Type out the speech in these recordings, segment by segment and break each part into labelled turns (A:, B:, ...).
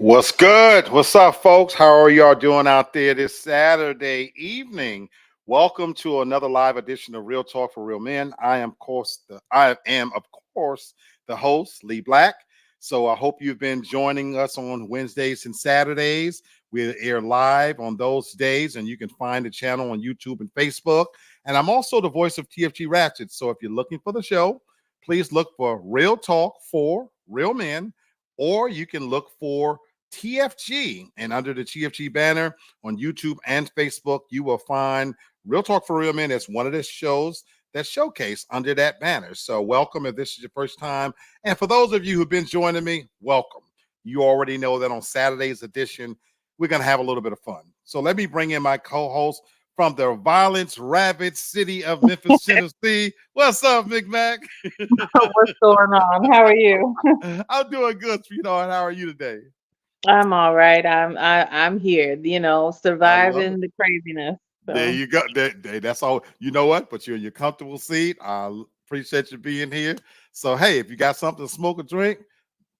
A: What's good? What's up, folks? How are y'all doing out there this Saturday evening? Welcome to another live edition of Real Talk for Real Men. I am of course the host, Lee Black. So I hope you've been joining us on Wednesdays and Saturdays. We air live on those days, and you can find the channel on YouTube and Facebook. And I'm also the voice of TFG Ratchet. So if you're looking for the show, please look for Real Talk for Real Men, or you can look for TFG. And under the TFG banner on YouTube and Facebook, you will find Real Talk for Real Men as one of the shows that showcase under that banner. So welcome if this is your first time. And for those of you who've been joining me, welcome. You already know that on Saturday's edition, we're going to have a little bit of fun. So let me bring in my co-host from the violence rabid city of Memphis, Tennessee. What's up, McMac?
B: What's going on? How are you?
A: I'm doing good, sweetheart. How are you today?
B: I'm all right. I'm here,
A: I love it.
B: surviving the craziness.
A: There
B: So
A: you go. That's all. You know what? But you're in your comfortable seat. Appreciate you being here. So, hey, if you got something to smoke or drink,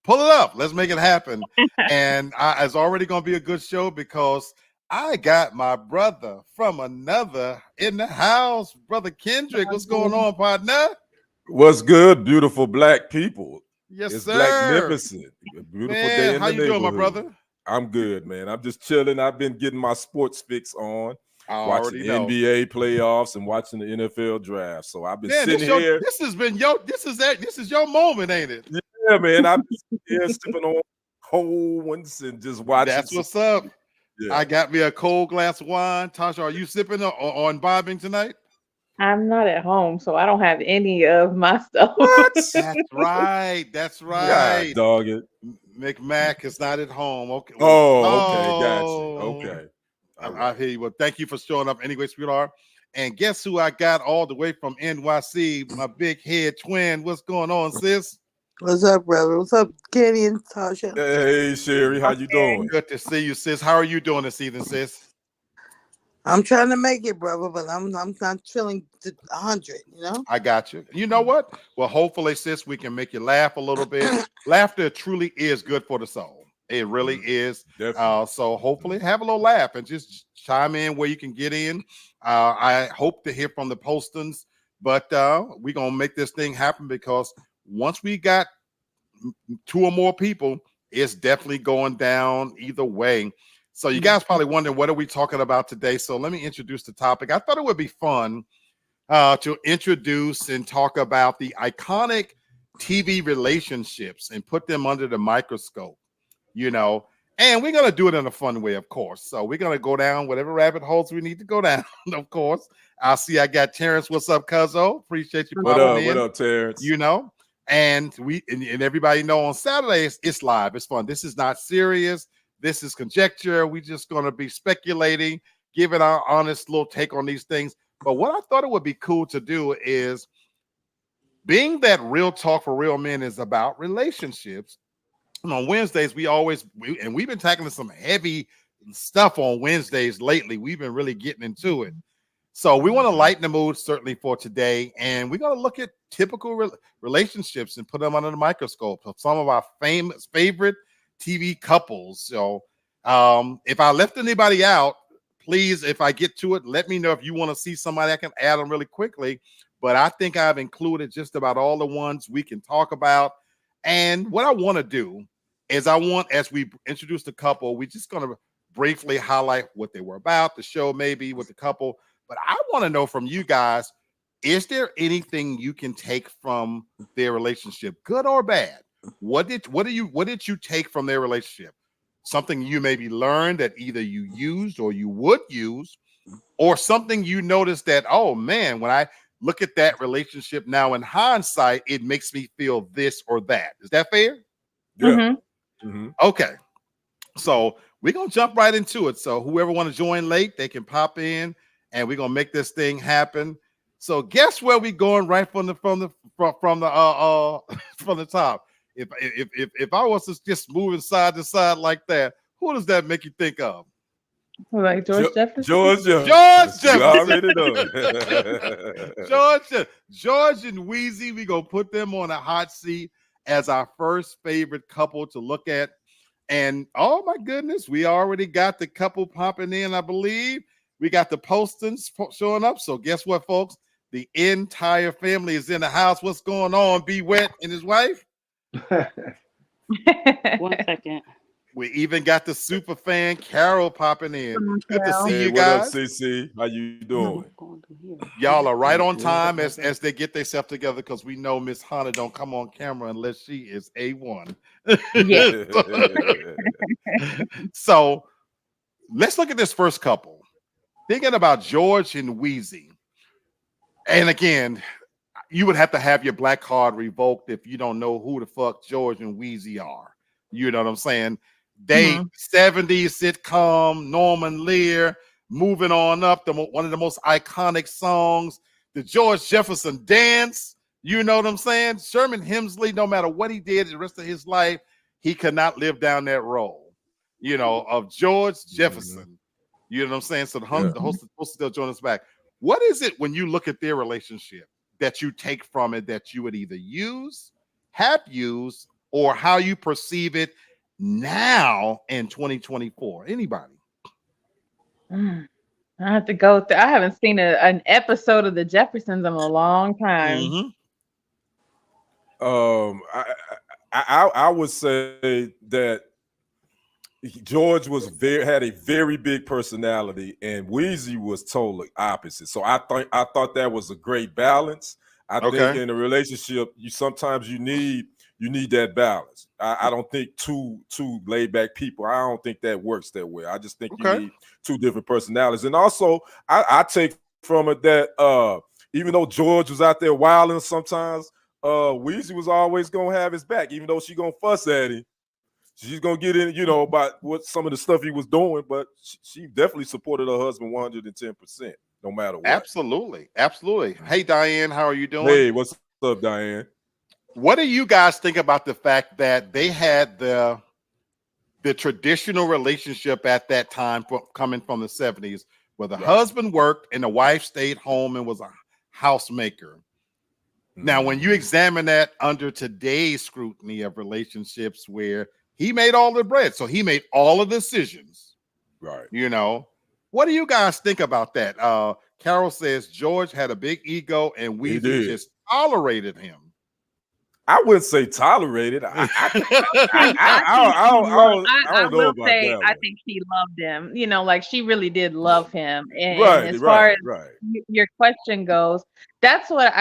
A: pull it up. Let's make it happen. And it's already going to be a good show because I got my brother from another in the house, Brother Kendrick. What's going on, partner?
C: What's good, beautiful black people?
A: Yes,
C: It's
A: sir.
C: Blacknificent. A beautiful
A: Man,
C: day in
A: how
C: the
A: you doing, my
C: neighborhood.
A: brother?
C: I'm good, man. I'm just chilling. I've been getting my sports fix on,
A: I
C: watching
A: already know.
C: NBA playoffs and watching the NFL draft. So I've been
A: Man,
C: sitting here.
A: this is your moment, ain't it?
C: Yeah, man. I've been sitting here sipping on cold ones and just watching.
A: That's what's up.
C: Yeah.
A: I got me a cold glass of wine. Tasha, are you sipping or imbibing tonight?
B: I'm not at home, so I don't have any of my stuff.
C: What?
A: That's right. That's
C: God,
A: right.
C: dog it.
A: McMac is not at home. Okay.
C: Okay. Gotcha. Okay. All
A: I
C: right.
A: hear you. Well, thank you for showing up anyway, sweetheart. And guess who I got all the way from NYC? My big head twin. What's going on, sis?
D: What's up, brother? What's up, Kenny and Tasha?
C: Hey, Sherry, how you doing?
A: Good to see you, sis. How are you doing this evening, sis?
D: I'm trying to make it, brother, but I'm not feeling 100. You know.
A: I got you. You know what? Well, hopefully, sis, we can make you laugh a little bit. Laughter truly is good for the soul. It really is.
C: Definitely.
A: So hopefully, have a little laugh and just chime in where you can get in. I hope to hear from the postings, but we're gonna make this thing happen because once we got two or more people, it's definitely going down either way. So you guys probably wondering what are we talking about today. So let me introduce the topic. I thought it would be fun to introduce and talk about the iconic TV relationships and put them under the microscope, you know. And we're going to do it in a fun way, of course. So we're going to go down whatever rabbit holes we need to go down, of course. I got Terrence. What's up, Cuzzo? Appreciate you popping in.
C: What up, Terrence?
A: You know, and and everybody know on Saturdays it's live. It's fun. This is not serious. This is conjecture. We're just going to be speculating, giving our honest little take on these things. But what I thought it would be cool to do is, being that Real Talk for Real Men is about relationships, and on Wednesdays we've been tackling some heavy stuff on Wednesdays lately. We've been really getting into it. So we want to lighten the mood certainly for today, and we're going to look at typical relationships and put them under the microscope of some of our favorite TV couples. So if I left anybody out, please, if I get to it, let me know if you want to see somebody I can add them really quickly. But I think I've included just about all the ones we can talk about. And what I want to do is as we introduce the couple, we're just going to briefly highlight what they were about, the show maybe with the couple. But I want to know from you guys, is there anything you can take from their relationship, good or bad? What did you take from their relationship? Something you maybe learned that either you used or you would use, or something you noticed that, oh man, when I look at that relationship now in hindsight, it makes me feel this or that. Is that fair?
C: Yeah.
A: Okay. So we're gonna jump right into it. So whoever want to join late, they can pop in, and we're gonna make this thing happen. So guess where we going right from the from the top. If I was just moving side to side like that, who does that make you think of?
B: Like George Jefferson.
C: George
A: Jefferson.
C: You already know.
A: George and Wheezy, we gonna put them on a hot seat as our first favorite couple to look at. And oh my goodness, we already got the couple popping in, I believe. We got the postings showing up. So guess what, folks? The entire family is in the house. What's going on? Be Wet and his wife.
E: 1 second.
A: We even got the super fan Carol popping in. Good to see
C: Hey,
A: you
C: what up,
A: guys.
C: CC? How you doing?
E: What's going through here?
A: Y'all are right on time as they get themselves together, because we know Miss Hunter don't come on camera unless she is A1.
B: Yeah.
A: So let's look at this first couple. Thinking about George and Wheezy. And again, you would have to have your black card revoked if you don't know who the fuck George and Wheezy are. You know what I'm saying? They 70s sitcom, Norman Lear, moving on up, one of the most iconic songs, the George Jefferson dance. You know what I'm saying? Sherman Hemsley, no matter what he did the rest of his life, he could not live down that road, you know, of George Jefferson. You know what I'm saying? So the host is supposed to still join us back. What is it when you look at their relationship that you take from it that you would either use, have used, or how you perceive it now in 2024? Anybody?
B: I have to go through. I haven't seen an episode of the Jeffersons in a long time.
C: I would say that George had a very big personality, and Wheezy was totally opposite. So I thought that was a great balance. I think in a relationship, sometimes you need that balance. I don't think two laid back people. I don't think that works that way. I just think you need two different personalities. And also, I take from it that even though George was out there wilding sometimes, Wheezy was always gonna have his back, even though she gonna fuss at him. She's gonna get in, about what some of the stuff he was doing, but she definitely supported her husband 110%, no matter what.
A: Absolutely. Hey, Diane, how are you doing?
C: Hey, what's up, Diane?
A: What do you guys think about the fact that they had the traditional relationship at that time coming from the 70s, where the husband worked and the wife stayed home and was a housemaker? Now, when you examine that under today's scrutiny of relationships, where he made all the bread, so he made all of the decisions,
C: right?
A: What do you guys think about that? Carol says George had a big ego and Weezy just tolerated him.
C: I wouldn't say tolerated. I don't know about that.
B: I think she loved him. Like she really did love him. And as far as your question goes, that's what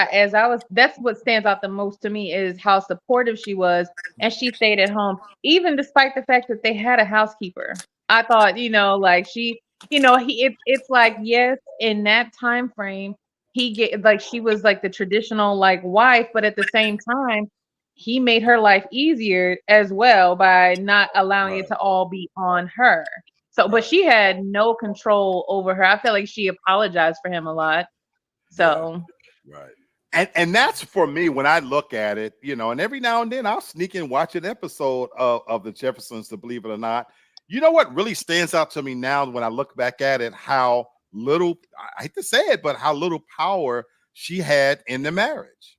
B: stands out the most to me is how supportive she was, and she stayed at home even despite the fact that they had a housekeeper. I thought, it's like, yes, in that time frame, she was like the traditional like wife, but at the same time, he made her life easier as well by not allowing it to all be on her. So, but she had no control over her. I feel like she apologized for him a lot. So,
A: And that's for me when I look at it, and every now and then I'll sneak in and watch an episode of the Jeffersons, to believe it or not. You know what really stands out to me now when I look back at it, how little, I hate to say it, but how little power she had in the marriage.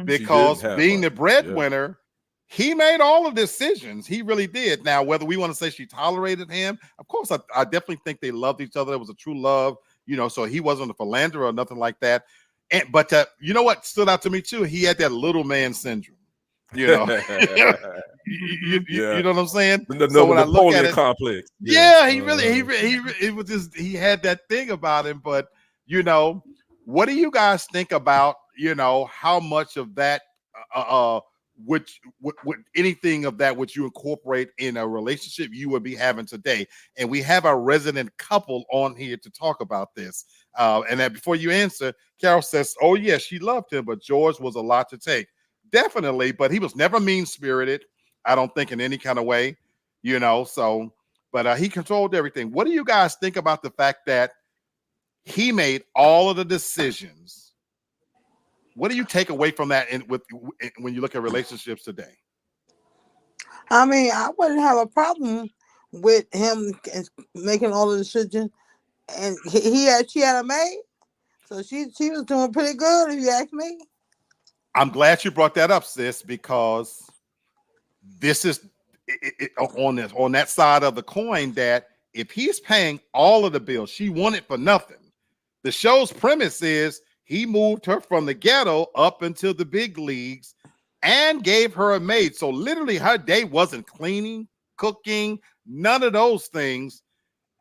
A: Because being the breadwinner, he made all the decisions. He really did. Now, whether we want to say she tolerated him, of course, I definitely think they loved each other. It was a true love, so he wasn't a philanderer or nothing like that. But you know what stood out to me too? He had that little man syndrome. You know what I'm saying?
C: So when I look at it, complex.
A: He had that thing about him. But what do you guys think about how much of that which anything of that which you incorporate in a relationship you would be having today? And we have our resident couple on here to talk about this. And that before you answer, Carol says, oh yeah, she loved him, but George was a lot to take. Definitely, but he was never mean-spirited, I don't think, in any kind of way, but he controlled everything. What do you guys think about the fact that he made all of the decisions? What do you take away from that when you look at relationships today?
D: I mean, I wouldn't have a problem with him making all the decisions, and she had a maid, so she was doing pretty good, if you ask me. I'm
A: glad you brought that up, sis, because this is on that side of the coin that if he's paying all of the bills, she wanted for nothing. The show's premise is he moved her from the ghetto up into the big leagues and gave her a maid. So literally her day wasn't cleaning, cooking, none of those things.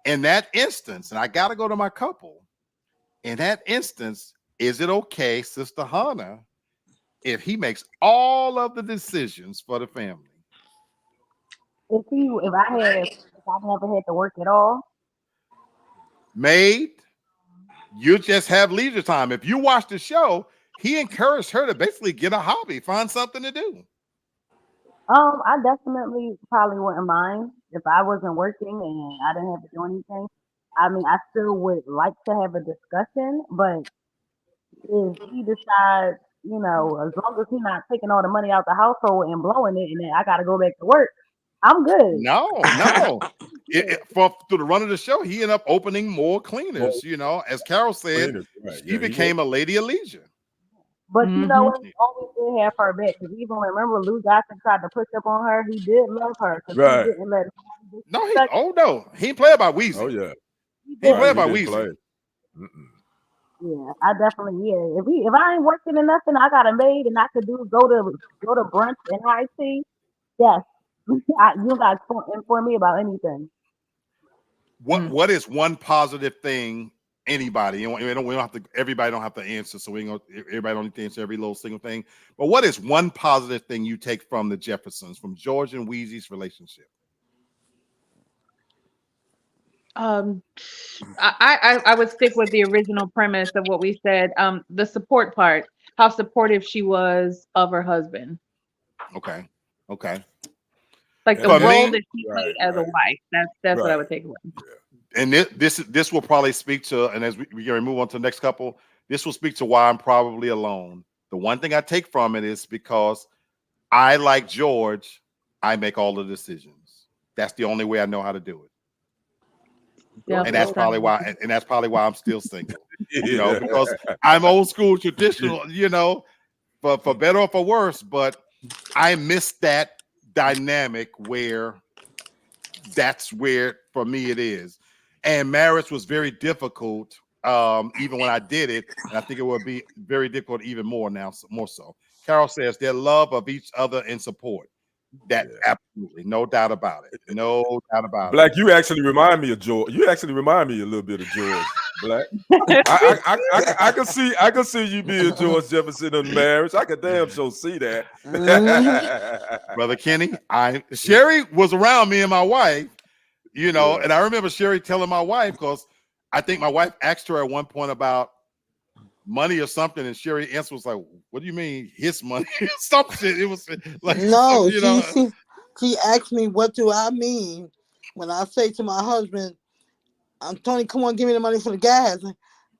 A: In that instance, and I got to go to my couple. In that instance, is it okay, Sister Hannah, if he makes all of the decisions for the family?
E: If I never had to work at all,
A: Maid, you just have leisure time. If you watch the show, he encouraged her to basically get a hobby, find something to do.
E: I definitely probably wouldn't mind if I wasn't working and I didn't have to do anything. I mean, I still would like to have a discussion, but if he decides, as long as he's not taking all the money out the household and blowing it, and then I got to go back to work, I'm good.
A: No. Through the run of the show, he ended up opening more cleaners. As Carol said, she became a lady of leisure.
E: But you know what? He always did have her back. Because even remember Lou Gossett tried to push up on her, he did love her. Because he didn't let her.
A: No, he didn't play about Weezy.
C: Oh yeah,
A: he didn't play about Weezy.
E: Yeah, I definitely If I ain't working or nothing, I got a maid and I could go to brunch and high tea. Yes, you got to inform me about anything.
A: What is one positive thing? Anybody, everybody don't have to answer, so everybody don't need to answer every little single thing. But what is one positive thing you take from the Jeffersons, from George and Weezy's relationship?
B: I would stick with the original premise of what we said. The support part, how supportive she was of her husband.
A: Okay.
B: Like the role that she played as a wife. That's what I would take away.
A: Yeah. And this will probably speak to, and as we move on to the next couple, this will speak to why I'm probably alone. The one thing I take from it is because I, like George, I make all the decisions. That's the only way I know how to do it. And that's probably why I'm still single. Because I'm old school, traditional, for better or for worse, but I miss that dynamic where that's where for me it is. And marriage was very difficult, even when I did it, and I think it will be very difficult even more now, more so. Carol says their love of each other and support. That absolutely, no doubt about it. No doubt about
C: Black, you actually remind me of George. You actually remind me a little bit of George. Black, I can see you being George Jefferson in marriage. I can damn sure see that.
A: Brother Kenny, Sherry was around me and my wife. And I remember Sherry telling my wife, because I think my wife asked her at one point about money or something, and Sherry answer was like, "What do you mean his money?" Something. It was like
D: no. She asked me, "What do I mean when I say to my husband, Tony, come on, give me the money for the gas,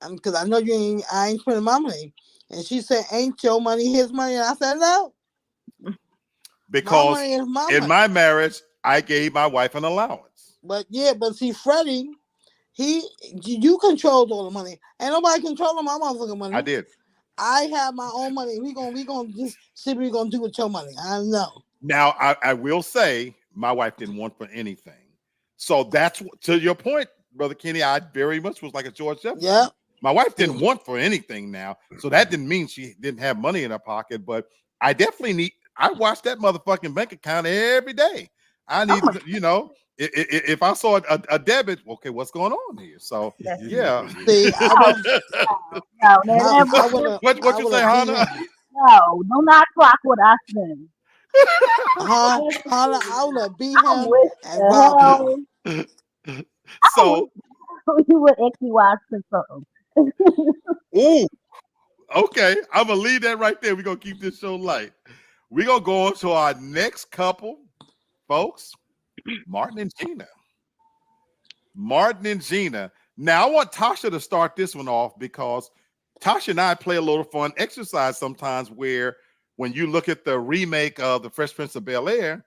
D: because I know I ain't spending my money." And she said, "Ain't your money his money?" And I said, "No,
A: because in my marriage, I gave my wife an allowance."
D: But see, Freddie, you controlled all the money. Ain't nobody controlling my motherfucking money.
A: I did.
D: I have my own money. We gonna just see what we gonna do with your money. I know.
A: Now I will say my wife didn't want for anything. So that's to your point, Brother Kenny. I very much was like a George Jefferson.
D: Yeah.
A: My wife didn't want for anything now. So that didn't mean she didn't have money in her pocket, but I definitely I watch that motherfucking bank account every day. I need, if I saw a debit, okay, what's going on here? So yeah.
D: See,
A: what you say, Hannah?
E: No, do not clock what I spend.
D: Hannah, I would have beat him and robbed him.
A: So
E: you would actually watch something.
A: Ooh, okay. I'm gonna leave that right there. We're gonna keep this show light. We're gonna go on to our next couple, folks. Martin and Gina. Martin and Gina. Now I want Tasha to start this one off, because Tasha and I play a little fun exercise sometimes where when you look at the remake of The Fresh Prince of Bel-Air,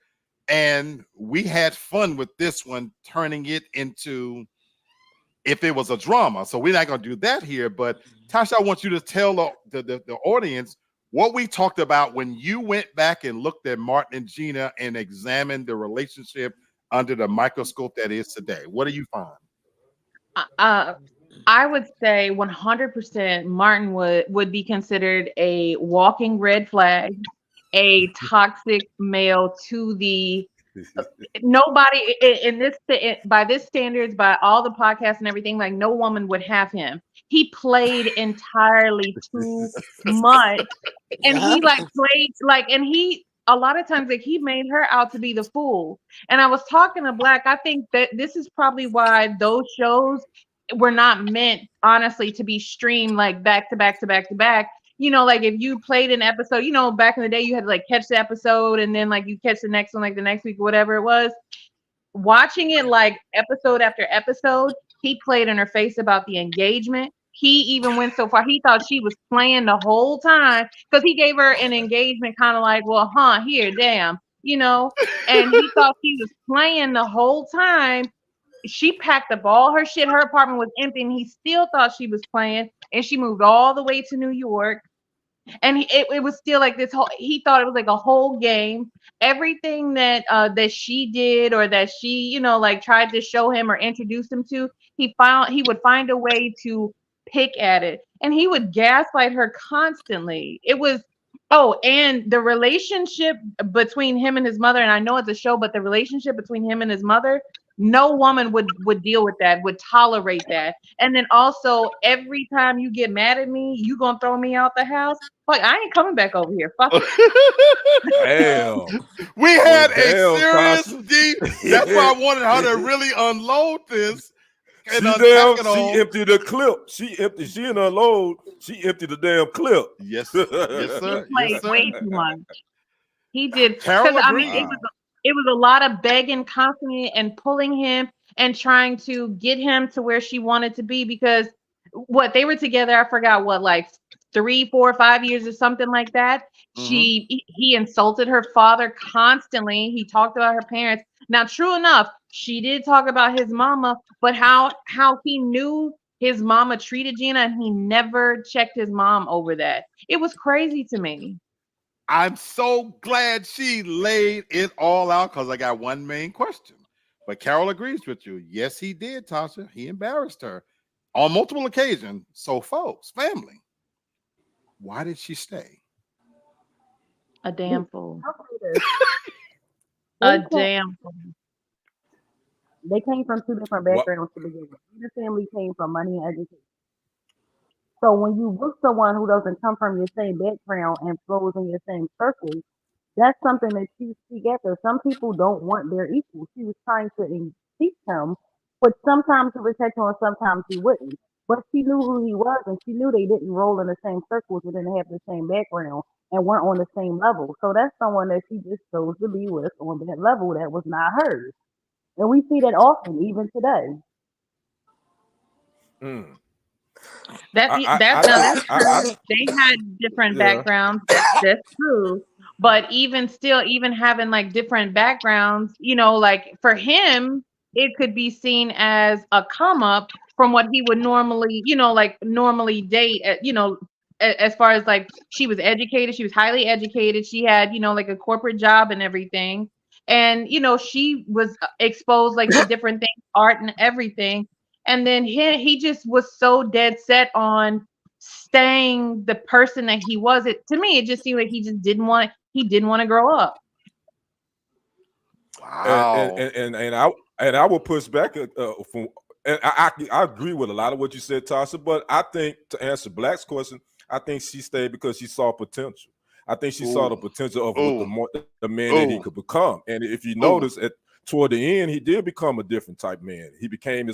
A: and we had fun with this one, turning it into if it was a drama. So we're not going to do that here, but Tasha, I want you to tell the audience what we talked about when you went back and looked at Martin and Gina and examined the relationship under the microscope that is today? What do you find?
B: I would say 100% Martin would be considered a walking red flag, a toxic male to the nobody in this by this standards, by all the podcasts and everything, like no woman would have him. He played entirely too much, and he like played like, and he a lot of times like he made her out to be the fool. And I was talking to Black. I think that this is probably why those shows were not meant, honestly, to be streamed like back to back to back to back. You know, like if you played an episode, you know, back in the day, you had to like catch the episode and then like you catch the next one like the next week or whatever it was. Watching it like episode after episode, he played in her face about the engagement. He even went so far, he thought she was playing the whole time because he gave her an engagement kind of like, well, here, damn, you know, and he thought she was playing the whole time. She packed up all her shit. Her apartment was empty, and he still thought she was playing. And she moved all the way to New York. And it was still like this whole. He thought it was like a whole game. Everything that that she did or that she, you know, like tried to show him or introduce him to, he would find a way to pick at it, and he would gaslight her constantly. It was. Oh, and the relationship between him and his mother, and I know it's a show, but the relationship between him and his mother, no woman would deal with that, would tolerate that. And then also, every time you get mad at me, you gonna throw me out the house. Like, I ain't coming back over here. Fuck it.
C: Damn.
A: We had a
C: Damn,
A: serious
C: Tasha.
A: deep. That's why I wanted her to really unload this.
C: She
A: And unpack it all.
C: she emptied the clip. She didn't unload. She emptied the damn clip.
A: Yes, yes, sir.
B: He played
A: Yes, sir.
B: way too much. He did.
A: Carol
B: Because I mean,
A: agreed.
B: it was a lot of begging constantly and pulling him and trying to get him to where she wanted to be, because what they were together, I forgot what, like 3, 4, 5 years or something like that. He insulted her father constantly. He talked about her parents. Now, true enough, she did talk about his mama, but how he knew his mama treated Gina, and he never checked his mom over that. It was crazy to me.
A: I'm so glad she laid it all out, because I got one main question. But Carol agrees with you. Yes, he did, Tasha. He embarrassed her on multiple occasions. So, folks, family, why did she stay?
B: A damn fool.
E: They
B: A
E: came-
B: damn fool.
E: They came from two different backgrounds to begin with. Their family came from money and education. So when you book someone who doesn't come from your same background and flows in your same circle, that's something that you seek after. Some people don't want their equal. She was trying to teach him, but sometimes he would catch on, sometimes he wouldn't. But she knew who he was, and she knew they didn't roll in the same circles, or didn't have the same background, and weren't on the same level. So that's someone that she just chose to be with on that level that was not hers. And we see that often, even today.
C: Mm.
B: That's true. They had different
C: Yeah.
B: backgrounds. That's true. But even still, even having like different backgrounds, you know, like for him, it could be seen as a come up from what he would normally, you know, like normally date, you know, as far as like she was educated, she was highly educated, she had, you know, like a corporate job and everything. And, you know, she was exposed like to different things, art and everything. And then he just was so dead set on staying the person that he was. It to me, it just seemed like he didn't want to grow up.
A: Wow.
C: And I will push back from, and I agree with a lot of what you said, Tasha. But I think, to answer Black's question, I think she stayed because she saw potential. I think she saw the potential of the man that he could become. And if you notice, toward the end, he did become a different type man. He became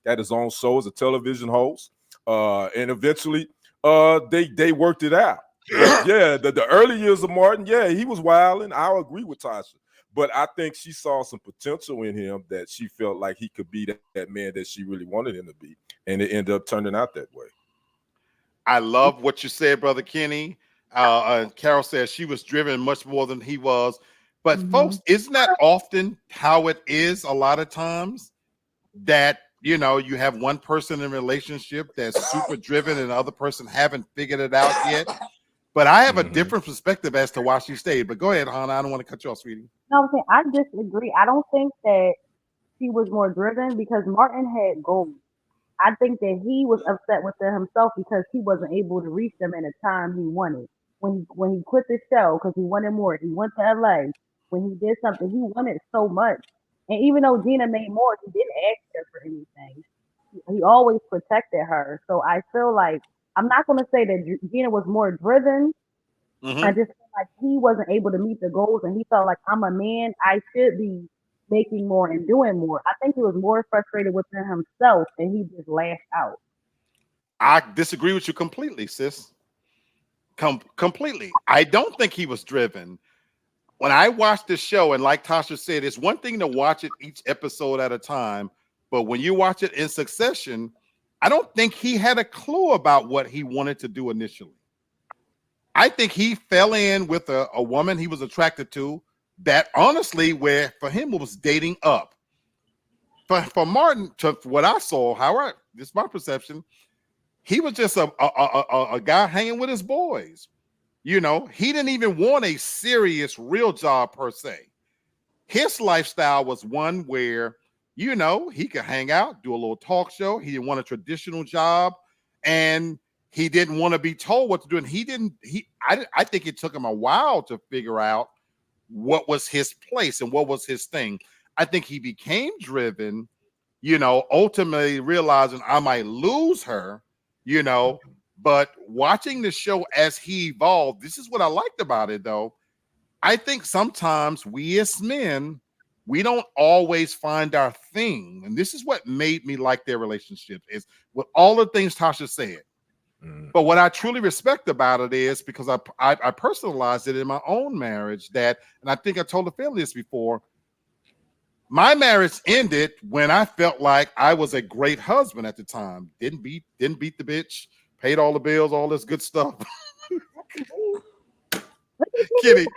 C: got his own show as a television host, and eventually, they worked it out. But yeah, the early years of Martin, yeah, he was wild, and I'll agree with Tasha. But I think she saw some potential in him that she felt like he could be that man that she really wanted him to be, and it ended up turning out that way.
A: I love what you said, Brother Kenny. Carol says she was driven much more than he was. But folks, isn't that often how it is a lot of times? That, you know, you have one person in a relationship that's super driven and the other person haven't figured it out yet. But I have a
C: Mhm.
A: different perspective as to why she stayed. But go ahead, Hannah. I don't want to cut you off, sweetie.
E: No, I'm saying I disagree. I don't think that she was more driven because Martin had goals. I think that he was upset with them himself because he wasn't able to reach them in the time he wanted. When he quit the show because he wanted more, he went to LA. When he did something, he wanted so much. And even though Gina made more, he didn't ask her for anything. He always protected her. So I feel like I'm not going to say that Gina was more driven. I
A: Hmm.
E: just feel like he wasn't able to meet the goals, and he felt like I'm a man. I should be making more and doing more. I think he was more frustrated within himself, and he just lashed out.
A: I disagree with you completely, sis. Completely. I don't think he was driven. When I watched the show, and like Tasha said, it's one thing to watch it each episode at a time, but when you watch it in succession, I don't think he had a clue about what he wanted to do initially. I think he fell in with a woman he was attracted to that honestly, where for him it was dating up. For Martin, to what I saw, this is my perception, he was just a guy hanging with his boys. He didn't even want a serious real job per se. His lifestyle was one where, he could hang out, do a little talk show. He didn't want a traditional job, and he didn't want to be told what to do. And I think it took him a while to figure out what was his place and what was his thing. I think he became driven, ultimately realizing I might lose her, but watching the show as he evolved, this is what I liked about it though. I think sometimes we as men, we don't always find our thing. And this is what made me like their relationship is with all the things Tasha said.
C: Mhm.
A: But what I truly respect about it is because I personalized it in my own marriage and I think I told the family this before, my marriage ended when I felt like I was a great husband at the time. Didn't beat the bitch, paid all the bills, all this good stuff. Kitty,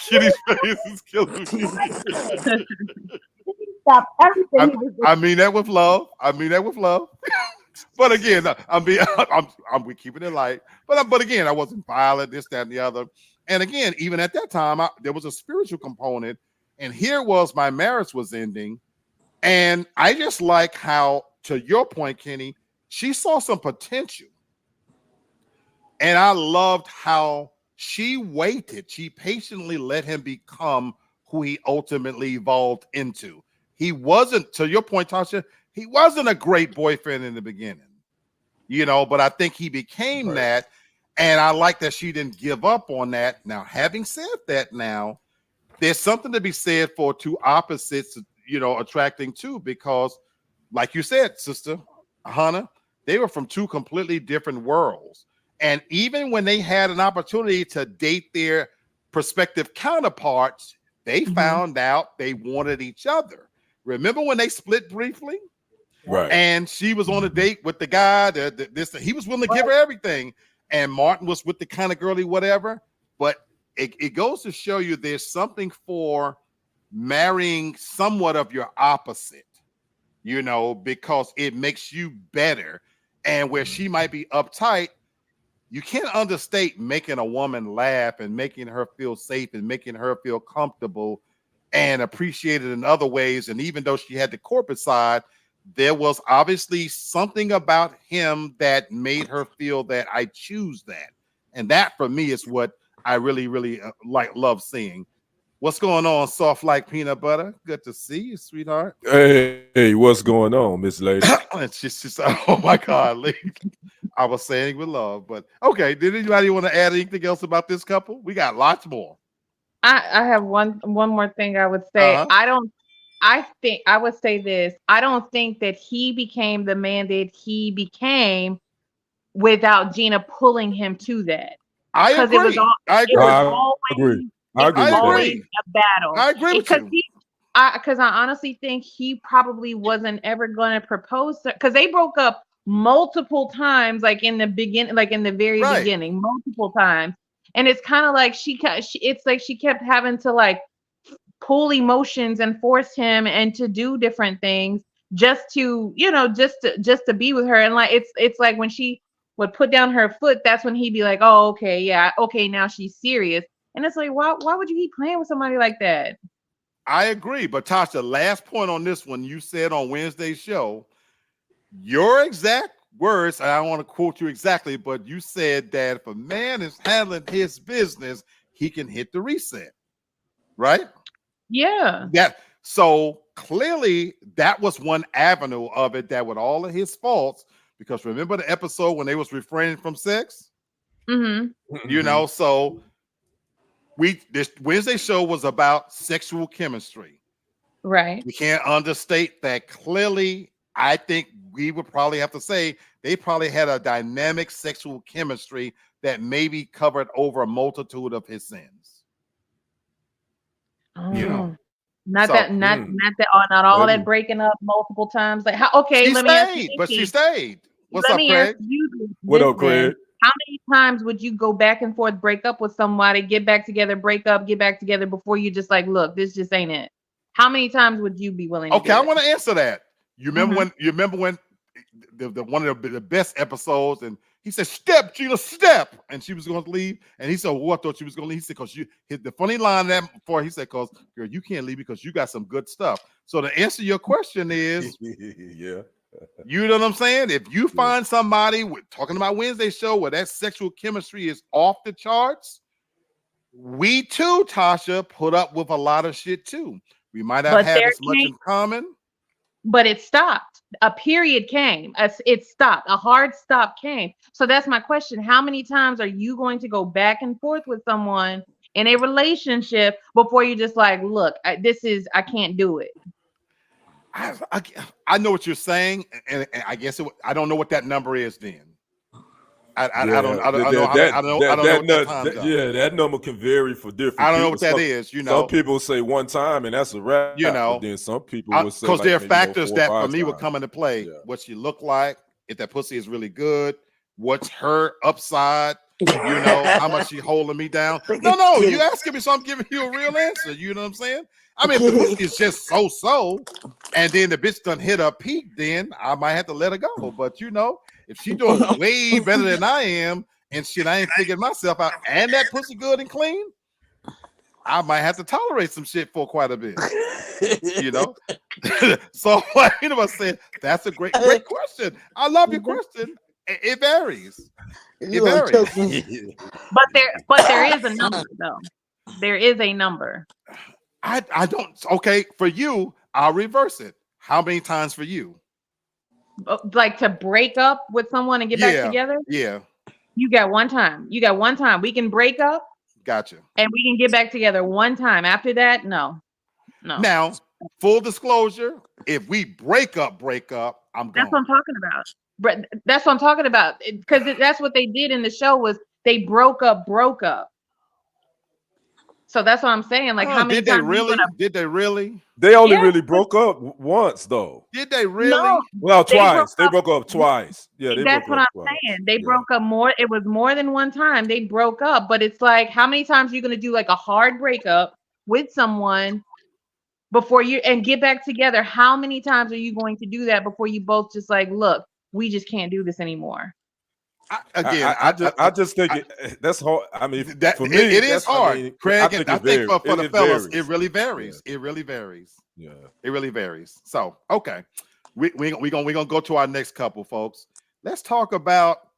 A: Kitty's face is killing me.
E: Stop everything
A: I,
E: he was doing.
A: I mean that with love. I mean that with love. But again, we keeping it light. But again, I wasn't violent, this, that, and the other. And again, even at that time, there was a spiritual component. And here was my marriage was ending. And I just like how, to your point, Kenny, she saw some potential. And I loved how she waited. She patiently let him become who he ultimately evolved into. He wasn't, to your point, Tasha, he wasn't a great boyfriend in the beginning, but I think he became
C: Right.
A: that. And I like that she didn't give up on that. Now, having said that, now there's something to be said for two opposites, attracting two, because like you said, sister Hannah, they were from two completely different worlds. And even when they had an opportunity to date their prospective counterparts, they
B: Mhm.
A: found out they wanted each other. Remember when they split briefly?
C: Right.
A: And she was on a date with the guy he was willing to give her everything, and Martin was with the kind of girly whatever. But it goes to show you there's something for marrying somewhat of your opposite, because it makes you better. And where she might be uptight, you can't understate making a woman laugh and making her feel safe and making her feel comfortable and appreciated in other ways. And even though she had the corporate side, there was obviously something about him that made her feel that I choose that. And that for me is what I really, really love seeing. What's going on, soft like peanut butter? Good to see you, sweetheart.
C: Hey, what's going on, Miss Lady?
A: It's just oh my God, Lee. I was saying with love, but okay. Did anybody want to add anything else about this couple? We got lots more.
B: I have one more thing I would say.
A: Uh-huh.
B: I think I would say this. I don't think that he became the man that he became without Gina pulling him to that.
A: I
B: Because it was
A: agree.
B: all
A: I
B: it was
A: agree.
C: I agree.
B: always
C: I
B: it
C: agree
B: was
A: I
C: with that.
B: always
A: agree.
B: a battle.
A: I agree with
B: Because
A: you.
B: I honestly think he probably wasn't ever going to propose to, because they broke up multiple times, like in the beginning, like in the very
A: Right.
B: beginning, multiple times. And it's kind of like it's like she kept having to like pull emotions and force him and to do different things just to, just to be with her. And like it's like when would put down her foot, that's when he'd be like, oh, okay, yeah, okay, now she's serious. And it's like, why would you keep playing with somebody like that?
A: I agree. But Tasha, last point on this one, you said on Wednesday's show, your exact words, and I don't want to quote you exactly, but you said that if a man is handling his business, he can hit the reset, right?
B: Yeah.
A: So clearly that was one avenue of it, that with all of his faults, because remember the episode when they was refraining from sex?
B: Mm-hmm.
A: So this Wednesday show was about sexual chemistry.
B: Right.
A: We can't understate that. Clearly, I think we would probably have to say they probably had a dynamic sexual chemistry that maybe covered over a multitude of his sins.
B: Oh. Not
A: So,
B: that, not all
C: Maybe.
B: that breaking up multiple times. Like, okay,
A: she
B: let me ask you
A: stayed, but she
B: this.
A: stayed. What's
B: Let
A: up,
B: me
A: Craig?
B: ask you
C: What
B: this
C: up,
B: then.
C: Craig?
B: How many times would you go back and forth, break up with somebody, get back together, break up, get back together before you just like, look, this just ain't it? How many times would you be willing to
A: Okay,
B: do
A: I
B: it?
A: want to answer that. You remember
B: Mhm.
A: when the one of the best episodes, and he said, "Step, Gina, step," and she was going to leave, and he said, "Well, I thought she was going to leave." He said, "Because you hit the funny line that before." He said, "Because girl, you can't leave because you got some good stuff." So to answer your question is,
C: Yeah.
A: you know what I'm saying? If you
C: Yeah.
A: find somebody talking about Wednesday show where that sexual chemistry is off the charts, we too, Tasha, put up with a lot of shit too. We might not
B: But
A: have
B: there
A: as much
B: came,
A: in common.
B: but it stopped. A period came. It stopped. A hard stop came. So that's my question. How many times are you going to go back and forth with someone in a relationship before you just like, look, I can't do it?
A: I know what you're saying, and I guess I don't know what that number is. Then I don't know how to I don't know what that times up.
C: Yeah, that number can vary for different
A: I don't know
C: people.
A: what that is.
C: Some people say one time and that's a wrap, but then some people will say
A: because there are
C: like
A: factors
C: 4 or
A: that for
C: 5
A: me would
C: times.
A: come into play.
C: Yeah.
A: What she look like, if that pussy is really good, what's her upside, how much she holding me down. No, you asking me, so I'm giving you a real answer. You know what I'm saying? I mean, if the pussy is just so, and then the bitch done hit her peak, then I might have to let her go. But if she doing way better than I am, and shit, I ain't figured myself out, and that pussy good and clean, I might have to tolerate some shit for quite a bit. So I said that's a great question. I love your question. It varies. It varies.
B: But there is a number though. There is a number.
A: I don't. Okay, for you, I'll reverse it. How many times for you?
B: Like to break up with someone and get back together?
A: Yeah.
B: You got one time. We can break up.
A: Gotcha.
B: And we can get back together one time. After that, no.
A: Now, full disclosure, if we break up, I'm gone.
B: That's what I'm talking about. But that's what I'm talking about. Because that's what they did in the show was they broke up. So that's what I'm saying. Like, how many times
A: did they really?
C: They only really broke up once, though.
A: Did they really?
B: No,
C: well, twice. They broke up twice. Yeah,
B: that's what I'm saying. They broke up more. It was more than one time. They broke up, but it's like, how many times are you going to do like a hard breakup with someone before you and get back together? How many times are you going to do that before you both just like, look, we just can't do this anymore?
C: I just think that's hard. I mean, for me,
A: it is hard.
C: I mean,
A: Craig, I think for the fellas,
C: varies.
A: it really varies.
C: Yeah.
A: It really varies.
C: Yeah,
A: it really varies. So, okay, we gonna go to our next couple, folks. Let's talk about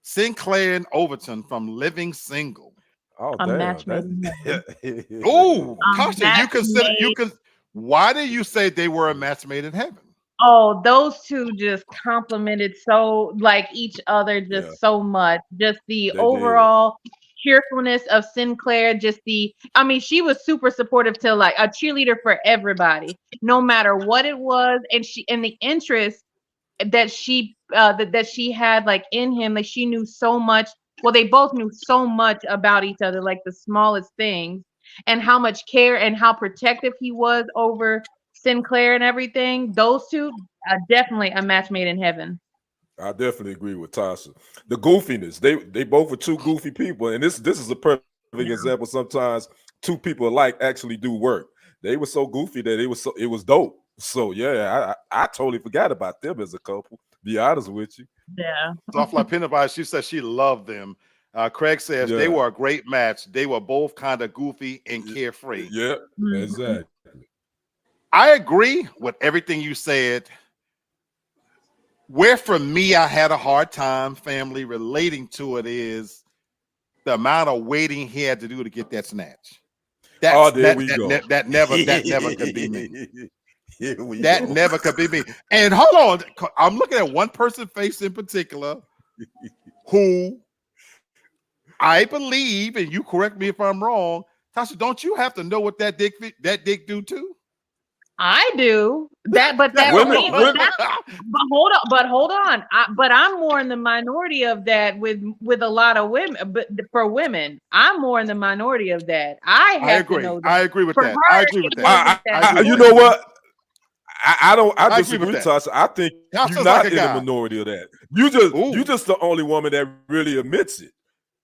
A: Sinclair and Overton from Living Single.
C: Oh,
B: a
C: damn!
B: match made in heaven.
A: Oh, Tasha, why do you say they were a match made in heaven?
B: Oh, those two just complimented so like each other just so much. Just the overall cheerfulness of Sinclair, she was super supportive to like a cheerleader for everybody, no matter what it was, and the interest that she had like in him, like she knew so much. Well, they both knew so much about each other, like the smallest things, and how much care and how protective he was over Sinclair and everything. Those two are definitely a match made in heaven.
C: I definitely agree with Tasha. The goofiness, they both were two goofy people, and this is a perfect example. Sometimes two people alike actually do work. They were so goofy that it was dope. So yeah, I totally forgot about them as a couple. Be honest with you.
B: Yeah.
A: Soft like peanut butter. She says she loved them. Craig says they
C: Yeah.
A: were a great match. They were both kind of goofy and carefree.
C: Yeah,
B: Mhm.
C: exactly.
A: I agree with everything you said. Where for me, I had a hard time, family, relating to it is the amount of waiting he had to do to get that snatch.
C: Oh,
A: That's
C: there we go.
A: that never could be me.
C: Here we
A: That
C: go.
A: never could be me. And hold on, I'm looking at one person face in particular who I believe, and you correct me if I'm wrong, Tasha, don't you have to know what that dick do too?
B: I do that, but that
C: Women-
B: me, but that's but hold on. But I'm more in the minority of that with a lot of women. But for women, I'm more in the minority of that. I have to know that.
A: I agree with
B: For
A: that.
B: her,
A: I agree with
B: it
A: that.
B: wasn't that
C: You know
B: important.
C: what? I don't. I
A: I agree
C: disagree,
A: with that.
C: Tasha. I think
A: Tasha's
C: you're
A: like
C: not
A: a
C: in the
A: guy.
C: minority of that.
A: Ooh.
C: You just the only woman that really admits it.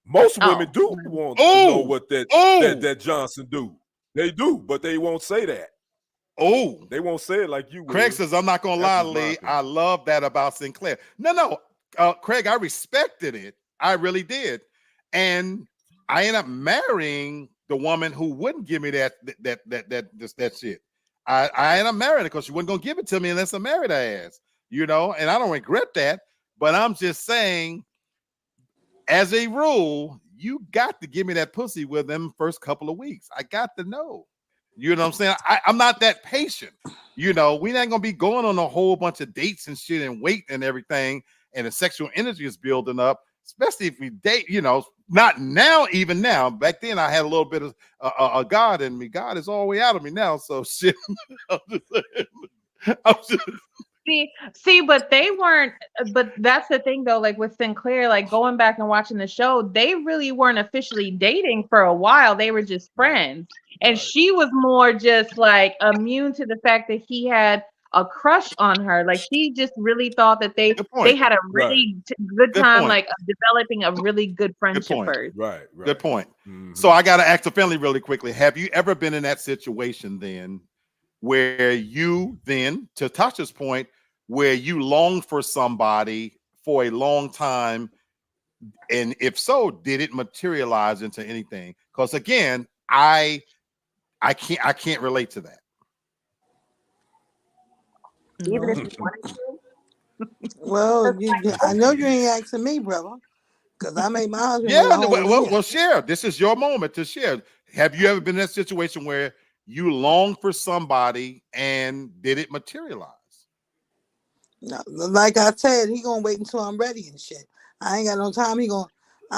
C: Most women
B: Oh.
C: do want to know what
A: Ooh.
C: that Johnson do. They do, but they won't say that.
A: Oh,
C: They won't say it like you will.
A: Craig says, I'm not going to lie,
C: That's just my
A: Lee.
C: opinion.
A: I love that about Sinclair. No. Craig, I respected it. I really did. And I ended up marrying the woman who wouldn't give me that shit. I ended up marrying her because she wasn't going to give it to me unless I married her ass, and I don't regret that. But I'm just saying, as a rule, you got to give me that pussy with them first couple of weeks. I got to know. You know what I'm saying? I'm not that patient. We ain't gonna be going on a whole bunch of dates and shit and wait and everything, and the sexual energy is building up, especially if we date. Not now, even now. Back then, I had a little bit of a God in me. God is all the way out of me now. So shit. I'm just,
B: See, but they weren't. But that's the thing, though. Like with Sinclair, like going back and watching the show, they really weren't officially dating for a while. They were just friends, and she was more just like immune to the fact that he had a crush on her. Like she just really thought that they
A: Good point.
B: had a really good
A: Good
B: time,
A: point.
B: like developing a really good friendship
A: point.
B: first.
C: Right.
A: Good point.
C: Mhm.
A: So I got to ask the family really quickly. Have you ever been in that situation then where you then, to Tasha's point, where you longed for somebody for a long time? And if so, did it materialize into anything? Because again, I can't relate to that.
E: Even if you wanted to.
D: Well, I know you ain't asking me, brother, because I made my husband wait a
A: Yeah,
D: whole year.
A: well, share. This is your moment to share. Have you ever been in that situation where you longed for somebody and did it materialize?
D: No, like I said, he gonna wait until I'm ready and shit. I ain't got no time. He gonna.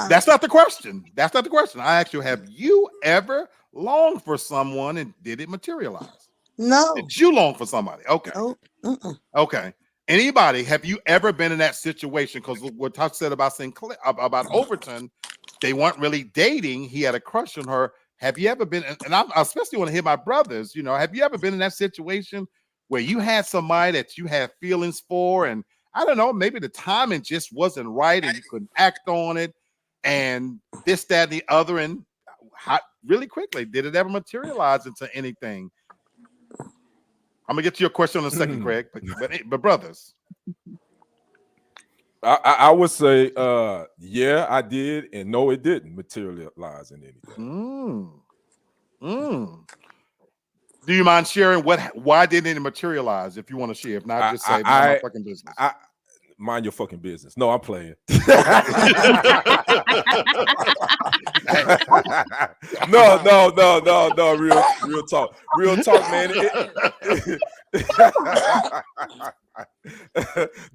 A: That's not the question. That's not the question. I asked you, have you ever longed for someone and did it materialize?
D: No.
A: Did you long for somebody? Okay.
D: No.
A: Okay. Anybody, have you ever been in that situation? Because what Tosh said about Sinclair, about Overton, they weren't really dating. He had a crush on her. Have you ever been, and I especially want to hear my brothers, have you ever been in that situation where you had somebody that you had feelings for, and I don't know, maybe the timing just wasn't right and you couldn't act on it, and this, that, and the other, and really quickly, did it ever materialize into anything? I'm gonna get to your question in a second, Craig, but brothers.
C: I would say, yeah, I did, and no, it didn't materialize in anything.
A: Do you mind sharing why didn't it materialize? If you want to share, if not, just say mind my fucking business.
C: Mind your fucking business. No, I'm playing. No. Real talk, man.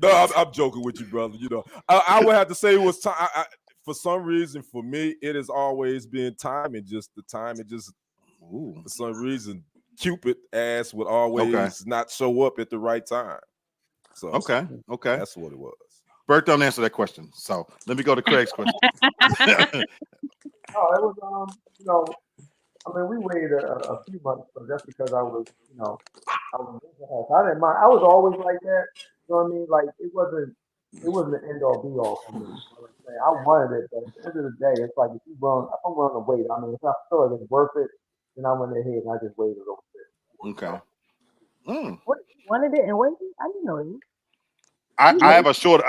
C: No, I'm joking with you, brother. I would have to say it was time. For some reason, for me, it has always been time, and just the time. It just, for some reason, Cupid ass would always not show up at the right time. So
A: okay,
C: that's what it was.
A: Bert don't answer that question, so let me go to Craig's question.
F: Oh, it was I mean, we waited a few months, but that's because I was, I didn't mind. I was always like that. You know what I mean? Like it wasn't an end all be all for me. You know what I'm saying? I wanted it, but at the end of the day, it's like if I'm willing to wait. I mean, if I feel like it's worth it, then I went ahead and I just waited a little bit.
A: Okay.
E: What, wanted it and waited? I didn't know it.
A: I have a short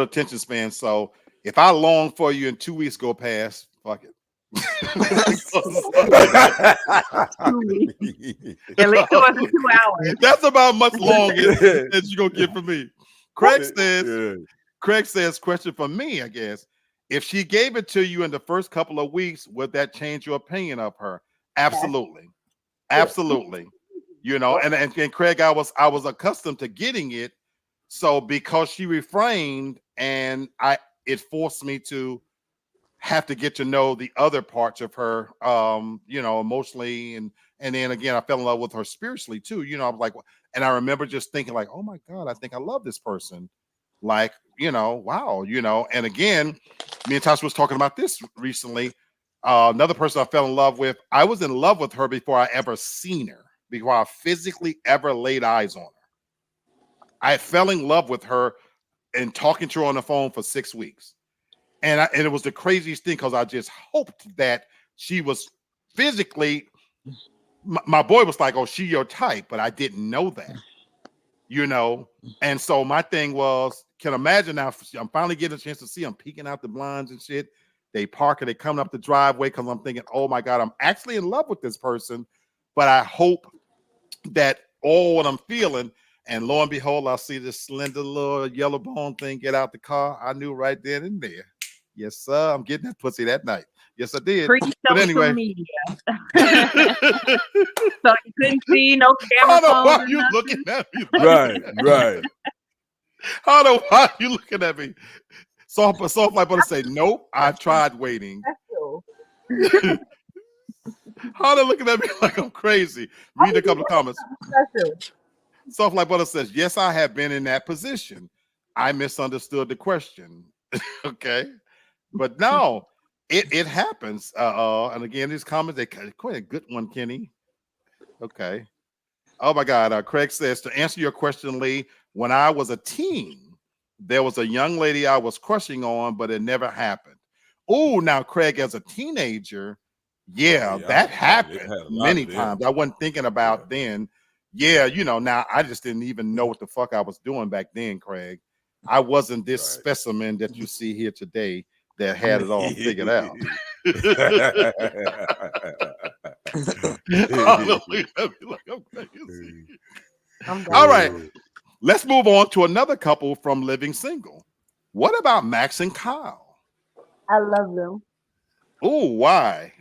A: attention span. So if I long for you and 2 weeks go past, fuck it.
B: 2 weeks. At least it wasn't 2 hours.
A: That's about much long as you're gonna get from me. Craig says, question for me, I guess. If she gave it to you in the first couple of weeks, would that change your opinion of her? Absolutely. Absolutely. You know, and Craig, I was accustomed to getting it. So because she refrained and it forced me to have to get to know the other parts of her, you know, emotionally, and then again I fell in love with her spiritually too. You know, I was like, and I remember just thinking like, oh my God, I think I love this person. Like, you know, wow, you know. And again, me and Tasha was talking about this recently. Another person I fell in love with, I was in love with her before I ever seen her, before I physically ever laid eyes on her. I fell in love with her and talking to her on the phone for 6 weeks. And it was the craziest thing because I just hoped that she was physically, my boy was like, oh, she your type, but I didn't know that, you know? And so my thing was, can imagine now, I'm finally getting a chance to see them peeking out the blinds and shit. They park and they coming up the driveway because I'm thinking, oh my God, I'm actually in love with this person, but I hope that all what I'm feeling. And lo and behold, I see this slender little yellow bone thing get out the car. I knew right then and there. Yes, sir. I'm getting that pussy that night. Yes, I did. But anyway.
B: Media. So you couldn't see no camera.
A: I don't know why you looking at me.
C: Right.
A: I don't know why you looking at me. Soft like but say, nope, I tried waiting. How they looking at me like I'm crazy? Read a couple of comments. Soft like butter says, yes, I have been in that position. I misunderstood the question. Okay. But no, it happens. And again, these comments, they quite a good one, Kenny. Okay. Oh my God. Craig says, to answer your question, Lee, when I was a teen, there was a young lady I was crushing on, but it never happened. Oh, now Craig, as a teenager, that happened many times. I wasn't thinking about then. Yeah, you know, now I just didn't even know what the fuck I was doing back then, Craig. I wasn't this specimen that you see here today that had it all figured out. All right, let's move on to another couple from Living Single. What about Max and Kyle?
E: I love them.
A: Oh, why?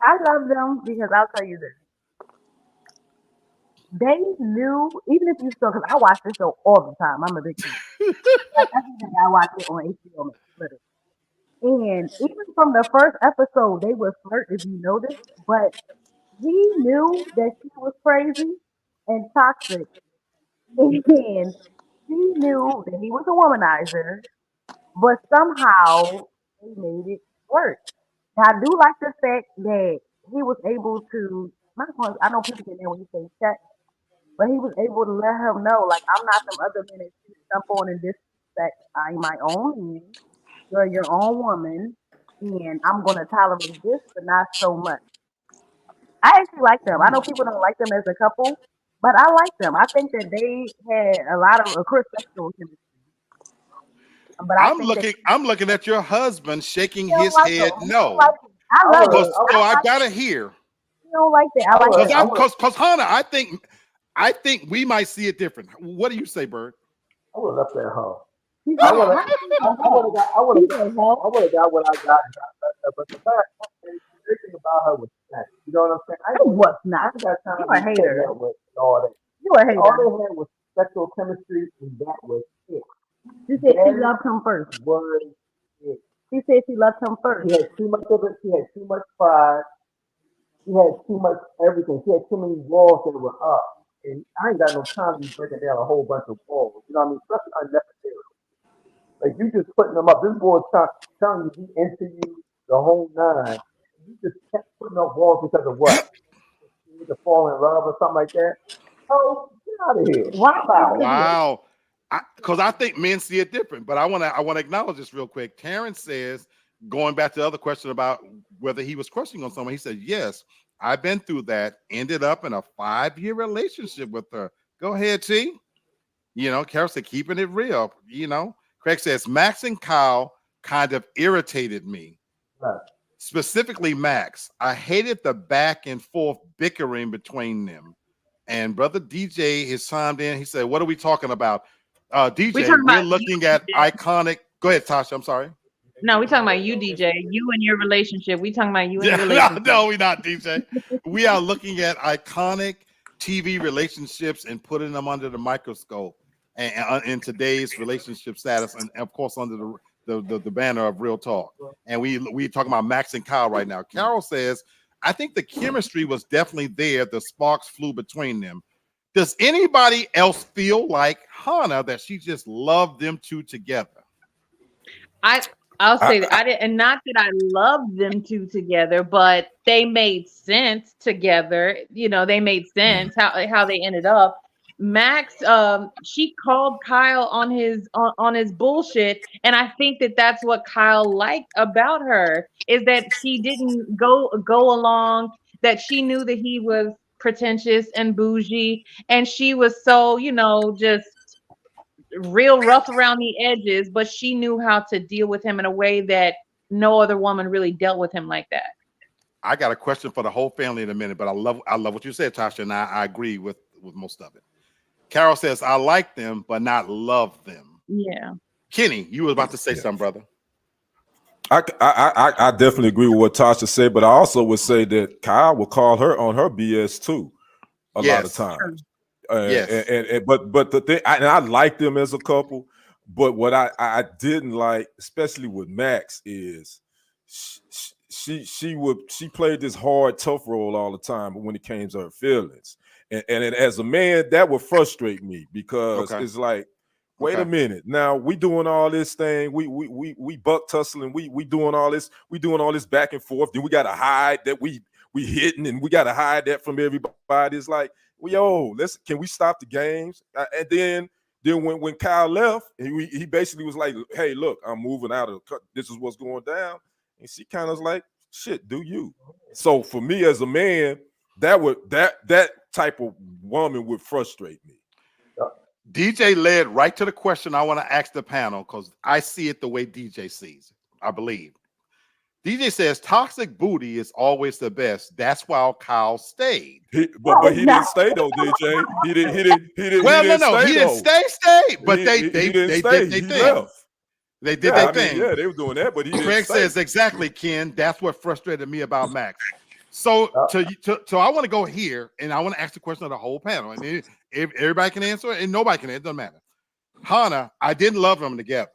E: I love them because I'll tell you this. They knew, even if you still, because I watch this show all the time. I'm a big fan. Like every day I watch it on HBO Max, literally. And even from the first episode, they would flirt, if you notice. But he knew that she was crazy and toxic. And she knew that he was a womanizer, but somehow they made it work. Now, I do like the fact that he was able to, not going, I know people get there when you say check, but he was able to let her know, like, I'm not some other man that you jump on and disrespect. I'm my own man. You're your own woman, and I'm going to tolerate this, but not so much. I actually like them. I know people don't like them as a couple, but I like them. I think that they had a lot of, course, sexual chemistry. But
A: I'm looking at your husband shaking his head no.
E: Like I love it.
A: So I gotta hear.
E: You don't like that. I like that.
A: Because Hannah, I think we might see it different. What do you say, Bird?
F: I would have left that home. I would have got what I got. But the fact, the thing about her was sex. You know what I'm saying?
E: I was not.
F: I got time
E: you a hater.
F: With all that.
E: You a hater.
F: All they had was sexual chemistry, and that was it.
E: She said she loved him first.
F: Was it?
E: She said she loved him first.
F: She had too much of it. She had too much pride. She had too much everything. She had too many walls that were up. And I ain't got no time to be breaking down a whole bunch of walls. You know what I mean? Especially unnecessary. Like you just putting them up. This boy's telling you he into you the whole nine. You just kept putting up walls because of what? To fall in love or something like that. Oh, get out of here!
A: Wow. Because I think men see it different, but I want to acknowledge this real quick. Terrence says, going back to the other question about whether he was crushing on someone, he said, yes, I've been through that. Ended up in a 5-year relationship with her. Go ahead, T. Carol said, keeping it real. Craig says, Max and Kyle kind of irritated me.
F: Right.
A: Specifically, Max. I hated the back and forth bickering between them. And brother DJ has chimed in. He said, what are we talking about? DJ, we're looking at iconic. Go ahead, Tasha. I'm sorry.
B: No, we talking about you, DJ. You and your relationship. We talking about you and your relationship.
A: No, we're not, DJ. We are looking at iconic TV relationships and putting them under the microscope and in today's relationship status, and of course under the banner of Real Talk. And we talking about Max and Kyle right now. Carol says, I think the chemistry was definitely there. The sparks flew between them. Does anybody else feel like Hannah that she just loved them two together?
B: I'll say that I didn't, and not that I love them two together, but they made sense together. They made sense how they ended up. Max, she called Kyle on his bullshit, and I think that's what Kyle liked about her, is that she didn't go along, that she knew that he was pretentious and bougie, and she was so just real rough around the edges, but she knew how to deal with him in a way that no other woman really dealt with him like that.
A: I got a question for the whole family in a minute, but I love what you said, Tasha, and I agree with most of it. Carol says, I like them, but not love them.
B: Yeah.
A: Kenny, you were about to say something, brother.
C: I definitely agree with what Tasha said, but I also would say that Kyle will call her on her BS too a lot of times.
A: Yes.
C: But the thing, I like them as a couple, but what I didn't like, especially with Max, is she played this hard, tough role all the time, but when it came to her feelings, and as a man, that would frustrate me because it's like, wait a minute, now we doing all this thing, we buck tussling, we doing all this back and forth, then we gotta hide that we hitting, and we gotta hide that from everybody. It's like, yo, can we stop the games? And then when Kyle left, he basically was like, hey, look, I'm moving out of this is what's going down. And she kind of was like, shit, do you? So for me as a man, that type of woman would frustrate me.
A: DJ led right to the question I want to ask the panel, because I see it the way DJ sees it, I believe. DJ says toxic booty is always the best. That's why Kyle stayed.
C: But he didn't stay though, DJ. He didn't.
A: Well,
C: he didn't
A: no,
C: stay,
A: he didn't stay. But they did their thing.
C: Left.
A: They did their thing.
C: Yeah, they were doing that, but he didn't
A: Craig
C: stay.
A: says exactly, Ken. That's what frustrated me about Max. So I want to go here, and I want to ask the question of the whole panel, and if everybody can answer it, and nobody can. It doesn't matter. Hannah, I didn't love them together.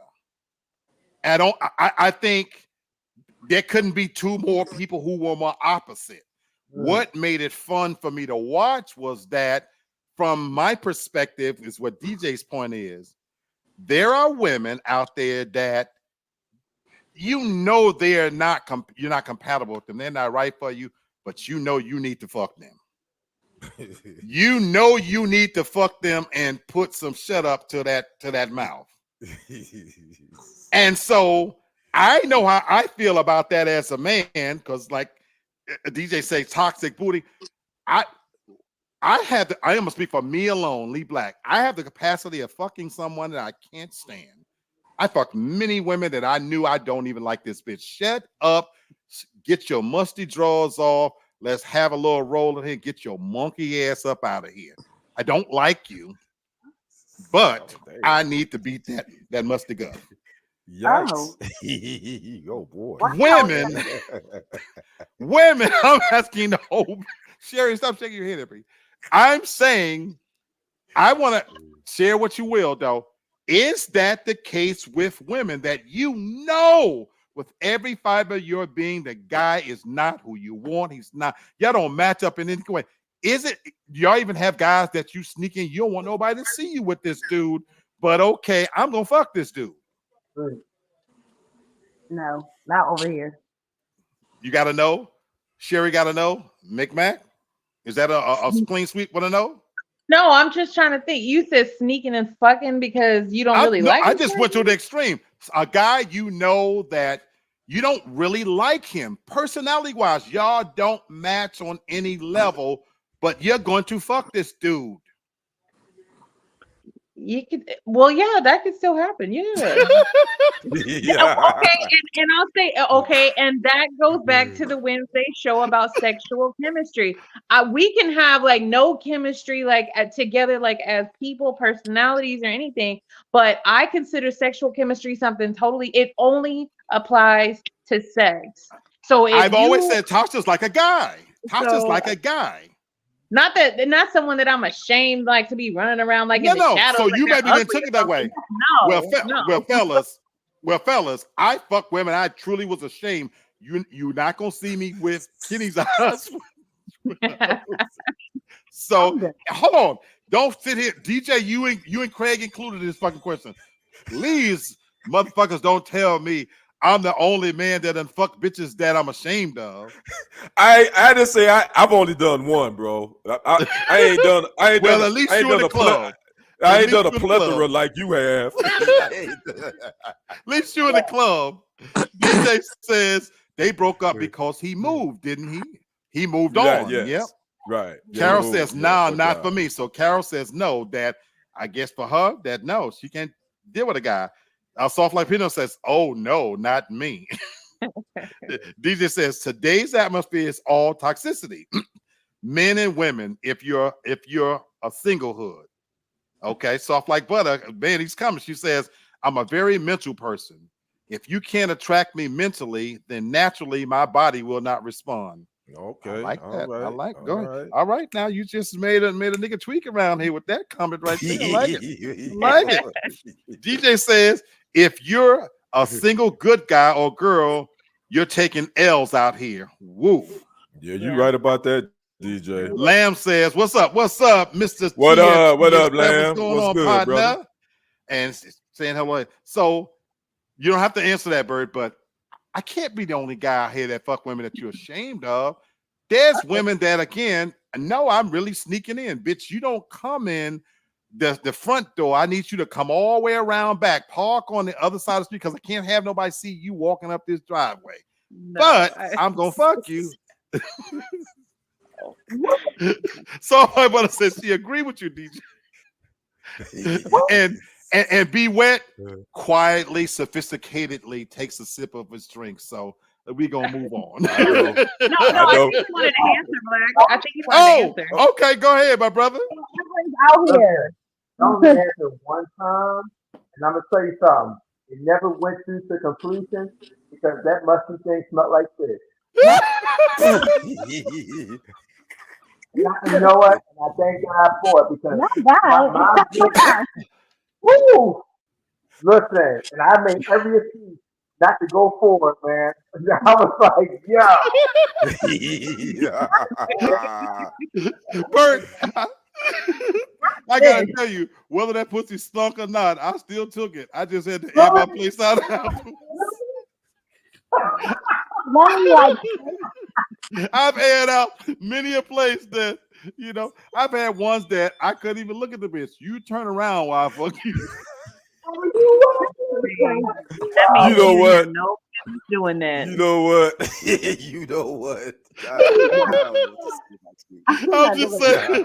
A: I think there couldn't be two more people who were more opposite. What made it fun for me to watch was that, from my perspective, is what DJ's point is. There are women out there that you're not compatible with them. They're not right for you, but you need to fuck them. You need to fuck them and put some shut up to that mouth. And so I know how I feel about that as a man, because like DJ say, toxic booty. I'm gonna speak for me alone, Lee Black. I have the capacity of fucking someone that I can't stand. I fucked many women that I knew I don't even like this bitch. Shut up, get your musty drawers off. Let's have a little roll in here. Get your monkey ass up out of here. I don't like you, but I need to beat that musty gut.
C: Yikes. Oh boy.
A: Women, I'm asking the whole Sherry, stop shaking your head at me. I'm saying, I want to share what you will, though. Is that the case with women, that with every fiber of your being, the guy is not who you want? He's not. Y'all don't match up in any way. Is it? Y'all even have guys that you sneak in? You don't want nobody to see you with this dude, but okay, I'm gonna fuck this dude.
E: No, not over here.
A: You gotta know. Sherry gotta know. Mick, is that a clean sweep? Want to know?
B: No, I'm just trying to think. You said sneaking and fucking because you don't really like him.
A: I just went to the extreme. A guy that you don't really like him. Personality-wise, y'all don't match on any level, but you're going to fuck this dude.
B: You could, well, yeah, that could still happen. Yeah.
C: Yeah.
B: Okay, and I'll say okay, and that goes back to the Wednesday show about sexual chemistry. We can have like no chemistry like together like as people, personalities, or anything, but I consider sexual chemistry something totally. It only applies to sex. So if
A: I've always
B: you
A: said Tasha's like a guy. Tasha's
B: so
A: like a guy.
B: not someone that I'm ashamed like to be running around like in the
A: No.
B: shadows
A: So
B: like
A: you
B: they're
A: maybe then
B: ugly
A: took
B: or
A: it that
B: something.
A: way. Well,
B: No,
A: fellas, I fuck women. I truly was ashamed. You're not gonna see me with Kenny's eyes.
B: no.
A: So
E: I'm good.
A: hold on. Don't sit here. DJ, you and Craig included in this fucking question. Please, motherfuckers, don't tell me I'm the only man that done fuck bitches that I'm ashamed of.
C: I just say I've only done one, bro. I ain't done. I ain't
A: Well,
C: done.
A: at least
C: I ain't
A: you in
C: done
A: the club.
C: I
A: At
C: ain't done
A: least
C: a
A: you in the
C: plethora
A: club.
C: like you have.
A: At least you in the club. DJ says they broke up because he moved, didn't he? He moved
C: Right,
A: on. Yep.
C: yes. Right. Yeah,
A: Carol
C: moved.
A: says,
C: Yeah,
A: nah,
C: no
A: not
C: doubt.
A: for me. So Carol says no, that I guess for her, that no, she can't deal with a guy. Soft Like Pino says, oh no, not me. DJ says today's atmosphere is all toxicity. Men and women, if you're a single hood. Okay, Soft Like Butter, man, he's coming. She says, I'm a very mental person. If you can't attract me mentally, then naturally my body will not respond.
C: Okay.
A: I like that.
C: All right.
A: I like.
C: All
A: Go ahead.
C: right.
A: All right, now you just made a nigga tweak around here with that comment right there. I like it. Like it. DJ says, if you're a single good guy or girl, you're taking L's out here. Woo.
C: Yeah, you right about that, DJ.
A: Lamb says, what's up? What's up, Mr.
C: What up? What
A: TFT?
C: up,
A: What's
C: Lamb?
A: going
C: What's
A: on,
C: good,
A: partner?
C: brother?
A: And saying hello. So you don't have to answer that, Bird, but I can't be the only guy out here that fuck women that you're ashamed of. There's women that, again, no, I'm really sneaking in. Bitch, you don't come in the front door. I need you to come all the way around back, park on the other side of the street because I can't have nobody see you walking up this driveway. But I'm going to fuck you. So my brother says she agree with you, DJ. and be wet, quietly, sophisticatedly takes a sip of his drink. So we gonna move on.
C: I know.
B: I think he wanted to answer, Black. I think he wanted to answer.
A: Okay, go ahead, my brother.
E: Out here.
F: I only answered one time, and I'm gonna tell you something. It never went through to completion because that musty thing smelled like fish. You know what? And I thank God for it because
E: Not
F: woo, listen, and I made every excuse not to go forward, man. I was like,
A: Bert, I gotta tell you, whether that pussy stunk or not, I still took it. I just had to air my place out. I've aired out many a place that, you know, I've had ones that I couldn't even look at the bitch. You turn around while I fuck you.
C: You know what?
B: No, doing that.
C: You know what? You know what?
A: I'm just saying.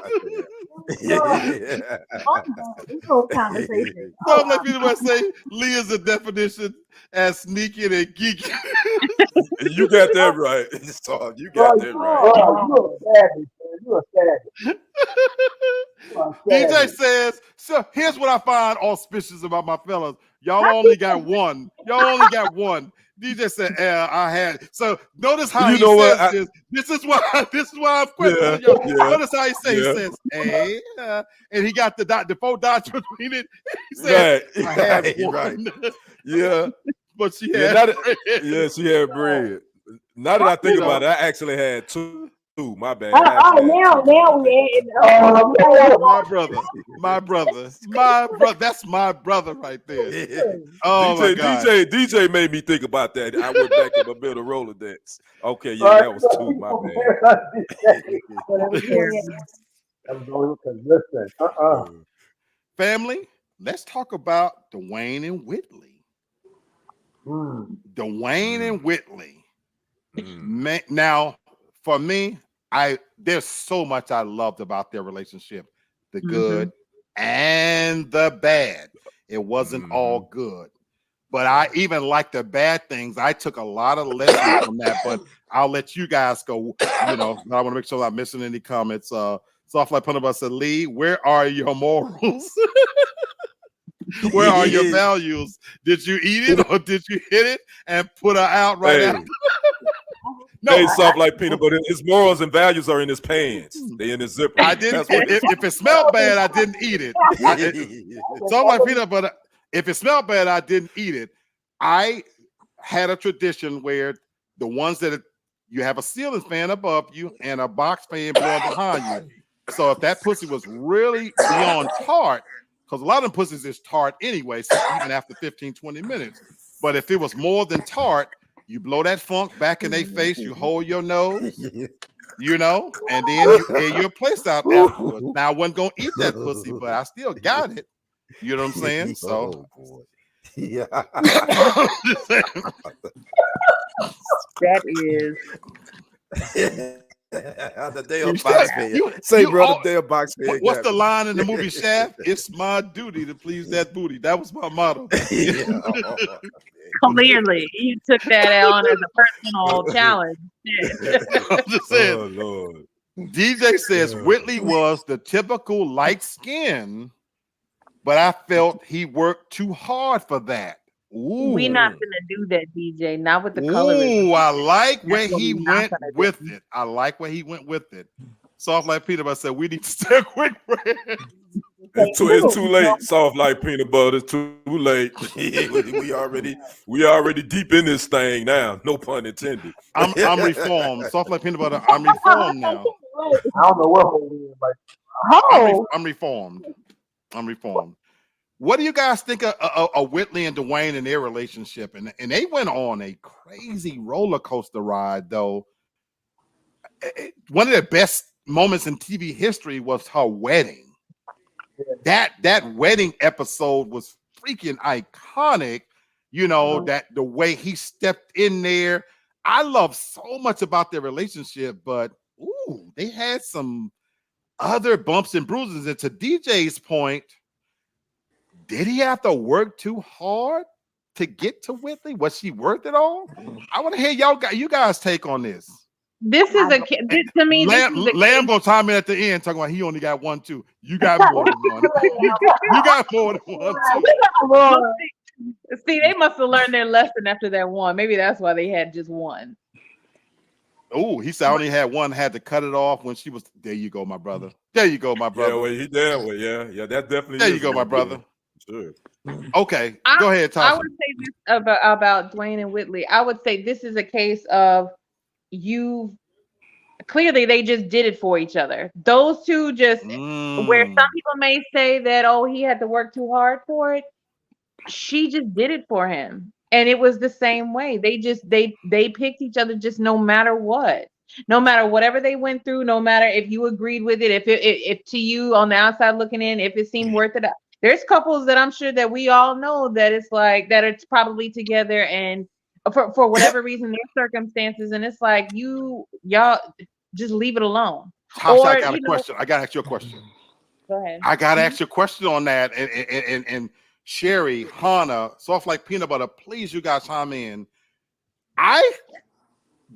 A: So like people might say, Leah's a definition as sneaking and geeking.
C: You got that right. So you got that right.
F: you a savage, man. You a savage.
A: DJ says, so here's what I find auspicious about my fellas. Y'all only got one. Y'all only got one. DJ said, I had. So notice how he says this. This is why I'm questioning. Notice how he says, he says, and he got the four dots between it. He said, I had one.
C: Right. Yeah.
A: But she had
C: bread. She had bread. Now that I think about it, I actually had two. My bad.
E: Now we
A: my brother. That's my brother right there. Oh my God.
C: DJ made me think about that. I went back in my middle Rolodex. Okay, yeah, that was two. My
F: bad.
A: Family, let's talk about Dwayne and Whitley. Dwayne and Whitley. Now, for me, there's so much I loved about their relationship, the good and the bad. It wasn't all good. But I even like the bad things. I took a lot of lessons from that, but I'll let you guys go. I want to make sure I'm not missing any comments. Soft like Punabus said, Lee, where are your morals? Where are your values? Did you eat it or did you hit it and put her out right after?
C: No, soft like peanut butter. His morals and values are in his pants. They in his zipper.
A: I didn't. If it smelled bad, I didn't eat it. Soft like peanut butter. If it smelled bad, I didn't eat it. I had a tradition where the ones that you have a ceiling fan above you and a box fan blowing behind you. So if that pussy was really beyond tart, because a lot of them pussies is tart anyway, so even after 15, 20 minutes. But if it was more than tart, you blow that funk back in their face, you hold your nose, and then you air your place out afterwards. Now I wasn't gonna eat that pussy, but I still got it. You know what I'm saying? So
G: Yeah.
B: That is
G: The damn box fan. Say, brother, damn box fan.
A: What's the line in the movie Shaft? It's my duty to please that booty. That was my motto.
B: clearly you took that on as a personal challenge.
A: I'm just saying.
C: Oh, Lord.
A: DJ says Whitley was the typical light skin, but I felt he worked too hard for that. Ooh.
B: We not gonna do that, DJ. Not with the colorism.
A: Ooh, I like where
B: That's what
A: he
B: we not
A: went
B: gonna do.
A: with it. I like where he went with it. Soft like Peter, I said we need to stay quick.
C: It's too late. Soft like peanut butter. It's too late. we already deep in this thing now. No pun intended.
A: I'm reformed. Soft like peanut butter. I'm reformed now.
F: I don't know what hole we in, but
A: I'm reformed. I'm reformed. What do you guys think of Whitley and Dwayne and their relationship? And they went on a crazy roller coaster ride, though. One of the best moments in TV history was her wedding. That wedding episode was freaking iconic. That the way he stepped in there. I love so much about their relationship, but they had some other bumps and bruises. And to DJ's point, did he have to work too hard to get to Whitley? Was she worth it all? I want to hear you guys take on this.
B: This is to me.
A: Lamb gonna chime in at the end talking about he only got one, two. You got more than one. You got more than one, two.
B: See, they must have learned their lesson after that one. Maybe that's why they had just one.
A: Oh, he said I only had one, had to cut it off when she was. There you go, my brother. There you go, my brother.
C: Yeah, well, he damn well, yeah, that definitely.
A: There you go, my brother.
C: Sure.
A: Okay, go ahead, Tasha.
B: I would say this about Dwayne and Whitley. I would say this is a case of clearly they just did it for each other. Those two just where some people may say that he had to work too hard for it. She just did it for him. And it was the same way. They picked each other just no matter what. No matter whatever they went through, no matter if you agreed with it, if to you on the outside looking in, if it seemed worth it. There's couples that I'm sure that we all know that it's like that it's probably together and for whatever reason, their circumstances, and it's like y'all just leave it alone.
A: Tasha, I got a question. I gotta ask you a question.
B: Go ahead.
A: I gotta ask you a question on that. And Sherry, Hannah, Soft Like Peanut Butter, please, you guys chime in.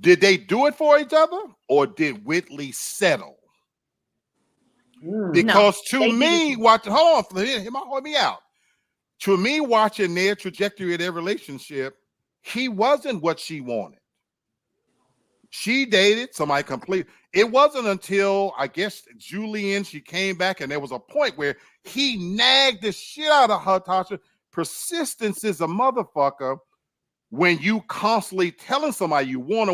A: Did they do it for each other, or did Whitley settle? Because to me, watching, hold on, hear me out. To me, watching their trajectory of their relationship, he wasn't what she wanted. She dated somebody complete. It wasn't until I guess Julian, she came back, and there was a point where he nagged the shit out of her, Tasha. Persistence is a motherfucker when you constantly telling somebody you want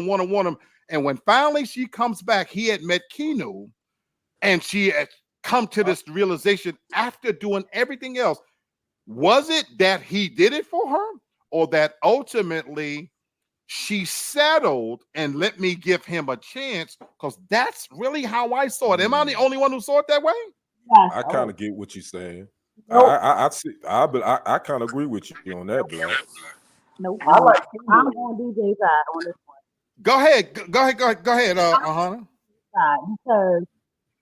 A: them. And when finally she comes back, he had met Keanu, and she had come to this realization after doing everything else. Was it that he did it for her, or that ultimately she settled and let me give him a chance? Because that's really how I saw it. Am I the only one who saw it that way?
C: I kind of get what you're saying. I kind of agree with you on that, Black.
E: Nope.
F: I like
E: I'm on DJ's side on this one.
A: Go ahead, Hannah.
E: Because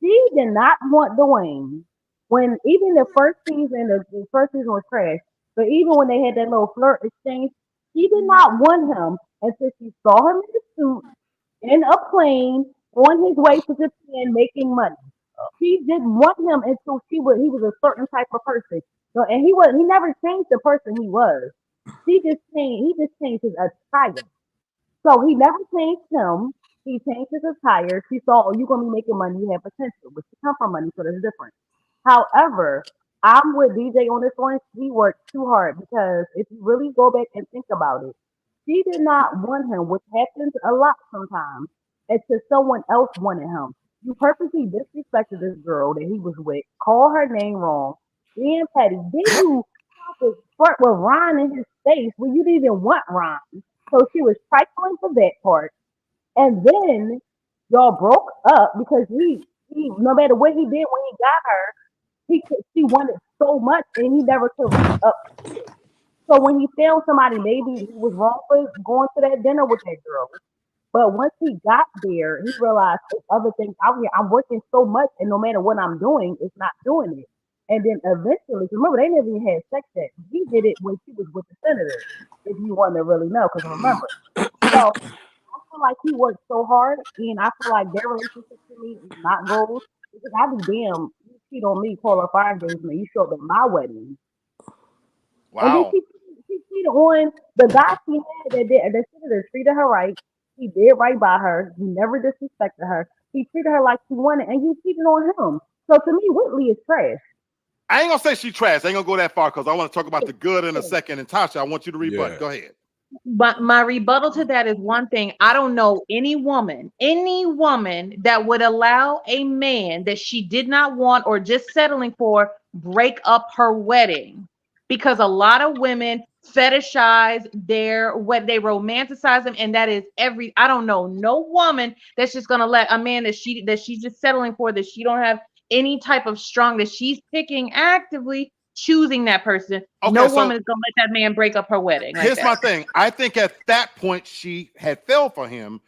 E: she did not want Dwayne when even the first season was trash. But even when they had that little flirt exchange, she did not want him until she saw him in the suit in a plane on his way to Japan making money. She didn't want him until he was a certain type of person. So, and he never changed the person he was. He just changed his attire. So he never changed him. He changed his attire. She saw, oh, you're gonna be making money, you have potential, but she come from money, so that's different. However, I'm with DJ on this one. She worked too hard because if you really go back and think about it, she did not want him, which happens a lot sometimes, until someone else wanted him. You purposely disrespected this girl that he was with, call her name wrong, being petty. Then you tried to flirt with Ron in his face when you didn't even want Ron. So she was trifling for that part. And then y'all broke up because he no matter what he did when he got her, she wanted so much and he never could reach up. So when he found somebody, maybe he was wrong for going to that dinner with that girl. But once he got there, he realized there's other things out here. I'm working so much, and no matter what I'm doing, it's not doing it. And then eventually, remember, they never even had sex yet. He did it when she was with the senator, if you want to really know, because remember. So I feel like he worked so hard, and I feel like their relationship to me is not gold. Because I be damn, you cheat on me, call a fire engagement, you show up at my wedding. And then
A: Wow.
E: she cheated on the guy she had that should have treated her right. He did right by her. He never disrespected her. He treated her like she wanted, and you cheated on him. So to me, Whitley is trash.
A: I ain't gonna say she trash. I ain't gonna go that far because I want to talk about the good in a second. And Tasha, I want you to rebut.
C: Yeah.
A: Go ahead.
B: But my rebuttal to that is one thing. I don't know any woman that would allow a man that she did not want or just settling for break up her wedding, because a lot of women fetishize their what they romanticize them, and that is I don't know no woman that's just gonna let a man that she's just settling for, that she don't have any type of strong, that she's picking actively choosing that person. No
A: Okay, so
B: woman is gonna let that man break up her wedding like
A: here's my
B: that.
A: thing. I think at that point she had fell for him,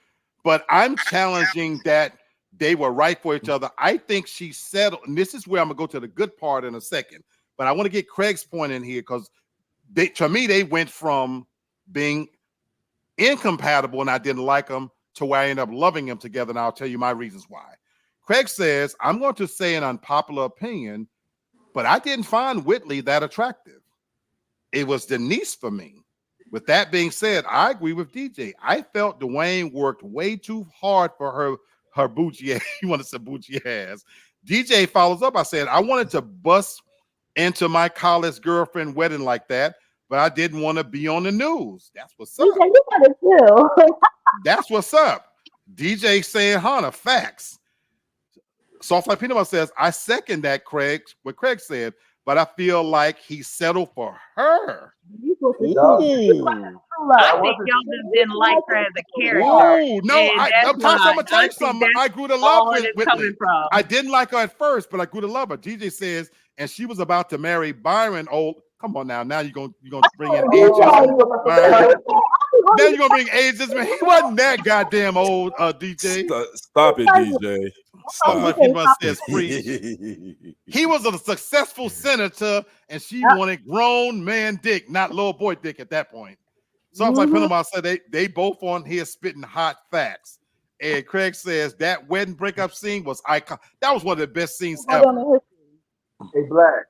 A: but I'm challenging that they were right for each other. I think she settled, and this is where I'm gonna go to the good part in a second. But I want to get Craig's point in here because to me, they went from being incompatible and I didn't like them to where I ended up loving them together. And I'll tell you my reasons why. Craig says, I'm going to say an unpopular opinion, but I didn't find Whitley that attractive. It was Denise for me. With that being said, I agree with DJ. I felt Dwayne worked way too hard for her bougie ass. You want to say bougie ass. DJ follows up. I said, I wanted to bust into my college girlfriend wedding like that, but I didn't want to be on the news. That's what's up.
E: You got it too.
A: That's what's up. DJ saying, Hannah, facts. Soft like Peanut Butter says, I second that, Craig, what Craig said, but I feel like he settled for her. Ooh.
B: I think y'all just didn't like her as a character.
A: Ooh, no,
B: And
A: I'm gonna tell you
B: think
A: something. I
B: that's
A: grew to
B: all
A: love
B: it is
A: Whitley.
B: coming from.
A: I didn't like her at first, but I grew to love her. DJ says, and she was about to marry Byron. Oh, come on now. Now you're gonna bring in ageism. Byron. Now you're gonna bring ageism. He wasn't that goddamn old, DJ.
C: Stop it, DJ.
A: Stop. Like people says free. He was a successful senator, and she wanted grown man dick, not little boy dick at that point. So like Panama said, they both on here spitting hot facts. And Craig says that wedding breakup scene was iconic. That was one of the best scenes ever.
F: Hey, Black.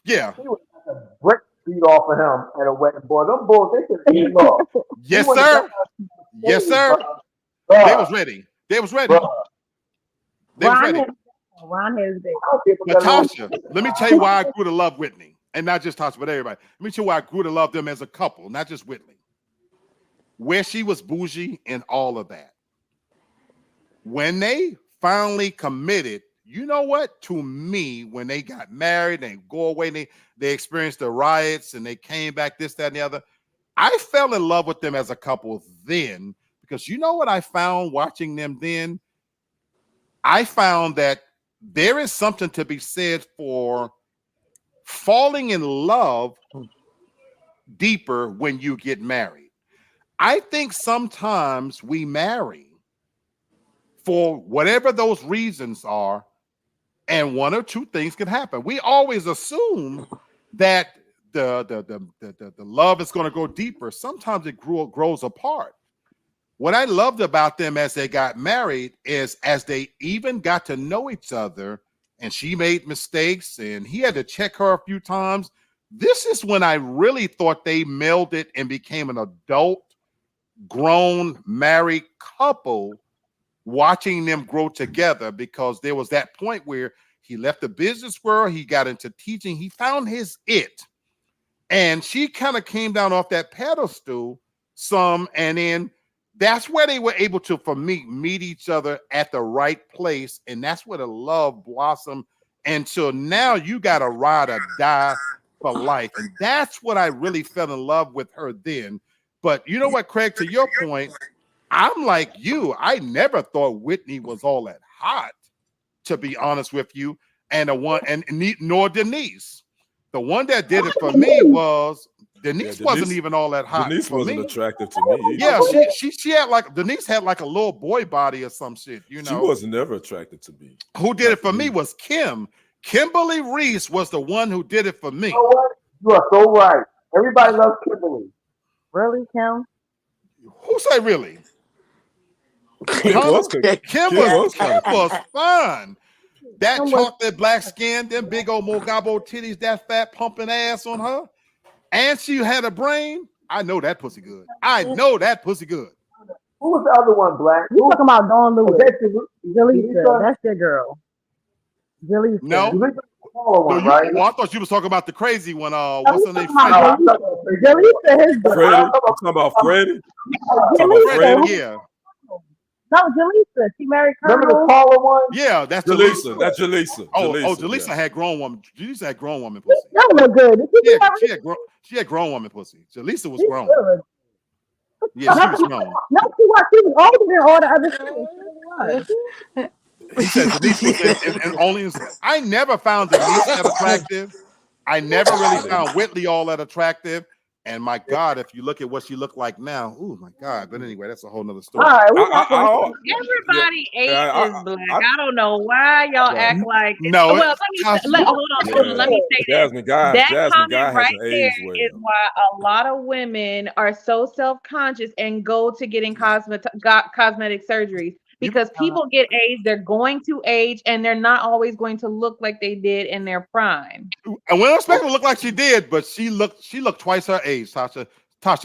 A: Yeah.
F: He was like a brick beat off of him at a wedding. Boy, them boys, they could have off.
A: Yes, sir. Yes, sir. They was ready. They was ready. They was ready.
E: Ron has been.
A: Natasha, let me tell you why I grew to love Whitney. And not just Tasha, but everybody. Let me tell you why I grew to love them as a couple, not just Whitney. Where she was bougie and all of that. When they finally committed, you know what? To me, when they got married, they go away, they experienced the riots and they came back, this, that, and the other. I fell in love with them as a couple then, because you know what I found watching them then? I found that there is something to be said for falling in love deeper when you get married. I think sometimes we marry for whatever those reasons are, and one or two things can happen. We always assume that the love is going to go deeper. Sometimes it grows apart. What I loved about them as they got married is as they even got to know each other, and she made mistakes and he had to check her a few times. This is when I really thought they melded and became an adult, grown, married couple, watching them grow together, because there was that point where he left the business world, he got into teaching, he found his it. And she kind of came down off that pedestal some, and then that's where they were able to, for me, meet each other at the right place. And that's where the love blossomed. And so now you got to ride or die for life. And that's what I really fell in love with her then. But you know what, Craig, to your point, I'm like you. I never thought Whitney was all that hot, to be honest with you. And nor Denise. The one that did it for me was Denise wasn't even all that hot.
C: Denise wasn't attractive to me.
A: Yeah, she had like, Denise had like a little boy body or some shit, you know.
C: She wasn't ever attracted to me.
A: Who did it for me was Kimberly Reese was the one who did it for me.
F: You know what? You are so right. Everybody loves Kimberly.
E: Really, Kim?
A: Who say really?
C: Kim
A: was fun. That chocolate black skin, them big old Mogabo titties, that fat pumping ass on her. And she had a brain. I know that pussy good.
F: Who was the other one, Black?
E: You talking about Dawn Lewis?
F: Jalisa.
E: That's your girl. Jalisa.
A: No.
F: One, right?
A: I thought you was talking about the crazy one. What's her name?
E: Jalisa, his girl.
C: Freddie? You talking about Freddie?
A: Freddie, yeah.
E: No, Jalisa. She married Colonel.
F: Remember the taller one?
A: Yeah, that's
C: Jalisa. That's Jalisa.
A: Jalisa had grown woman. Jalisa had grown woman pussy.
E: That look good.
A: She had grown woman pussy. Jalisa was grown. Yeah, she was grown.
E: No, she was older than all the other chicks.
A: He said Denise was and only. I never found Denise that attractive. I never really found Whitley all that attractive. And my God, if you look at what she looked like now, oh my God. But anyway, that's a whole nother story.
B: Everybody age is black. I don't know why y'all act like
A: no.
B: Well, let me say
C: Jasmine Guy.
B: That comment right there is why a lot of women are so self-conscious and go to getting cosmetic surgeries. Because people get aged, they're going to age, and they're not always going to look like they did in their prime.
A: And we don't expect her to look like she did, but she looked twice her age, Tasha.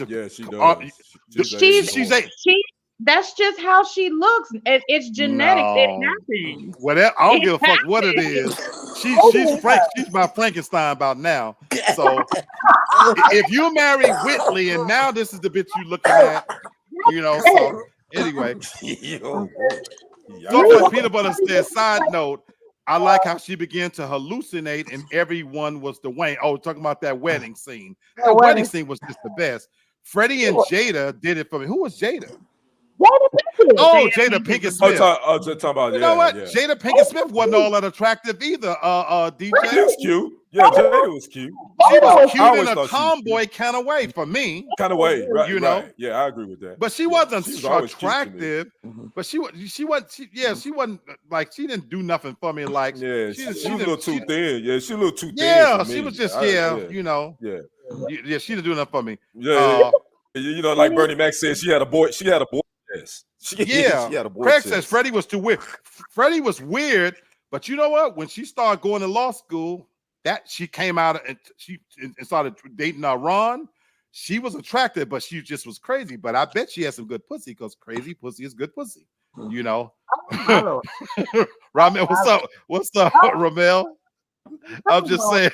C: Yeah, she does.
A: That's
B: just how she looks. It's genetics.
A: No.
B: It happens.
A: Whatever. I don't give a fuck what it is. She's my Frankenstein about now. So if you marry Whitley and now this is the bitch you looking at, you know. So anyway, so like Peanut Butter said, side note, I like how she began to hallucinate and everyone was Dwayne. Oh, talking about that wedding scene. The wedding scene was just the best. Freddie and Jada did it for me. Who was Jada? Jada Pinkett Smith.
C: Talking about,
A: you know what? Yeah. Jada Pinkett Smith wasn't all that attractive either. DJ.
C: She was cute. Yeah, Jada was cute.
A: She was cute in a tomboy kind of way for me.
C: Kind of way, right?
A: You know?
C: Right. Yeah, I agree with that.
A: But she wasn't attractive. But she wasn't like, she didn't do nothing for me. Like,
C: yeah, she was a little too thin. Yeah, she was a little too thin.
A: Yeah, she was just you know.
C: Yeah,
A: yeah, she didn't do nothing for me.
C: Yeah, you know, like Bernie Mac said, she had a boy. She had a boy. Yes. She had a boy.
A: Craig says Freddie was too weird. Freddie was weird, but you know what? When she started going to law school, that she came out and she started dating Ron. She was attractive, but she just was crazy. But I bet she had some good pussy because crazy pussy is good pussy. You know. Ramel, what's up, Ramel? I'm just saying.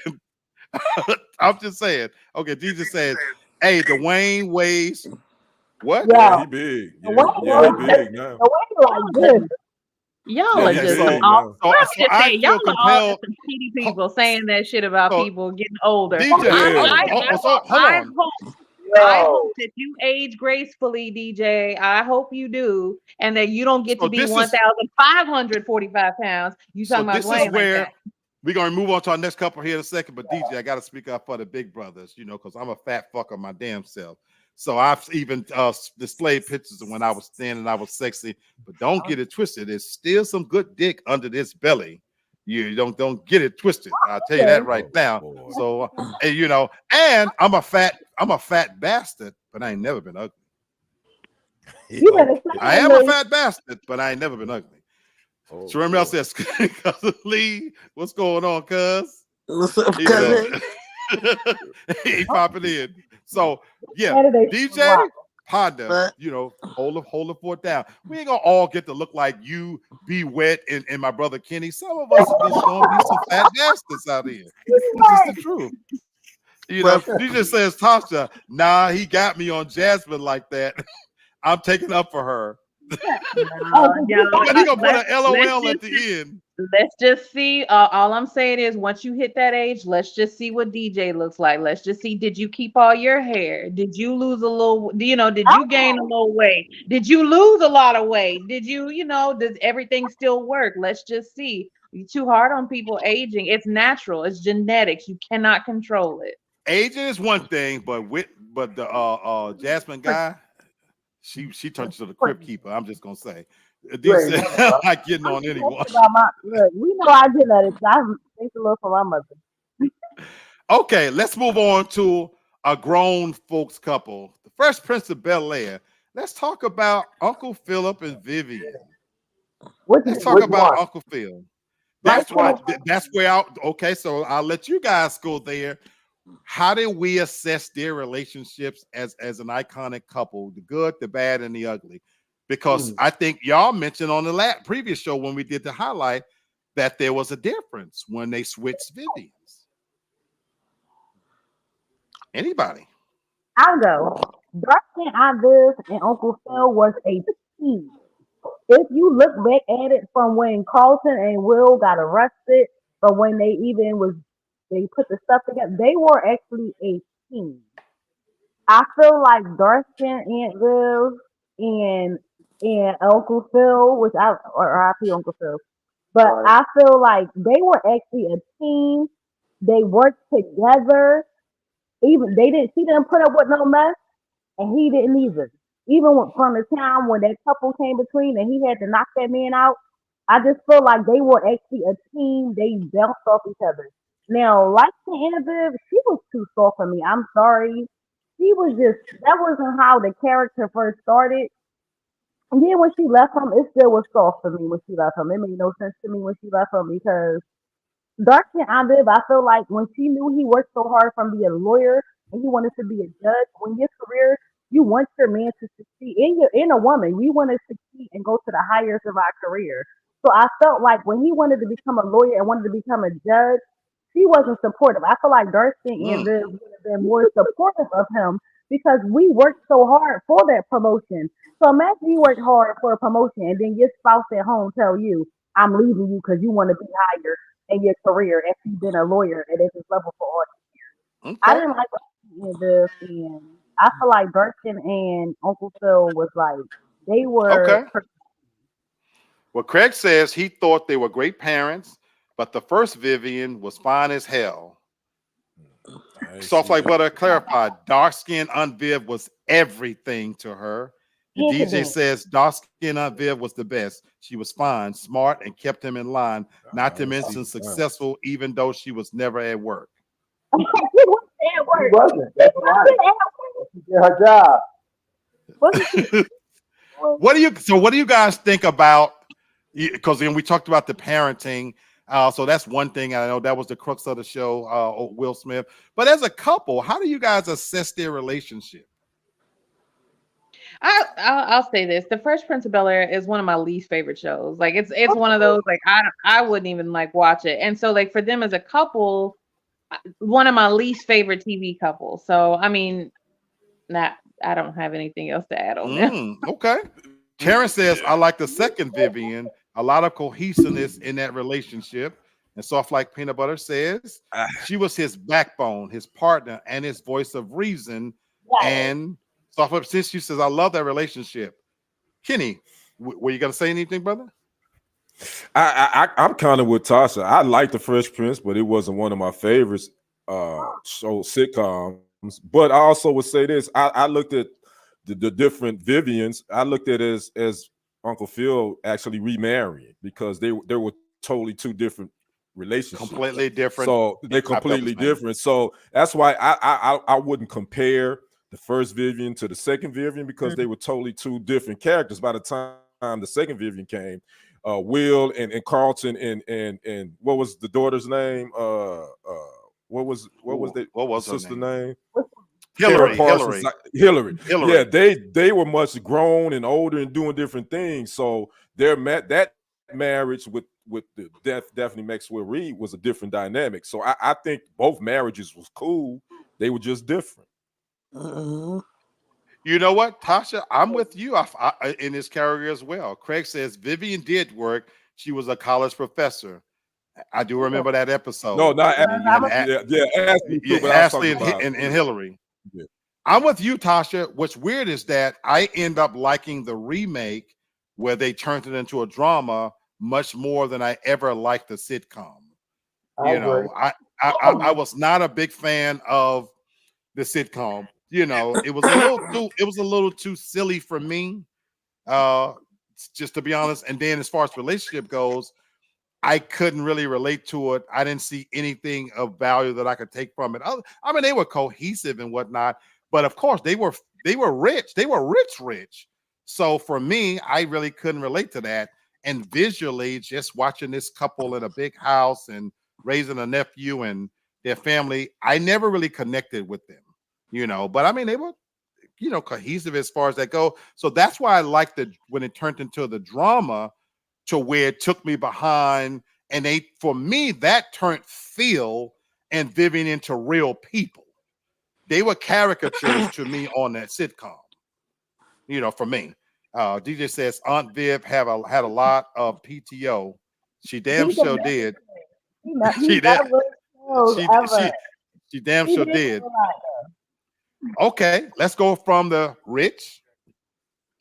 A: Okay, Jesus said, "Hey, Dwayne weighs what?
C: Yeah, he big. Yeah, he big now.
B: Y'all are just y'all are all some shitty people saying that shit about people getting older. I hope that you age gracefully, DJ. I hope you do, and that you don't get to be 1,545 pounds. You talking about Dwayne like that?
A: We're gonna move on to our next couple here in a second, but DJ, I gotta speak up for the big brothers, you know, because I'm a fat fucker my damn self. So I've even displayed pictures of when I was thin and I was sexy, but don't get it twisted. There's still some good dick under this belly. You don't get it twisted. I'll tell you
E: Okay.
A: that right now.
C: boy.
A: So you know, and I'm a fat bastard, but I ain't never been ugly.
E: You better say
A: I
E: it,
A: am a
E: Lee.
A: fat bastard, but I ain't never been ugly.
C: Oh,
A: So remember, I
C: boy.
A: said, Cousin Lee, what's going on, cuz?
D: What's up,
A: He
C: Yeah.
A: said, he popping in. So yeah,
E: Saturday for a
A: DJ,
E: while.
A: Honda,
D: But
A: you know, hold the fort down. We ain't gonna all get to look like you, be wet, and my brother Kenny. Some of us are just gonna be some fat bastards out here. It's just the truth. You know,
D: but
A: DJ says, Tasha, nah, he got me on Jasmine like that. I'm taking up for her.
E: Oh,
B: No,
E: so you
B: y'all,
A: But he gonna put
B: let's
A: an
B: let's
A: LOL at
B: just
A: the end.
B: let's just see. All I'm saying is, once you hit that age, let's just see what DJ looks like. Let's just see. Did you keep all your hair? Did you lose a little? You know, did you gain a little weight? Did you lose a lot of weight? Did you, does everything still work? Let's just see. You're too hard on people aging. It's natural. It's genetics. You cannot control it.
A: Aging is one thing, but the Jasmine guy, she turned to the crib keeper. I'm just gonna say.
F: You
A: D
F: ain't
A: said
F: never, bro.
A: not getting
E: I'm
A: on
E: just
A: anyone.
E: about my look. We know our genetics. I thank the Lord for my mother.
A: Okay, let's move on to a grown folks couple. The Fresh Prince of Bel-Air. Let's talk about Uncle Philip and Vivian.
E: What you
A: Let's
E: mean?
A: talk
F: Which
A: about
F: one?
A: Uncle Phil.
E: Like
A: That's
E: that?
A: what that's where I okay, so I'll let you guys go there. How did we assess their relationships as an iconic couple, the good, the bad, and the ugly? Because
F: Hmm.
A: I think y'all mentioned on the previous show when we did the highlight that there was a difference when they switched Vivians. Anybody?
E: I'll go. Darcy Ives and Uncle Phil was a team. If you look back at it from when Carlton and Will got arrested, from when they put the stuff together, they were actually a team. I feel like Darcy and Aunt Viv and Uncle Phil, which I or RIP Uncle Phil, but
F: Right.
E: I feel like they were actually a team. They worked together. Even they didn't. She didn't put up with no mess, and he didn't either. Even from the time when that couple came between and he had to knock that man out, I just feel like they were actually a team. They bounced off each other. Now, like the Annabelle, she was too soft for me. I'm sorry. She was just that wasn't how the character first started. And then when she left him, it still was soft for me when she left him. It made no sense to me when she left him because Darcy Aviv, I feel like when she knew he worked so hard from being a lawyer and he wanted to be a judge, when your career, you want your man to succeed. In a woman, we want to succeed and go to the highest of our career. So I felt like when he wanted to become a lawyer and wanted to become a judge, she wasn't supportive. I feel like Darcy and
A: Mm,
E: Viv would have been more supportive of him because we worked so hard for that promotion. So imagine you work hard for a promotion and then your spouse at home tell you, I'm leaving you because you want to be higher in your career if you've been a lawyer at this level for all. I
A: okay.
E: didn't like this, and I feel like Birkin and Uncle Phil was like they were.
A: Okay. Well, Craig says he thought they were great parents, but the first Vivian was fine as hell.
C: I ain't
A: Soft
C: see
A: like
C: that.
A: butter clarified, dark skin Aunt Viv was everything to her. And DJ
E: Incident.
A: says dark skin Aunt Viv was the best. She was fine, smart, and kept him in line, not
C: I
A: to
C: ain't see
A: mention
C: that.
A: successful, even though she was never at work.
E: She was at
F: She
E: work.
F: wasn't.
E: She
F: That's right.
E: wasn't at work.
F: She did her job.
E: Wasn't she?
A: What do you guys think about, because then we talked about the parenting, so that's one thing. I know that was the crux of the show, Will Smith. But as a couple, how do you guys assess their relationship?
B: I'll say this: The Fresh Prince of Bel Air is one of my least favorite shows. Like it's one of those like I wouldn't even like watch it. And so like for them as a couple, one of my least favorite TV couples. So I mean, not I don't have anything else to add on them.
A: Okay. Terrence says, I like the second Vivian, a lot of cohesiveness in that relationship. And Soft Like Peanut Butter says,
C: Ah,
A: she was his backbone, his partner, and his voice of reason.
E: Yes.
A: And Soft Like since she says, I love that relationship. Kenny, were you going to say anything, brother?
C: I'm kind of with Tasha. I like the Fresh Prince, but it wasn't one of my favorites show sitcoms. But I also would say this: I looked at the different Vivians. I looked at it as Uncle Phil actually remarrying because they were totally two different relationship.
A: Completely different.
C: So they're
A: I felt the
C: completely
A: same.
C: different. So that's why I wouldn't compare the first Vivian to the second Vivian because they were totally two different characters. By the time the second Vivian came, Will and Carlton and what was the daughter's name? What was
A: What
C: the
A: was her
C: sister
A: name?
C: name? Sarah
A: Hillary.
C: Parsons, Hillary. Yeah,
A: Hillary.
C: they were much grown and older and doing different things. So that marriage with the Daphne Maxwell Reed was a different dynamic. So I think both marriages was cool. They were just different.
D: Mhm.
A: You know what, Tasha? I'm with you in this character as well. Craig says Vivian did work. She was a college professor. I do remember that
C: No,
A: episode.
C: not
A: And then you had
C: Ashley too, but I was
A: Ashley
C: talking about
A: and Hillary.
C: Yeah.
A: I'm with you, Tasha. What's weird is that I end up liking the remake where they turned it into a drama much more than I ever liked the sitcom.
F: I
A: You
F: agree.
A: know, I was not a big fan of the sitcom. You know, it was a little too silly for me. Uh, just to be honest. And then as far as relationship goes, I couldn't really relate to it. I didn't see anything of value that I could take from it. I mean, they were cohesive and whatnot, but of course they were rich. They were rich. So for me, I really couldn't relate to that. And visually, just watching this couple in a big house and raising a nephew and their family, I never really connected with them, you know. But I mean, they were, you know, cohesive as far as that go. So that's why I liked it when it turned into the drama to where it took me behind. And for me, that turned Phil and Vivian into real people. They were caricatures to me on that sitcom, you know, for me. DJ says Aunt Viv had a lot of PTO. She damn
E: He's the
A: sure
E: best.
A: did.
E: He
A: She did.
E: never shows
A: She
E: ever.
A: she damn
E: He
A: sure
E: didn't
A: did.
E: do a lot.
A: Okay, let's go from the rich.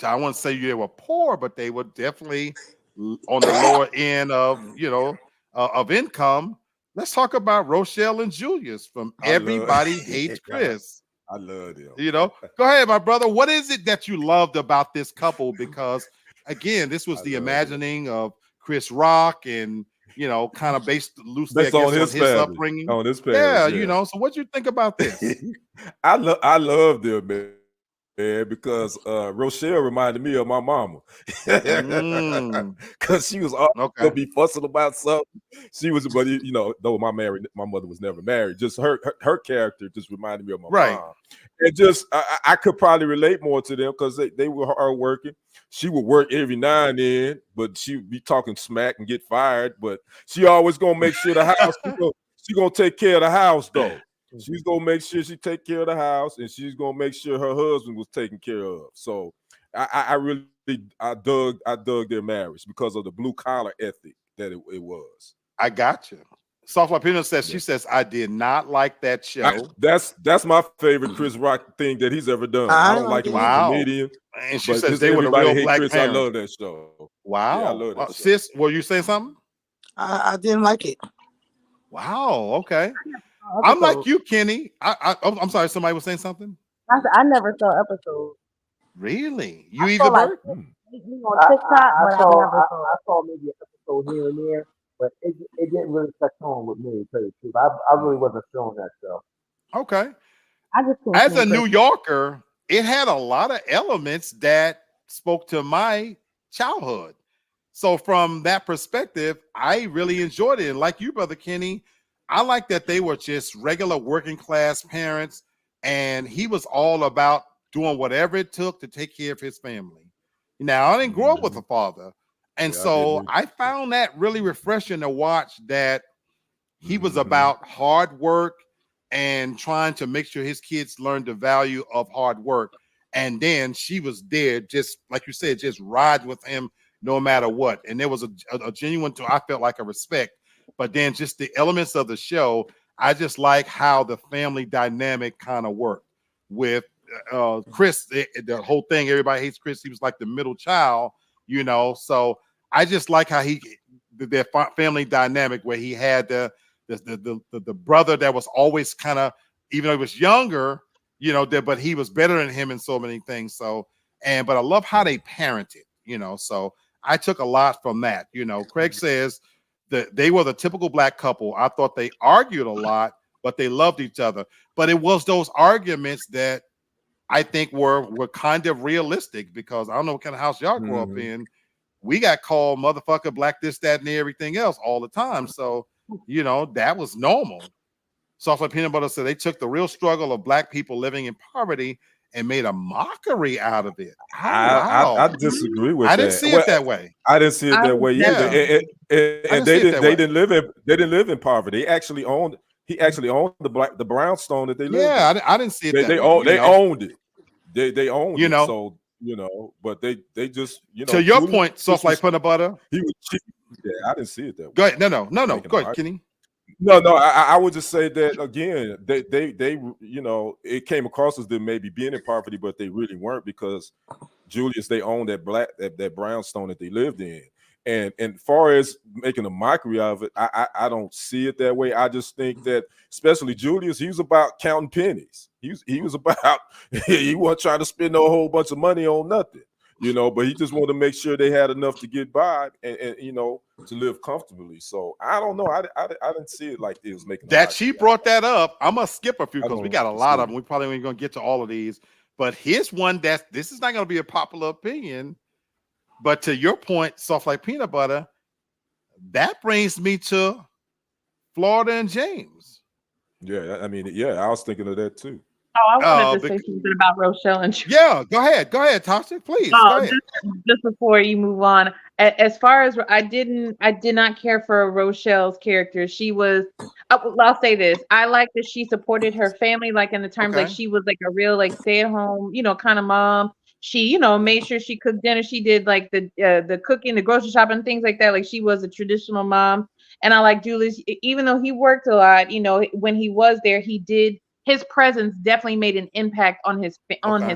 A: I wouldn't say they were poor, but they were definitely on the lower end of, you know, of income. Let's talk about Rochelle and Julius from
C: I love
A: Everybody Hates Chris.
C: I love them.
A: You know, go ahead, my brother. What is it that you loved about this couple? Because again, this was the imagining of Chris Rock and, you know, kind of based loosely, I
C: Based on
A: guess, on
C: his
A: his
C: family.
A: upbringing.
C: On his
A: Yeah,
C: parents,
A: you know. So what you think about this?
C: I love them, man, because Rochelle reminded me of my mama. Because she was always
A: Okay.
C: gonna be fussing about something. She was, but you know, though my mother was never married. Just her character just reminded me of my mom. And just I could probably relate more to them because they were hard working. She would work every now and then, but she would be talking smack and get fired. But she always gonna make sure the house. She gonna take care of the house though. She's gonna make sure she take care of the house, and she's gonna make sure her husband was taken care of. So I really dug their marriage because of the blue collar ethic that it was.
A: I got you. Soft Lapino says she says I did not like that show.
C: That's my favorite Chris Rock thing that he's ever done. I don't like him as a comedian.
A: And she
C: but
A: says
C: his
A: they were the
C: Everybody
A: real
C: Hate
A: black
C: Chris.
A: parents.
C: I love that show.
A: Wow.
C: Yeah, I love that show.
A: Sis, were you saying something?
D: I didn't like it.
A: Wow. Okay. I'm like you, Kenny. I'm sorry. Somebody was saying something.
E: I never saw episodes.
A: Really? You
E: I
A: either
E: saw, like,
A: bird?
E: on TikTok, but I never saw.
F: I saw maybe an episode here and there, but it didn't really touch on with me. To tell you the truth, I really wasn't feeling that show.
A: Okay.
E: I just can't
A: As
E: stand
A: a New
E: Chris.
A: Yorker, it had a lot of elements that spoke to my childhood. So from that perspective, I really enjoyed it. And like you, Brother Kenny, I like that they were just regular working class parents, and he was all about doing whatever it took to take care of his family. Now, I didn't grow up with a father. And
C: Yeah, I
A: so
C: didn't
A: I found that really refreshing to watch that he was about hard work and trying to make sure his kids learned the value of hard work. And then she was there, just like you said, just riding with him no matter what. And there was a genuine, I felt like a respect. But then just the elements of the show, I just like how the family dynamic kind of worked with Chris. The whole thing, everybody hates Chris. He was like the middle child, you know. So I just like how their family dynamic where he had the brother that was always kind of, even though he was younger, you know, but he was better than him in so many things. So, but I love how they parented, you know. So I took a lot from that. You know, Craig says they were the typical black couple. I thought they argued a lot, but they loved each other. But it was those arguments that I think were kind of realistic, because I don't know what kind of house y'all grew up in. We got called motherfucker, black, this, that, and everything else all the time. So, that was normal. Soft Like Peanut Butter said they took the real struggle of black people living in poverty and made a mockery out of it. Oh, wow.
C: I disagree with
A: I
C: that.
A: didn't see it that way.
C: I didn't see it that way either. And they didn't live in poverty. He actually owned the brownstone that they lived in.
A: Yeah, I didn't see it that way.
C: They owned it. They owned it. So but they just
A: to your point, Soft Like Peanut Butter.
C: He was cheap. Yeah, I didn't see it that way.
A: Go ahead. No. Go ahead, Kenny.
C: No. I would just say that again. They it came across as them maybe being in poverty, but they really weren't, because Julius, they owned that brownstone that they lived in. And far as making a mockery of it, I don't see it that way. I just think that, especially Julius, he was about counting pennies. He was about he wasn't trying to spend a whole bunch of money on nothing, but he just wanted to make sure they had enough to get by and to live comfortably. So I don't know. I didn't see it like it was making
A: that. She brought that up. I'm gonna skip a few because we got a lot of them. We probably ain't gonna get to all of these, but here's one this is not gonna be a popular opinion. But to your point, Soft Like Peanut Butter, that brings me to Florida and James.
C: Yeah, I mean, I was thinking of that too.
B: Oh, I wanted to say something about Rochelle and
A: yeah, go ahead, Tasha, please. Go ahead.
B: Just before you move on, as far as I did not care for Rochelle's character. She was, I'll say this: I like that she supported her family, like in the terms like she was like a real like stay at home, kind of mom. She, made sure she cooked dinner. She did like the cooking, the grocery shopping, things like that. Like she was a traditional mom. And I like Julius, even though he worked a lot, when he was there, his presence definitely made an impact on his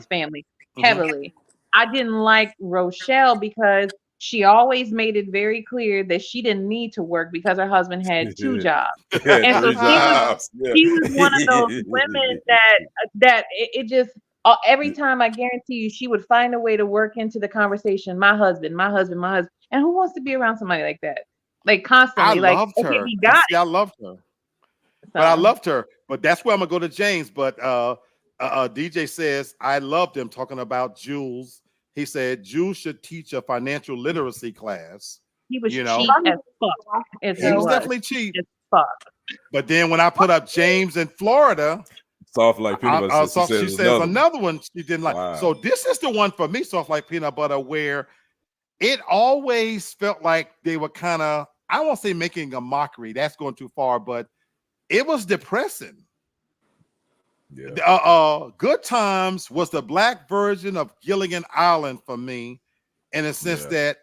B: family heavily. I didn't like Rochelle because she always made it very clear that she didn't need to work because her husband had 2 jobs. And so she was one of those women that it just. Every time, I guarantee you, she would find a way to work into the conversation. My husband. And who wants to be around somebody like that? Like constantly.
A: I loved her. I loved her. But I loved her. But that's where I'm gonna go to James. But DJ says I loved him talking about Jules. He said Jules should teach a financial literacy class.
B: He was cheap as fuck.
A: He was definitely cheap
B: as fuck.
A: But then when I put up James in Florida.
C: Soft Like Peanut Butter.
A: She says another one she didn't like. Wow. So this is the one for me, Soft Like Peanut Butter, where it always felt like they were kind of, I won't say making a mockery. That's going too far, but it was depressing. Yeah. Good Times was the black version of Gilligan Island for me, in a sense that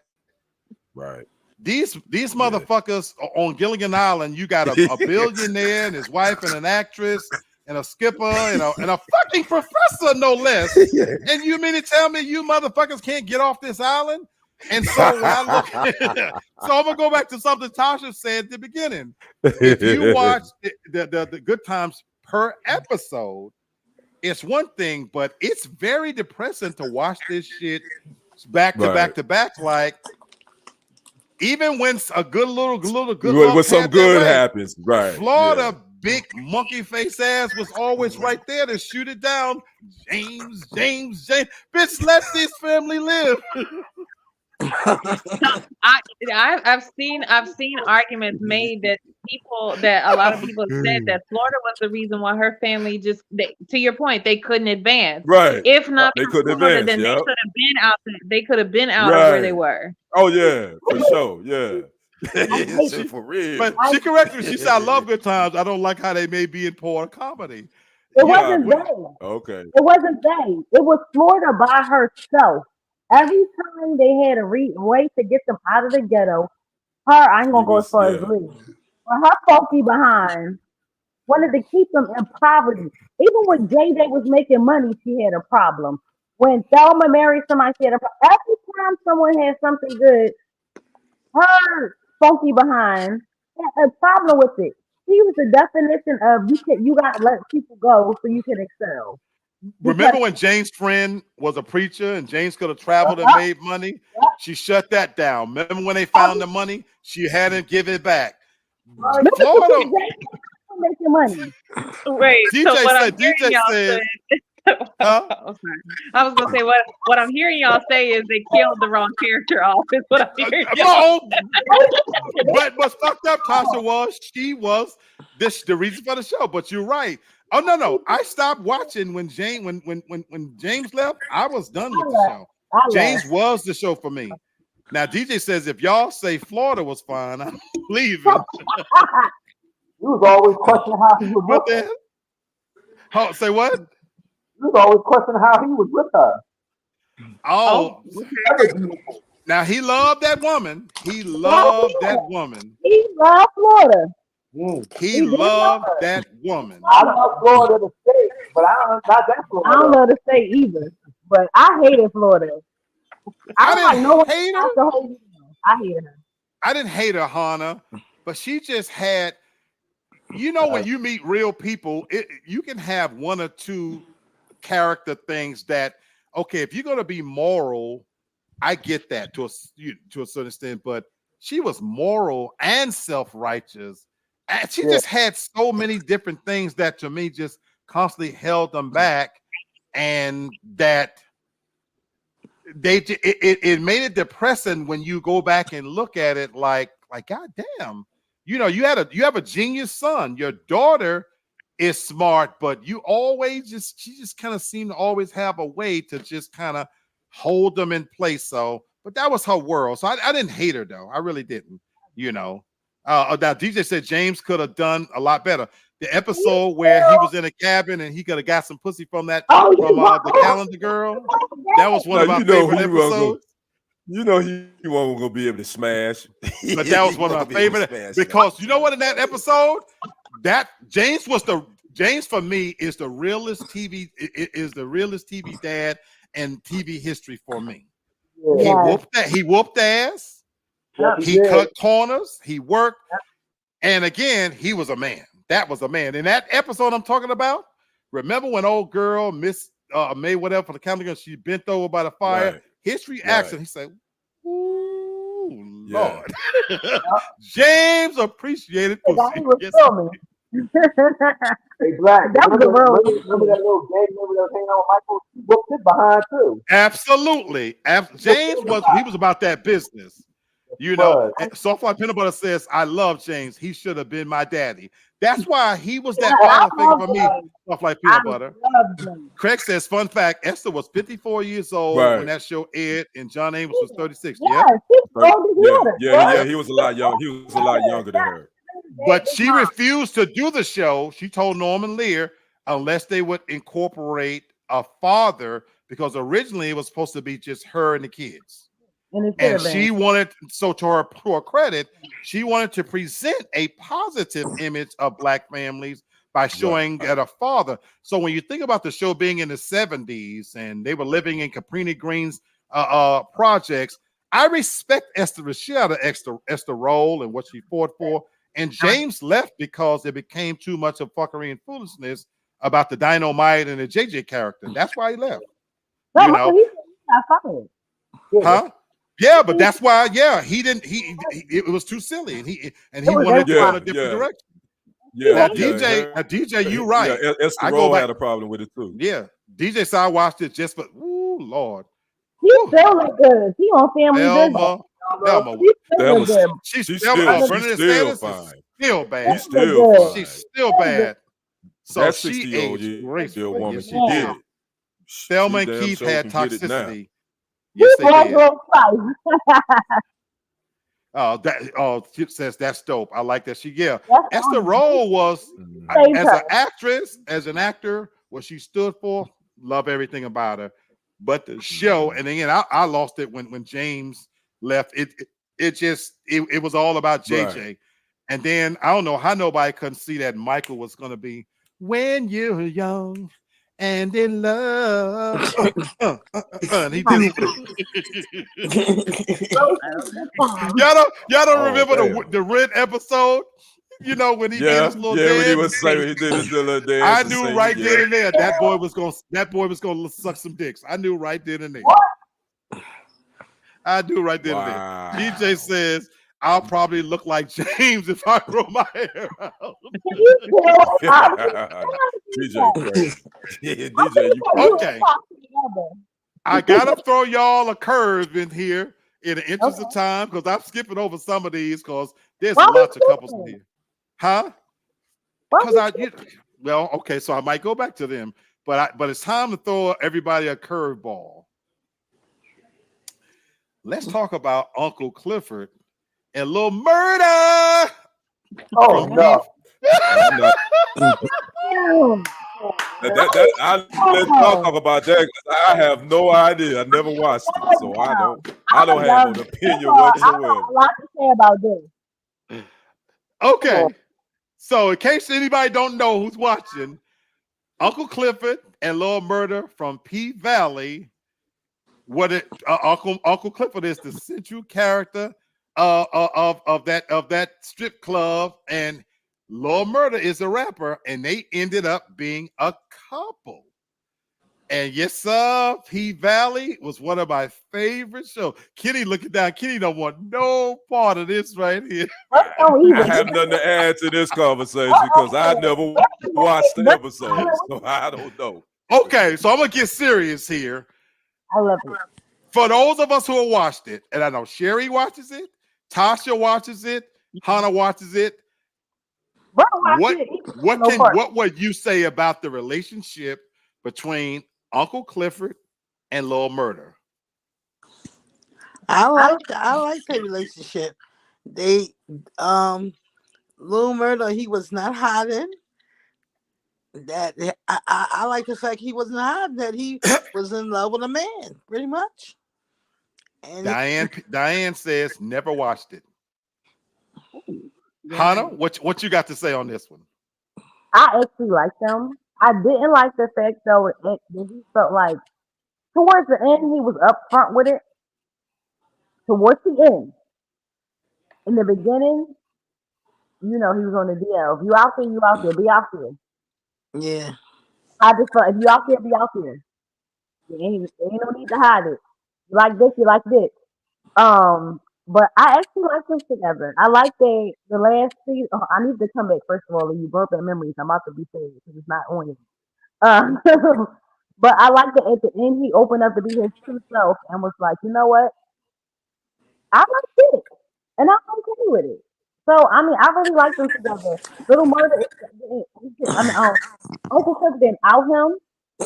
A: these motherfuckers on Gilligan Island, you got a billionaire and his wife and an actress and a skipper and a fucking professor, no less. And you mean to tell me you motherfuckers can't get off this island? And so when I look, so I'm gonna go back to something Tasha said at the beginning. If you watch the Good Times per episode, it's one thing, but it's very depressing to watch this shit back to back to back. Like, even when a good
C: when some good happens,
A: Florida big monkey face ass was always right there to shoot it down. James, bitch, let this family live.
B: I've seen arguments made that a lot of people have said that Florida was the reason why her family to your point, they couldn't advance.
C: Right.
B: If not,
C: they couldn't
B: Florida,
C: advance.
B: Then they could have been out. They could have been out of where they were.
C: Oh yeah, for sure. Yeah. For real.
A: But she corrected me. She said, "I love Good Times. I don't like how they may be in poor comedy."
E: It wasn't they.
C: Okay.
E: It wasn't they. It was Florida by herself. Every time they had a way to get them out of the ghetto, I ain't gonna go as far as Lee, but her funky behind wanted to keep them in poverty. Even when JJ was making money, she had a problem. When Thelma married somebody, she had a problem. Every time someone had something good, her funky behind had a problem with it. She was the definition of you gotta let people go so you can excel.
A: Remember when James' friend was a preacher and James could have traveled and made money? She shut that down. Remember when they found the money? She hadn't given it back. Florida.
E: Making money.
B: Wait, so what I'm hearing
A: DJ
B: y'all
A: said,
B: say,
A: huh?
B: I was gonna say what I'm hearing y'all say is they killed the wrong character off. Is what I'm hearing.
A: No, but what's fucked up, Tasha, was she was the reason for the show. But you're right. Oh no, I stopped watching when James when James left. I was done with the show. James was the show for me. Now DJ says if y'all say Florida was fine, I'm leaving.
F: You was always questioning how he was with her.
A: Oh, say what?
F: You was always questioning how he was with her.
A: Oh, now he loved that woman. He loved that woman.
E: He loved Florida.
A: He loved that woman.
F: I love Florida the state, but I don't not that Florida.
E: I don't love the state either, but I hated Florida. I
A: didn't hate her.
E: I hated her.
A: I didn't hate her, Hannah, but she just had. You know, when you meet real people, you can have one or two character things that, okay, if you're going to be moral, I get that to a certain extent, but she was moral and self-righteous. And she just had so many different things that to me just constantly held them back, and that it made it depressing when you go back and look at it like God damn. You know, you have a genius son. Your daughter is smart, but you always she just kind of seemed to always have a way to just kind of hold them in place. So, but that was her world. So I didn't hate her though. I really didn't. You know. Now DJ said James could have done a lot better. The episode where he was in a cabin and he could have got some pussy from the calendar girl. That was one of my favorite episodes.
C: You know he wasn't gonna be able to smash.
A: But that was one of my favorite because you know what, in that episode, that James for me is the realest TV dad in TV history for me. Yeah. He whooped ass, he cut corners, he worked, and again, he was a man. That was a man. In that episode I'm talking about, remember when old girl Miss made whatever for the calendar girl, she bent over by the fire. Right. His reaction, he said, "Ooh, Lord." James appreciated pussy. Yes,
F: hey, Black. Remember that little gang member that was hanging out with Michael? He whooped it behind too.
A: Absolutely. James was about that business. You know, Softline Peanut Butter says, I love James. He should have been my daddy. That's why he was that father figure for me. Softline Peanut Butter. Craig says, fun fact, Esther was 54 years old when that show aired, and John Amos was 36.
C: He was a lot young. He was a lot younger than her.
A: But she refused to do the show. She told Norman Lear unless they would incorporate a father, because originally it was supposed to be just her and the kids. And she wanted, so to her credit, she wanted to present a positive image of Black families by showing that a father. So when you think about the show being in the 70s and they were living in Cabrini Green's projects, I respect Esther. She had an Esther role and what she fought for. And James left because it became too much of fuckery and foolishness about the Dynamite and the JJ character. That's why he left. You know? Huh? Yeah, but that's why. Yeah, he didn't. It was too silly, and he wanted to go in a different direction. Yeah, DJ, you right.
C: Yeah, Esther Rowe had a problem with it too.
A: Yeah, DJ said I watched it just, but ooh, Lord,
E: he still look good. He on Family Business.
A: She's still fine. Still bad. She's still bad. So that 60-year-old
C: woman, she did it.
A: Thelma and Keith had toxicity. Yes, they did. She says that's dope. I like that. Esther Rowe was as an actress, as an actor, what she stood for. Love everything about her. But the show, and again, I lost it when James left. It was all about JJ. Right. And then I don't know how nobody couldn't see that Michael was going to be when you're young and in love. And he did. Y'all don't remember the Red episode? You know, when he did
C: Yeah,
A: his little
C: yeah. When he
A: dance,
C: was saying he did his little dance
A: I
C: and
A: knew
C: singing,
A: right then
C: yeah.
A: and there that boy was gonna suck some dicks. I knew right then and there. I knew right then and there.
C: Wow.
A: DJ says I'll probably look like James if I grow my hair out.
E: You tell
C: DJ crazy. Yeah, DJ, you crazy.
A: Okay, I gotta throw y'all a curve in here in the interest of time because I'm skipping over some of these because there's
E: Why we
A: lots of couples in
E: skipping?
A: here. Huh?
E: Why
A: Because well, okay, so I might go back to them, but it's time to throw everybody a curveball. Let's talk about Uncle Clifford and Little Murder
F: Oh
A: from
F: no.
C: I'm not.
E: Damn.
C: I let y'all talk about that 'cause I have no idea. I never watched it, so I don't have an opinion
E: I
C: whatsoever.
E: got a lot to say about this.
A: Okay, so in case anybody don't know who's watching, Uncle Clifford and Little Murder from P Valley. Uncle Clifford is the central character of that strip club, and Lil Murder is a rapper, and they ended up being a couple. And yes, sir, P Valley was one of my favorite shows. Kenny looking down, Kenny don't want no part of this right here.
C: I have nothing to add to this conversation because I never watched the episode, so I don't know.
A: Okay, so I'm gonna get serious here.
E: I love it.
A: For those of us who have watched it, and I know Sherry watches it, Tasha watches it, Hannah watches it.
E: Bro,
A: What would you say about the relationship between Uncle Clifford and Lil Murder?
D: I like their relationship. They Lil Murder, he was not hiding. That I like the fact he wasn't hiding that he was in love with a man, pretty much. And
A: Diane says never watched it. Hannah, what you got to say on this one?
E: I actually liked them. I didn't like the fact though that he felt like towards the end he was upfront with it. Towards the end, in the beginning, he was on the DL. If you out there, you out there. Be out there.
D: yeah,
E: I just felt if you out there, be out there. There ain't no need to hide it. You like this, you like this. But I actually like them together. I like the last season. Oh, I need to come back first of all. You broke that memories. I'm about to be serious because it's not on it. Um, but I like that at the end he opened up to be his true self and was like, you know what? I like it, and I'm okay with it. So I mean, I really like them together. Little Murder, Uncle Cliff didn't out him.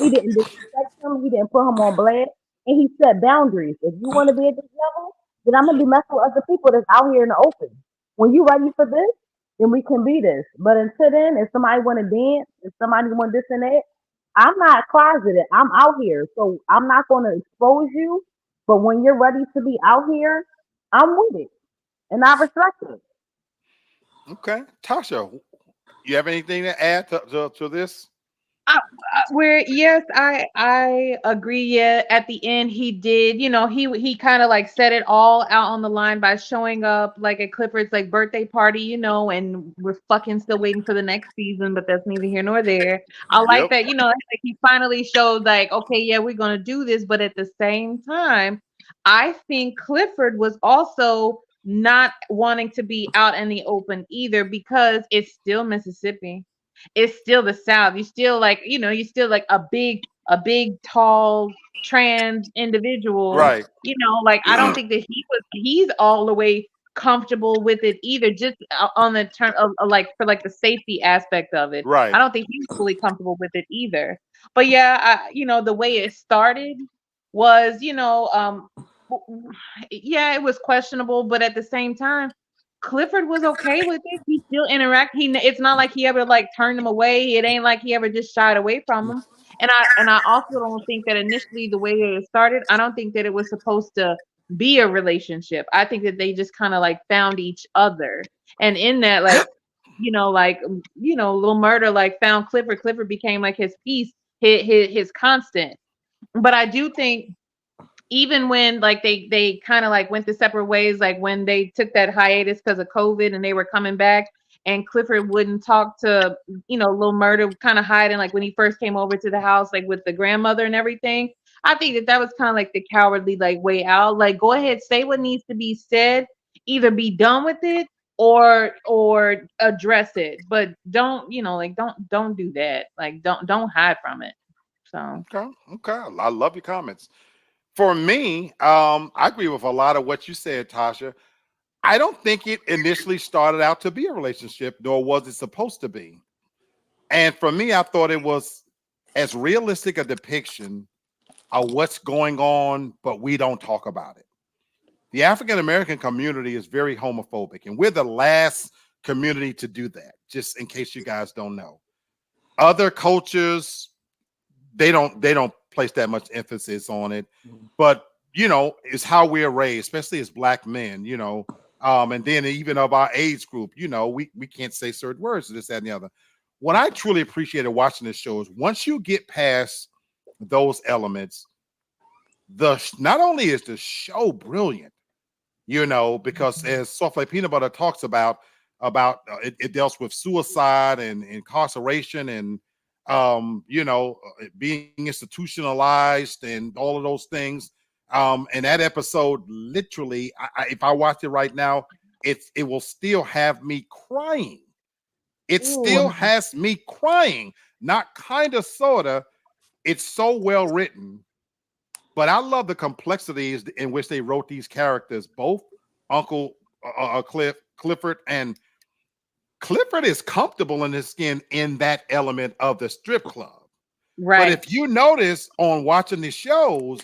E: He didn't disrespect him. He didn't put him on blast, and he set boundaries. If you want to be at this level, then I'm gonna be messing with other people that's out here in the open. When you ready for this, then we can be this. But until then, if somebody want to dance, if somebody want this and that, I'm not closeted. I'm out here, so I'm not gonna expose you. But when you're ready to be out here, I'm with it, and I respect it.
A: Okay, Tasha, you have anything to add to this?
B: Where yes, I agree. Yeah, at the end he did. He kind of like set it all out on the line by showing up like at Clifford's like birthday party. And we're fucking still waiting for the next season, but that's neither here nor there. I like
A: Yep.
B: that. Like he finally showed like, okay, yeah, we're gonna do this, but at the same time, I think Clifford was also not wanting to be out in the open either because it's still Mississippi, it's still the South. You still like, you still like a big, tall, trans individual.
A: Right,
B: Like I don't think that he's all the way comfortable with it either. Just on the term of like for like the safety aspect of it, I
A: right.
B: don't think he's fully comfortable with it either. But yeah, the way it started was, yeah, it was questionable, but at the same time, Clifford was okay with it. He still interact. It's not like he ever like turned him away. It ain't like he ever just shied away from him. And I also don't think that initially the way it started, I don't think that it was supposed to be a relationship. I think that they just kind of like found each other. And in that, like, Little Murder like found Clifford. Clifford became like his piece, his constant. But I do think even when like they kind of like went the separate ways, like when they took that hiatus because of COVID and they were coming back, and Clifford wouldn't talk to, Lil Murder, kind of hiding, like when he first came over to the house, like with the grandmother and everything. I think that was kind of like the cowardly like way out. Like, go ahead, say what needs to be said, either be done with it or address it, but don't, like don't do that. Like don't hide from it. So
A: Okay. I love your comments. For me, I agree with a lot of what you said, Tasha. I don't think it initially started out to be a relationship, nor was it supposed to be. And for me, I thought it was as realistic a depiction of what's going on, but we don't talk about it. The African American community is very homophobic, and we're the last community to do that, just in case you guys don't know. Other cultures, they don't place that much emphasis on it, but it's how we're raised, especially as black men, and then even of our age group, we can't say certain words, this, that, and the other. What I truly appreciated watching this show is once you get past those elements, not only is the show brilliant, because as Soft Like Peanut Butter talks about it deals with suicide and incarceration and being institutionalized and all of those things. And that episode, literally, if I watch it right now, it will still have me crying. It still has me crying, not kind of, sorta. It's so well written. But I love the complexities in which they wrote these characters, both Uncle Clifford, and Clifford is comfortable in his skin in that element of the strip club.
B: right.
A: But if you notice on watching the shows,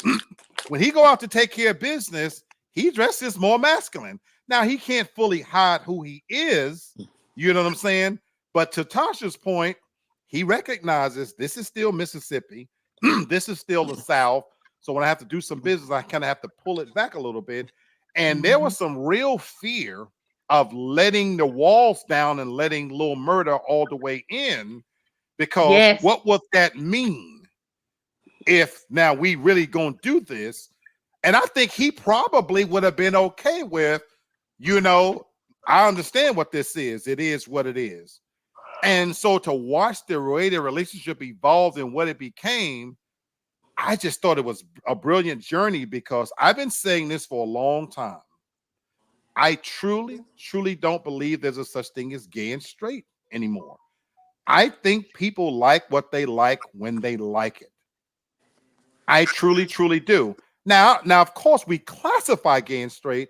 A: when he go out to take care of business, he dresses more masculine. Now, he can't fully hide who he is, you know what I'm saying? But to Tasha's point, he recognizes this is still Mississippi. This is still the South. So when I have to do some business, I kind of have to pull it back a little bit. And there was some real fear of letting the walls down and letting Lil Murder all the way in, because
B: Yes.
A: what would that mean if now we really gonna do this? And I think he probably would have been okay with, I understand what this is. It is what it is. And so to watch the way the relationship evolved and what it became, I just thought it was a brilliant journey, because I've been saying this for a long time. I truly, truly don't believe there's a such thing as gay and straight anymore. I think people like what they like when they like it. I truly, truly do. Now, of course, we classify gay and straight,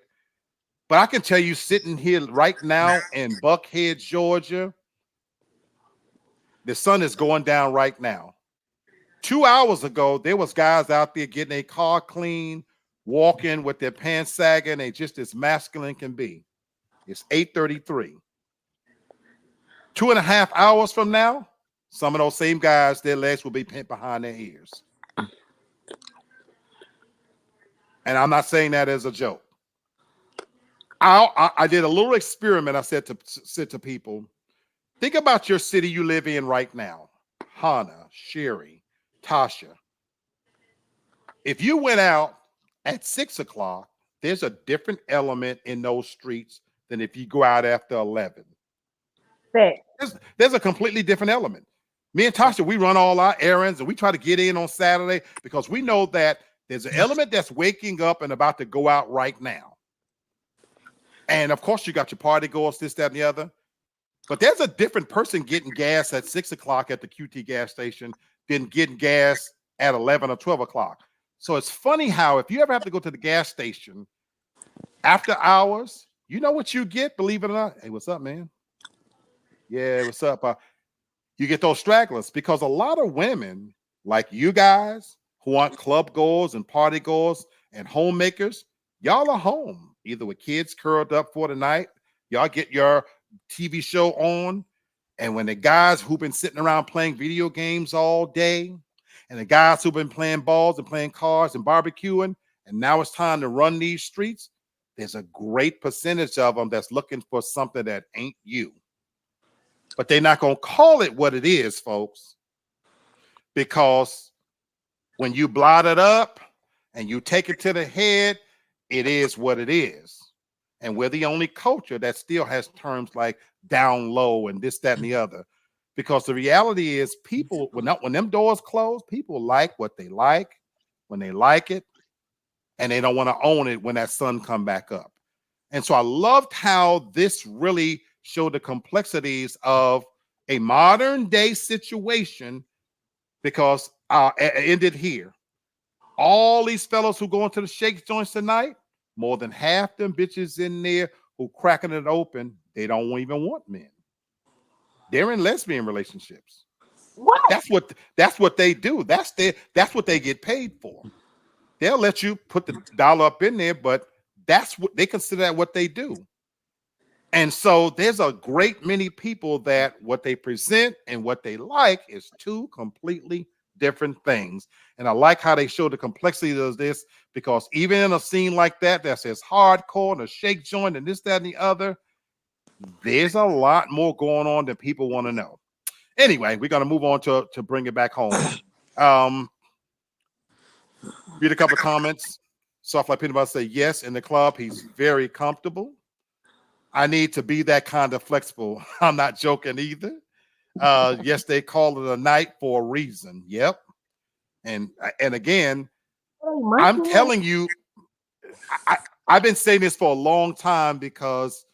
A: but I can tell you, sitting here right now in Buckhead, Georgia, the sun is going down right now. 2 hours ago, there was guys out there getting a car clean, walking with their pants sagging. They just as masculine can be. It's 8:33. 2.5 hours from now, some of those same guys, their legs will be pent behind their ears. And I'm not saying that as a joke. I did a little experiment. I said to people, think about your city you live in right now. Hannah, Sherry, Tasha. If you went out at 6 o'clock, there's a different element in those streets than if you go out after 11. There's a completely different element. Me and Tasha, we run all our errands and we try to get in on Saturday because we know that there's an element that's waking up and about to go out right now. And of course, you got your party goers, this, that, and the other. But there's a different person getting gas at 6 o'clock at the QT gas station than getting gas at 11 or 12 o'clock. So it's funny how if you ever have to go to the gas station after hours, you know what you get, believe it or not? Hey, what's up, man? Yeah, what's up? You get those stragglers, because a lot of women like you guys who aren't club goers and party goers and homemakers, y'all are home, either with kids curled up for the night. Y'all get your TV show on. And when the guys who've been sitting around playing video games all day, and the guys who've been playing balls and playing cards and barbecuing, and now it's time to run these streets, there's a great percentage of them that's looking for something that ain't you. But they're not going to call it what it is, folks, because when you blot it up and you take it to the head, it is what it is. And we're the only culture that still has terms like down low and this, that, and the other. Because the reality is, people, when them doors close, people like what they like when they like it, and they don't want to own it when that sun come back up. And so I loved how this really showed the complexities of a modern day situation, because it ended here. All these fellows who go into the shake joints tonight, more than half them bitches in there who cracking it open, they don't even want men. They're in lesbian relationships.
E: What?
A: That's what they do. That's what they get paid for. They'll let you put the dollar up in there, but that's what they consider that what they do. And so there's a great many people that what they present and what they like is two completely different things. And I like how they show the complexity of this, because even in a scene like that says hardcore and a shake joint and this, that, and the other, there's a lot more going on than people want to know. Anyway, we're gonna move on to bring it back home. Read a couple of comments. Soft like peanut butter say, yes, in the club, he's very comfortable. I need to be that kind of flexible. I'm not joking either. Yes, they call it a night for a reason. Yep. And again, I'm telling you, I've been saying this for a long time, because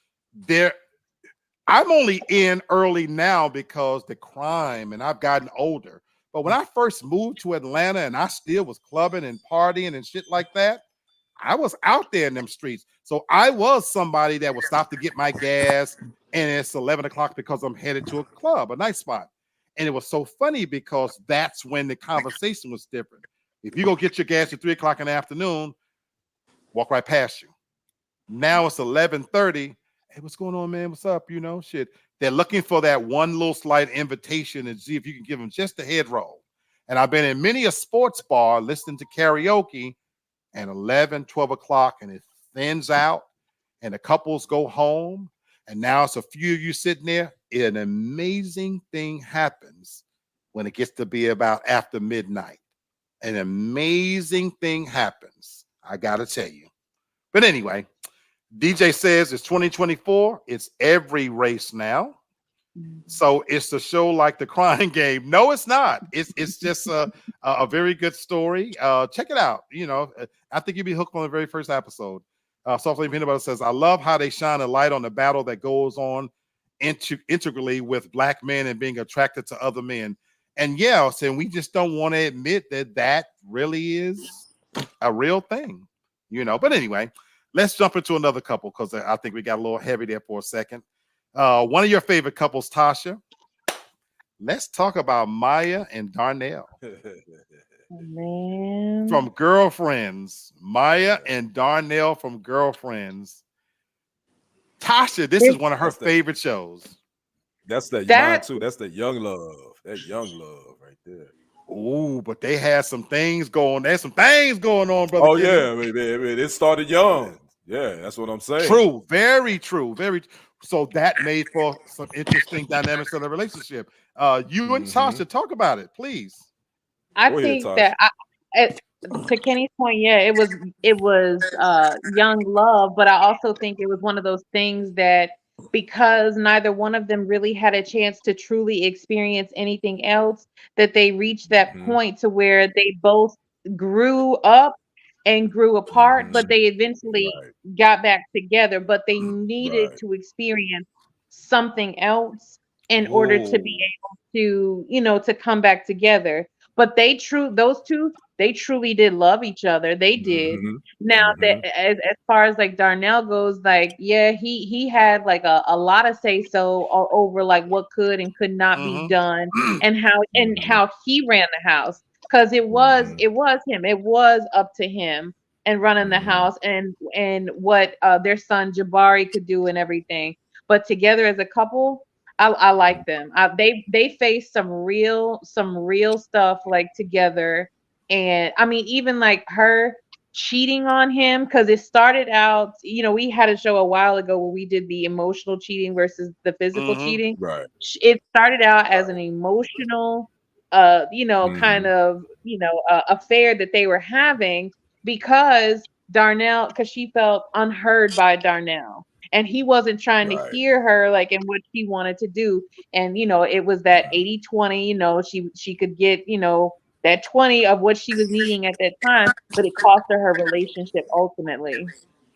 A: I'm only in early now because the crime, and I've gotten older. But when I first moved to Atlanta and I still was clubbing and partying and shit like that, I was out there in them streets. So I was somebody that would stop to get my gas, and it's 11 o'clock because I'm headed to a club, a night spot. And it was so funny because that's when the conversation was different. If you go get your gas at 3 o'clock in the afternoon, walk right past you. Now it's 11:30. Hey, what's going on, man? What's up? Shit. They're looking for that one little slight invitation and see if you can give them just a head roll. And I've been in many a sports bar listening to karaoke, and 11, 12 o'clock, and it thins out, and the couples go home, and now it's a few of you sitting there. An amazing thing happens when it gets to be about after midnight. An amazing thing happens, I gotta tell you. But anyway, DJ says it's 2024. It's every race now. So it's the show like the Crying Game. No, it's not. It's just a very good story. Check it out. I think you'll be hooked on the very first episode. Softly Peanut Butter says, I love how they shine a light on the battle that goes on integrally with black men and being attracted to other men. And yeah, saying we just don't want to admit that really is a real thing. But anyway, let's jump into another couple, because I think we got a little heavy there for a second. One of your favorite couples, Tasha. Let's talk about Maya and Darnell.
B: Man.
A: From Girlfriends. Maya and Darnell from Girlfriends. Tasha, this is one of her favorite shows.
C: That's mine too. That's the young love. That young love right there.
A: Oh, but they had some things going. There's some things going on, brother.
C: Oh yeah, it started young. Yeah, that's what I'm saying.
A: True, very true, very. So that made for some interesting dynamics of the relationship. You and Tasha, talk about it, please.
B: I think that to Kenny's point, yeah, it was young love, but I also think it was one of those things that, because neither one of them really had a chance to truly experience anything else, that they reached that point to where they both grew up and grew apart, but they eventually got back together, but they needed to experience something else in order to be able to, to come back together. But those two, they truly did love each other. They did. Now that as far as like Darnell goes, like, yeah, he had like a lot of say so over like what could and could not be done, and how he ran the house. Because it was him. It was up to him and running the house, and what their son Jabari could do and everything. But together as a couple, I like them. They faced some real stuff like together, and I mean even like her cheating on him, because it started out. We had a show a while ago where we did the emotional cheating versus the physical cheating.
C: Right.
B: It started out as an emotional, kind of affair that they were having, because Darnell, because she felt unheard by Darnell. And he wasn't trying to
C: Right.
B: hear her like in what she wanted to do. And it was that 80-20, she could get, that 20 of what she was needing at that time, but it cost her relationship ultimately.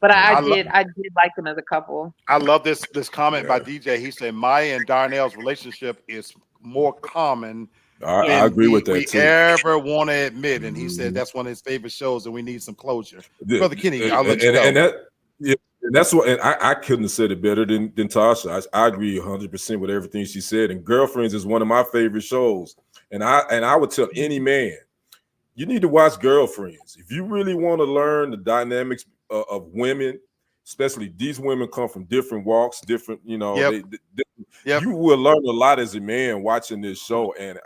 B: But I
A: I
C: Mhm.
A: love.
B: did I did like them as a couple.
A: I love this comment by
C: Yeah.
A: DJ. He said Maya and Darnell's relationship is more common
C: I
B: Yeah.
A: than
C: agree with that
A: we
C: too.
A: ever want to admit. And he said
C: Mhm.
A: that's one of his favorite shows, and we need some closure.
C: Yeah,
A: Brother Kenny, I'll let you
C: and
A: go.
C: that yeah, and that's what and I couldn't have said it better than Tasha. I agree 100% with everything she said. And Girlfriends is one of my favorite shows. And I would tell any man, you need to watch Girlfriends if you really want to learn the dynamics of women. Especially these women come from different walks, different.
A: Yep. Yep.
C: You will learn a lot as a man watching this show. And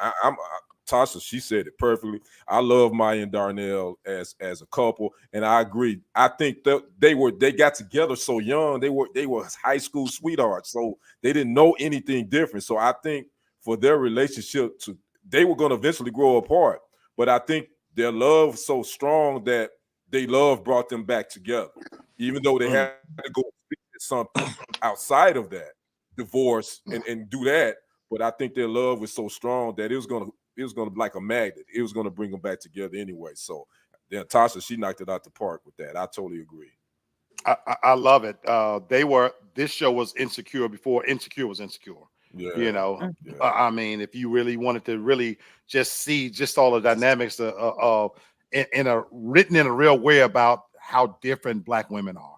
C: Tasha, she said it perfectly. I love Maya and Darnell as a couple, and I agree. I think that they got together so young. They were high school sweethearts, so they didn't know anything different. So I think for their relationship they were going to eventually grow apart. But I think their love so strong that they love brought them back together, even though they
A: Mm.
C: had to go at something outside of that divorce and do that. But I think their love was so strong that it was gonna be like a magnet. It was gonna bring them back together anyway. So yeah, Tasha, she knocked it out the park with that. I totally agree.
A: I love it. This show was Insecure before Insecure was Insecure. You
C: Yeah,
A: know,
C: yeah,
A: I mean, if you really wanted to really just see just all the dynamics in a written in a real way about how different Black women are.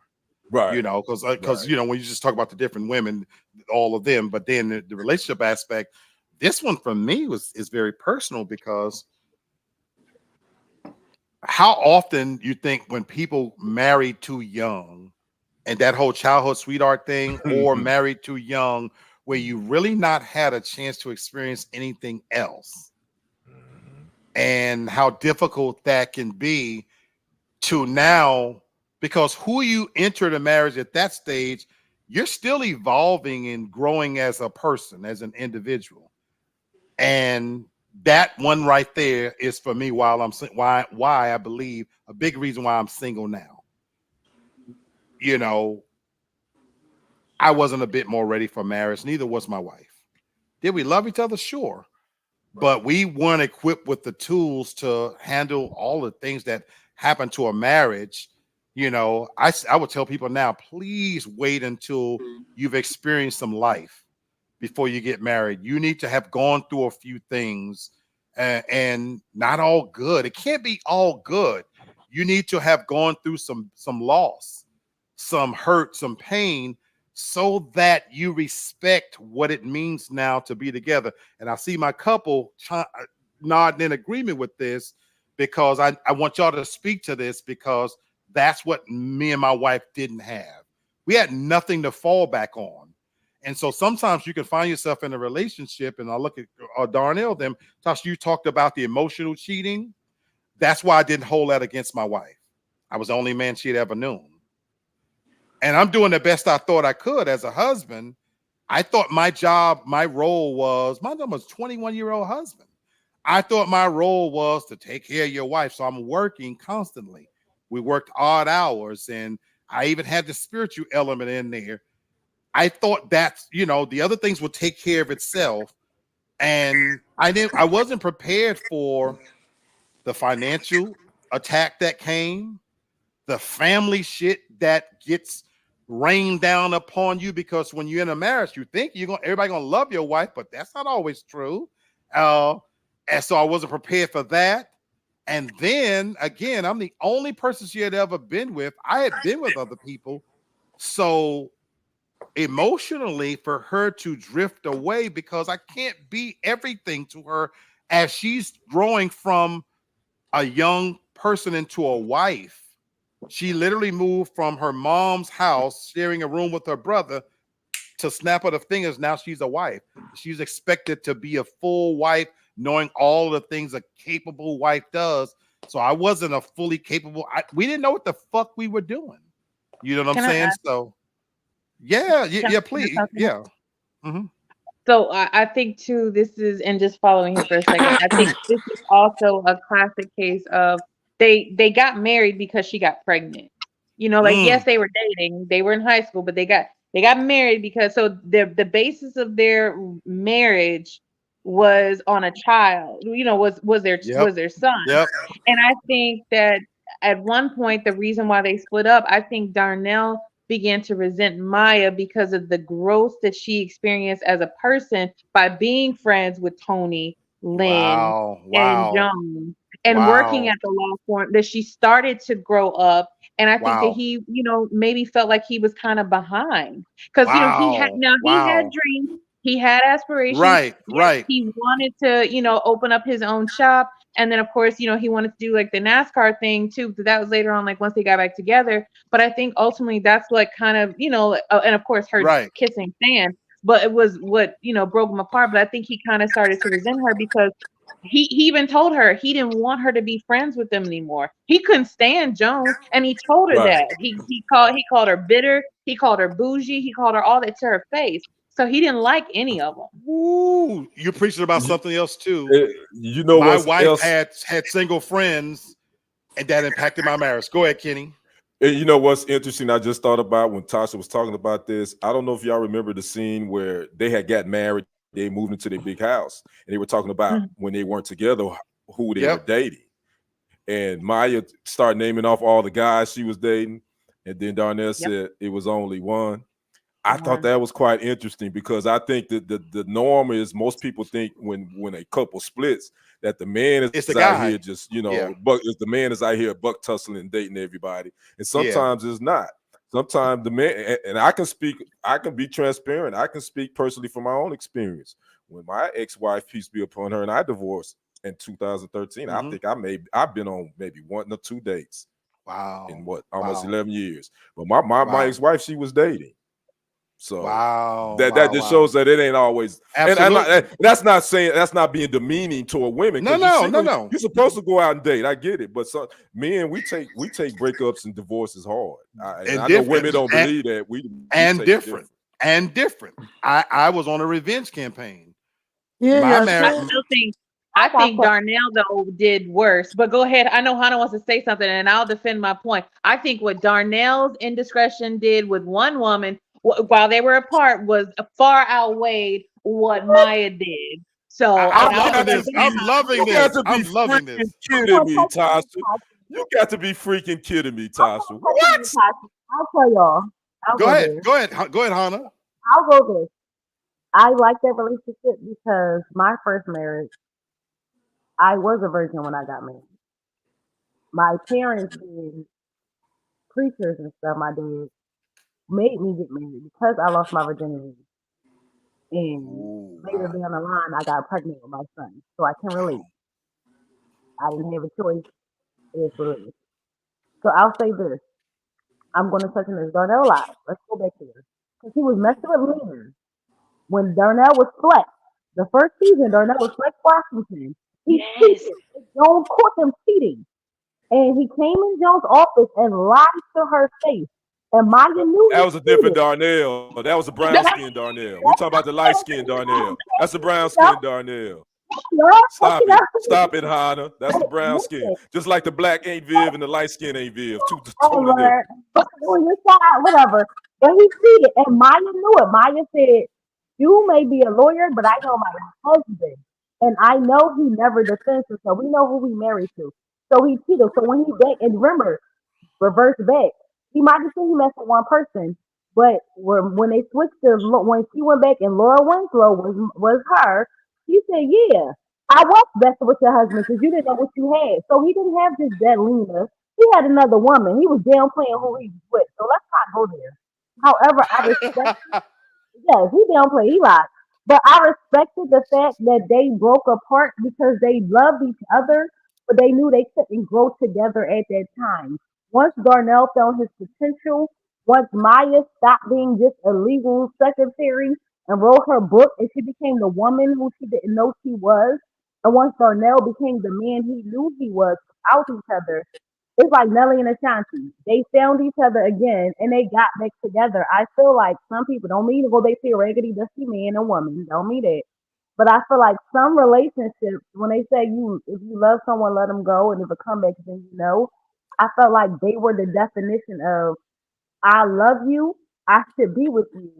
C: right,
A: Because
C: right.
A: when you just talk about the different women, all of them, but then the relationship aspect, this one for me is very personal because how often you think when people marry too young and that whole childhood sweetheart thing or married too young where you really not had a chance to experience anything else and how difficult that can be to now because who you enter the marriage at that stage you're still evolving and growing as a person as an individual and that one right there is for me why I believe a big reason why I'm single now. you know I wasn't a bit more ready for marriage, neither was my wife. Did we love each other? Sure, but we weren't equipped with the tools to handle all the things that happen to a marriage. I would tell people now, please wait until you've experienced some life before you get married. You need to have gone through a few things and not all good. It can't be all good. You need to have gone through some loss, some hurt, some pain, so that you respect what it means now to be together. And I see my couple nodding in agreement with this because I want y'all to speak to this because that's what me and my wife didn't have. We had nothing to fall back on. And so sometimes you can find yourself in a relationship, and I look at Darnell, them, Tosh, you talked about the emotional cheating. That's why I didn't hold that against my wife. I was the only man she'd ever known. And I'm doing the best I thought I could as a husband. I thought my role was, my was 21-year-old husband. I thought my role was to take care of your wife. So I'm working constantly. We worked odd hours, and I even had the spiritual element in there. I thought that's, the other things would take care of itself. And I wasn't prepared for the financial attack that came, the family shit that gets rained down upon you, because when you're in a marriage, you think everybody gonna love your wife, but that's not always true. Uh, and so I wasn't prepared for that. And then again, I'm the only person she had ever been with. I had been with other people. So emotionally, for her to drift away because I can't be everything to her as she's growing from a young person into a wife. She literally moved from her mom's house, sharing a room with her brother, to snap of the fingers. Now she's a wife. She's expected to be a full wife, knowing all the things a capable wife does. So I wasn't a fully capable. We didn't know what the fuck we were doing. You know what I'm
B: Can I
A: saying?
B: ask?
A: So yeah,
B: Can I
A: please,
B: talk to him?
A: yeah. Mhm.
B: So I think too, this is, and just following him for a second, I think this is also a classic case of they got married because she got pregnant. You know, like yes,
A: Mm.
B: they were dating, they were in high school, but they got married because so the basis of their marriage was on a child, you know,
A: Yep.
B: was their son.
A: Yep.
B: And I think that at one point the reason why they split up, I think Darnell began to resent Maya because of the growth that she experienced as a person by being friends with Tony, Lynn,
A: Wow.
B: and
A: Wow.
B: Joan and working
A: Wow.
B: at the law firm, that she started to grow up. And I think that
A: Wow.
B: he, maybe felt like he was kind of behind because,
A: Wow.
B: he had
A: Wow.
B: dreams, he had aspirations.
A: Right.
B: Yes,
A: Right.
B: he wanted to, open up his own shop. And then, of course, he wanted to do like the NASCAR thing too. But that was later on, like once they got back together. But I think ultimately that's what kind of, and of course, her
A: Right.
B: kissing Stan. But it was what, broke them apart. But I think he kind of started to resent her because he even told her he didn't want her to be friends with them anymore. He couldn't stand Joan, and he told her
C: Right.
B: that. He called her bitter. He called her bougie. He called her all that to her face. So he didn't like any of them.
A: Ooh, you're preaching about
C: You,
A: something else too.
C: you know
A: My
C: what's
A: wife
C: else?
A: had single friends, and that impacted my marriage. Go ahead, Kenny.
C: And you know what's interesting? I just thought about when Tasha was talking about this. I don't know if y'all remember the scene where they had got married, they moved into their big house, and they were talking about
B: Mhm.
C: when they weren't together, who they were
A: Yep.
C: dating. And Maya started naming off all the guys she was dating, and then Darnell
B: Yep.
C: said it was only one. I thought
B: One.
C: that was quite interesting because I think that the norm is most people think when a couple splits that the man
A: It's the
C: is out here
A: guy.
C: just
A: Yeah.
C: buck is the man is out here buck tussling dating everybody, and
A: Yeah.
C: sometimes it's not. Sometimes the man and I can be transparent. I can speak personally from my own experience. When my ex-wife, peace be upon her, and I divorced in 2013, I
A: Hmm.
C: think I've been on maybe 1 or 2 dates in
A: Wow.
C: what almost
A: Wow.
C: 11 years. But my
A: Wow.
C: ex-wife, she was dating. So
A: Wow.
C: that
A: Wow.
C: just
A: Wow.
C: shows that it ain't always, and
A: Absolutely.
C: that's not saying that's not being demeaning toward women
A: No,
C: because you
A: no, no,
C: single,
A: no.
C: you're supposed to go out and date. I get it, but some men we take breakups and divorces hard, and
A: And
C: I know
A: different.
C: women don't
A: And,
C: believe that we
A: and
C: take it
A: different.
C: different.
A: And different. I was on a revenge campaign.
D: Yeah,
A: My
D: yeah,
B: I
A: marriage.
D: sure.
B: still think
E: I
B: I
E: got
B: think
E: some.
B: Darnell though did worse. But go ahead. I know Hannah wants to say something, and I'll defend my point. I think what Darnell's indiscretion did with one woman while they were apart was far outweighed what Maya did. So,
A: I'm
B: and
E: I
B: I'll
A: loving
E: want to
A: this.
B: defend
A: I'm
E: say,
B: my
A: loving
C: You
B: point.
C: got
A: this.
C: to be
A: I'm loving
C: freaking
A: this.
E: I'm
C: kidding
E: gonna
C: me,
E: touch on
C: Tasha.
E: this, Tasha.
C: You got to be freaking kidding me,
E: I'm
C: Tasha.
E: gonna touch on
C: What?
E: this, Tasha. I'll tell y'all. I'll
A: Go
E: go
A: ahead.
E: there.
A: Go ahead. Go ahead, Hannah.
E: I'll go there. I like that relationship because my first marriage, I was a virgin when I got married. My parents being preachers and stuff, my dad made me get married because I lost my virginity. And
A: Ooh,
E: later
A: wow.
E: down the line, I got pregnant with my son. So I can relate. I didn't have a choice. It is what it is. So I'll say this. I'm going to touch on this Darnell live. Let's go back here. Because he was messing with Lena. When Darnell was Flex, the first season, Darnell was Flex Washington. He
B: Yes.
E: cheated. Joan caught him cheating. And he came in Joan's office and lied to her face. And Maya knew
C: That
E: he
C: was a different
E: cheated.
C: Darnell. That was a brown
E: That's
C: skin Darnell. We
E: that's
C: talking about the light skin Darnell. That's the brown
E: y'all.
C: skin Darnell.
E: Y'all
C: Stop
E: fucking
C: it.
E: up.
C: Stop it, Hannah. That's the brown skin.
E: Listen,
C: Just like the black ain't Viv and the light skin ain't Viv. Two totally
E: over
C: different.
E: on your side, whatever. But he cheated, and Maya knew it. Maya said, "You may be a lawyer, but I know my husband, and I know he never defends himself. We know who he married to, so he cheated. So when he back, and remember, reverse back. He might have said he messed with one person, but when they switched to when she went back and Laura Winslow was her, she said, "Yeah, I was messing with your husband because you didn't know what you had." So he didn't have just that Lena. He had another woman. He was downplaying who he was with. So let's not go there. However, I respect. Yes, he downplayed. He lied. But I respected the fact that they broke apart because they loved each other, but they knew they couldn't grow together at that time. Once Darnell found his potential, once Maya stopped being just a legal secretary and wrote her book, and she became the woman who she didn't know she was, and once Darnell became the man he knew he was without each other, it's like Nelly and Ashanti. They found each other again and they got back together. I feel like some people don't mean to go they see a raggedy dusty man and woman. Don't mean that. But I feel like some relationships, when they say if you love someone, let them go, and if it come back, then you know. I felt like they were the definition of I love you, I should be with you,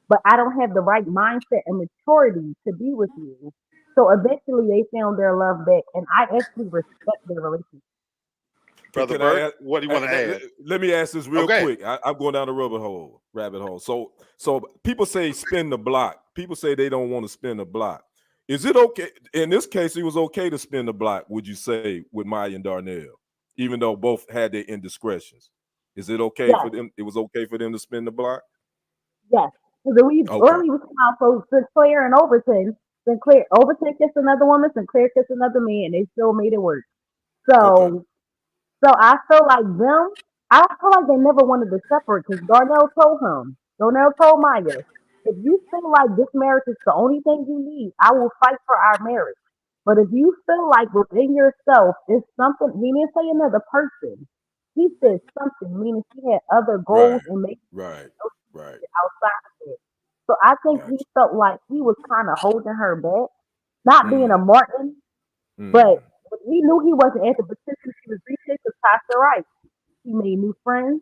E: but I don't have the right mindset and maturity to be with you. So eventually they found their love back, and I actually respect their relationship.
C: Hey,
A: Brother
C: can I
A: Bert,
C: ask,
A: what do you want to add?
C: let me ask this real
A: Okay.
C: quick. I'm going down the rabbit hole. So people say spin the block. People say they don't want to spin the block. Is it okay? In this case, it was okay to spin the block, would you say, with Maya and Darnell, even though both had their indiscretions? Is it okay for
E: Yes,
C: them? It was okay for them to spin the block?
E: yes. Because we
C: Okay.
E: early was out so Sinclair and Overton. Overton kissed another woman, Sinclair kissed another man. They still made it work.
C: Okay.
E: So I feel like them. I feel like they never wanted to separate because Darnell told Maya, if you feel like this marriage is the only thing you need, I will fight for our marriage. But if you feel like within yourself is something, he didn't say another person. He said something, meaning she had other goals
C: Right.
E: and maybe
C: Right. Right.
E: outside of it. So I think he
C: Gotcha.
E: felt like he was kind of holding her back, not being a
C: Mm,
E: Martin, but
C: mm,
E: he knew he wasn't at the potential she was reaching because Tasha right. She made new friends.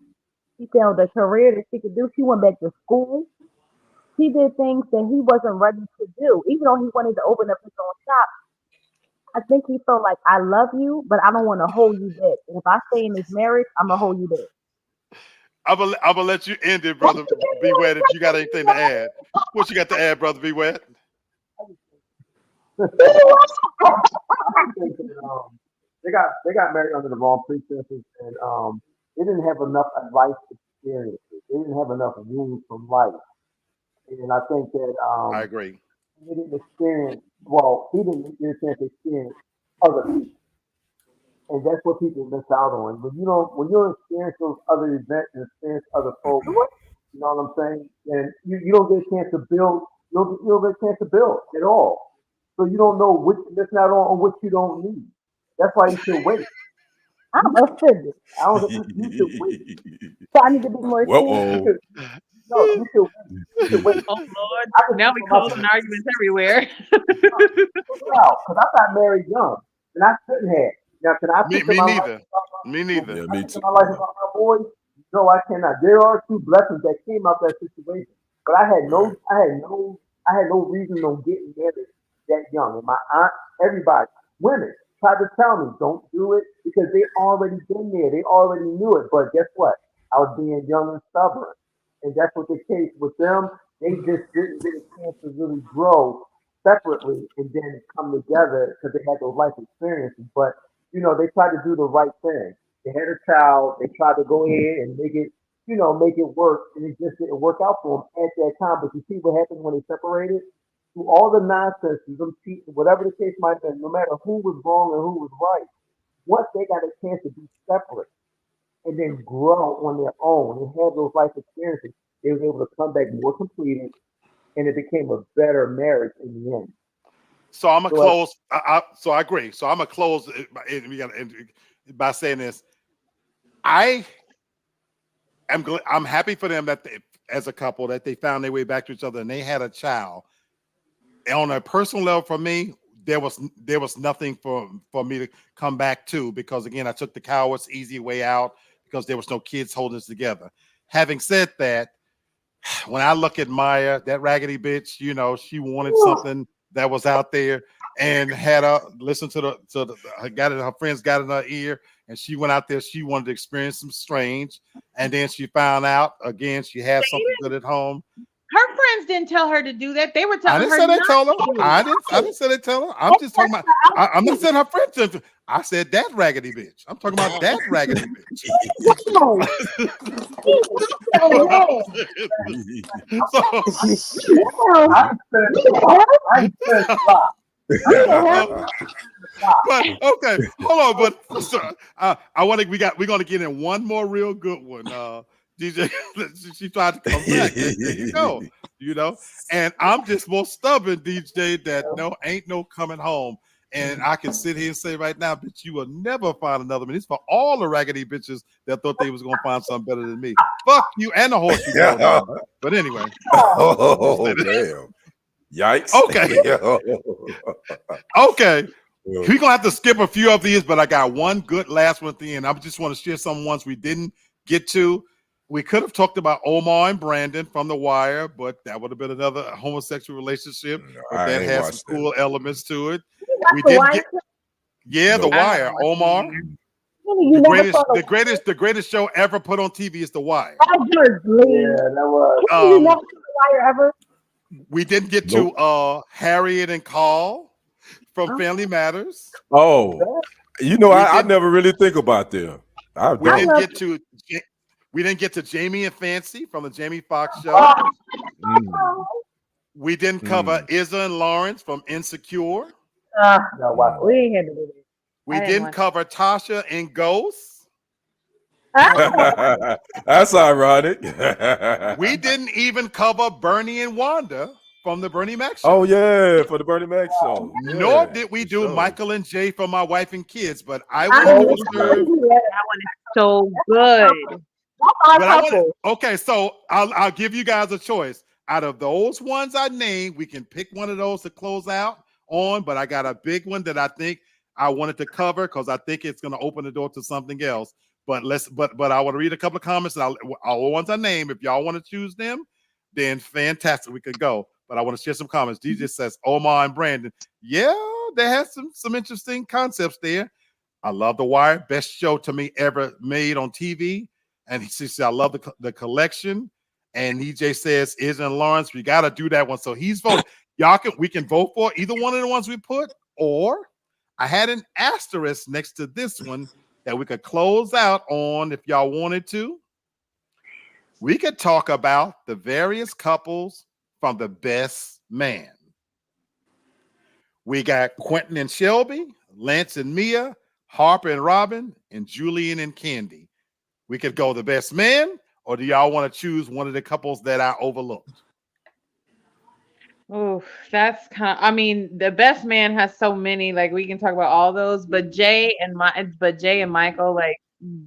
E: She found a career that she could do. She went back to school. She did things that he wasn't ready to do. Even though he wanted to open up his own shop, I think he felt like, I love you, but I don't want to hold you back. And if I stay in this marriage, I'm going to hold you back.
A: I'm gonna let you end it, brother. Be wet. If you got anything to add, what you got to add, brother? Be wet.
F: I think that, they got married under the wrong pretenses, and they didn't have enough life experiences. They didn't have enough wounds from life, and I think that
A: I agree.
F: he didn't experience. Well, he didn't get a chance to experience other people, and that's what people miss out on. When you don't experience those other events and experience other folks, you know what I'm saying? And you don't get a chance to build. You don't get a chance to build at all. So you don't know which you're missing out on what you don't need. That's why you should wait.
E: I'm offended.
F: I don't think you should wait.
E: So I need to be more
C: Well,
E: serious.
F: You should no, you should wait. You should wait.
B: Oh Lord,
F: I can
B: now
F: speak
B: we
F: for
B: causing
F: myself.
B: arguments everywhere.
F: Because I got married young, and I shouldn't have. Now, can I
A: Me,
F: picture
A: me
F: my life?
A: neither. Me neither.
C: yeah,
F: I
C: me
F: picture
C: too.
F: my life about my boys. No, I cannot. There are two blessings that came out that situation, but
C: Right.
F: I had no reason on getting married that young. And my aunt, everybody, women tried to tell me don't do it because they already been there. They already knew it. But guess what? I was being young and stubborn, and that's what the case with them. They just didn't get a chance to really grow separately and then come together because they had those life experiences. But they tried to do the right thing. They had a child. They tried to go ahead and make it work, and it just didn't work out for them at that time. But you see what happened when they separated? Through all the nonsense, them cheating, whatever the case might be, no matter who was wrong and who was right, once they got a chance to be separate and then grow on their own and have those life experiences, they were able to come back more completed, and it became a better marriage in the end.
A: So I'm gonna
F: So,
A: close. So I agree. So I'm gonna close by saying this. I I'm happy for them that as a couple that they found their way back to each other and they had a child. And on a personal level, for me, there was nothing for me to come back to because again, I took the coward's easy way out because there was no kids holding us together. Having said that, when I look at Maya, that raggedy bitch, she wanted something that was out there and had her listen to her friends got in her ear, and she went out there. She wanted to experience some strange, and then she found out again she had something good at home.
B: Her friends didn't tell her to do that. They were
A: I
B: telling
A: didn't
B: her
A: say they
B: not
A: told her.
B: to do
A: I
B: it.
A: didn't say they tell her. I'm just talking about. I'm not saying her friends. I said that raggedy bitch. I'm talking about that raggedy bitch.
E: No, no, no.
F: I said a lot. I said a lot.
A: But okay, hold on. But I want to. We're going to get in one more real good one. DJ, she tried to come back. There you go. And I'm just more stubborn, DJ. That no, ain't no coming home. And I can sit here and say right now, bitch, you will never find another one. It's for all the raggedy bitches that thought they was gonna find something better than me. Fuck you and the horse you rode on. But anyway.
C: Oh, damn. Yikes.
A: Okay. Okay. We're gonna have to skip a few of these, but I got one good last one at the end. I just want to share some ones we didn't get to. We could have talked about Omar and Brandon from The Wire, but that would have been another homosexual relationship. But that has some cool elements to it. We didn't get, The Wire. Omar, the greatest show ever put on TV is The Wire.
F: Yeah, that was.
E: You never saw The Wire ever?
A: We didn't get to Harriet and Carl from Family Matters.
C: Oh, I never really think about them.
A: We didn't get to Jamie and Fancy from the Jamie Foxx show. We didn't cover Izza and Lawrence from Insecure.
E: We ain't had to do this.
A: We didn't cover Tasha and Ghost.
C: That's ironic.
A: We didn't even cover Bernie and Wanda from the Bernie Mac show.
C: Oh yeah, for the Bernie Mac show. Yeah,
A: nor did we do Michael and Jay for My Wife and Kids, but I wanted to reserve.
B: That one is so good.
A: Okay, so I'll give you guys a choice. Out of those ones I named, we can pick one of those to close out on, but I got a big one that I think I wanted to cover because I think it's going to open the door to something else. But I want to read a couple of comments. And all the ones I name, if y'all want to choose them, then fantastic, we could go. But I want to share some comments. DJ says Omar and Brandon. Yeah, they had some interesting concepts there. I love The Wire, best show to me ever made on TV. And he says I love the collection. And EJ says Izzy and Lawrence, we got to do that one. So he's voting. We can vote for either one of the ones we put, or I had an asterisk next to this one that we could close out on if y'all wanted to. We could talk about the various couples from The Best Man. We got Quentin and Shelby, Lance and Mia, Harper and Robin, and Julian and Candy. We could go The Best Man, or do y'all want to choose one of the couples that I overlooked?
B: Oh, that's kind of, I mean, The Best Man has so many, like we can talk about all those, but Jay and Michael, like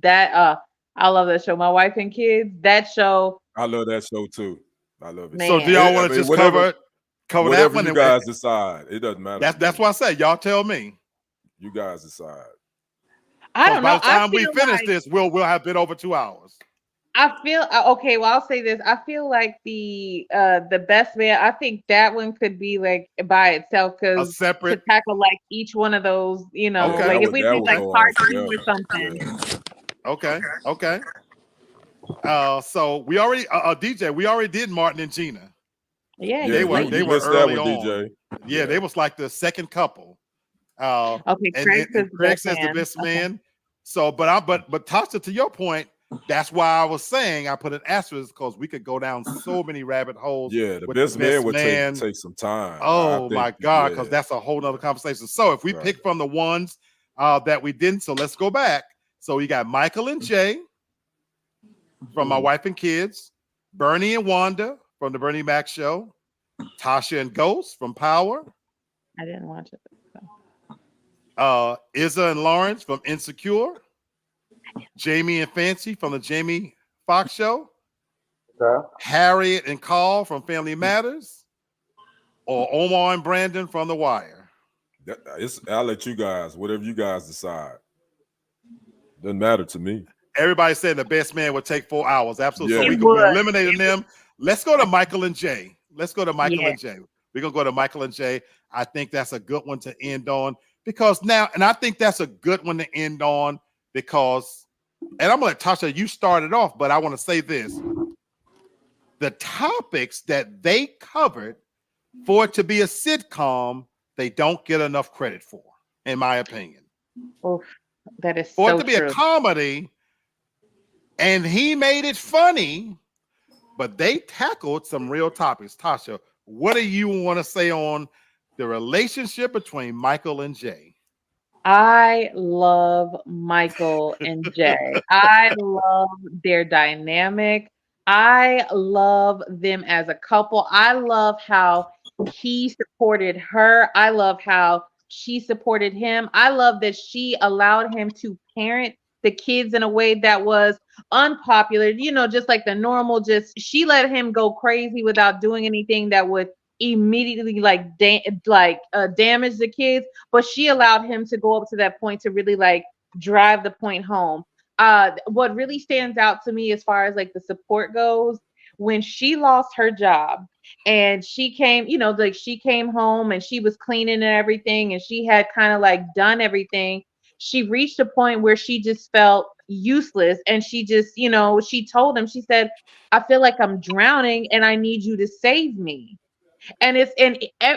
B: that, I love that show. My Wife and Kids, that show.
C: I love that show too. I love it.
B: Man.
A: So do y'all want to just cover that one?
C: You guys decide. It doesn't matter.
A: That's why I say y'all tell me.
C: You guys decide.
B: I don't know.
A: By the time we finish this, we'll have been over 2 hours.
B: I feel okay. Well, I'll say this. I feel like the Best Man. I think that one could be like by itself because to tackle like each one of those, like if we do like part 2 or something.
A: Okay. So we already DJ. We already did Martin and Gina.
B: Yeah,
A: they were early on.
C: DJ.
A: Yeah, they was like the second couple.
B: Okay,
A: Craig says The Best Man. So, but Tasha, to your point, that's why I was saying I put an asterisk because we could go down so many rabbit holes.
C: Yeah, the best man would take some time.
A: Oh my God, because that's a whole nother conversation. So if we pick from the ones that we didn't, so let's go back. So we got Michael and Jay from My Wife and Kids, Bernie and Wanda from the Bernie Mac Show, Tasha and Ghost from Power.
B: I didn't watch it.
A: Izza and Lawrence from Insecure, Jamie and Fancy from the Jamie Foxx Show, Harriet and Carl from Family Matters, or Omar and Brandon from The Wire.
C: I'll let you guys, whatever you guys decide. Doesn't matter to me.
A: Everybody said The Best Man would take 4 hours. Absolutely.
C: Yeah.
A: So we're eliminating them. Let's go to Michael and Jay. We're going to go to Michael and Jay. I think that's a good one to end on because now, and I think that's a good one to end on because, and I'm going to let Tasha, you started off, but I want to say this. The topics that they covered for it to be a sitcom, they don't get enough credit for, in my opinion.
B: Oof, that is
A: for
B: so
A: it to be
B: true.
A: A comedy, and he made it funny, but they tackled some real topics. Tasha, what do you want to say on the relationship between Michael and Jay?
B: I love Michael and Jay. I love their dynamic. I love them as a couple. I love how he supported her. I love how she supported him. I love that she allowed him to parent the kids in a way that was unpopular, just like the normal, she let him go crazy without doing anything that would immediately damage the kids, but she allowed him to go up to that point to really like drive the point home. What really stands out to me as far as like the support goes, when she lost her job and she came, like she came home and she was cleaning and everything and she had kind of like done everything, she reached a point where she just felt useless, and she just, she told him, she said, I feel like I'm drowning and I need you to save me. And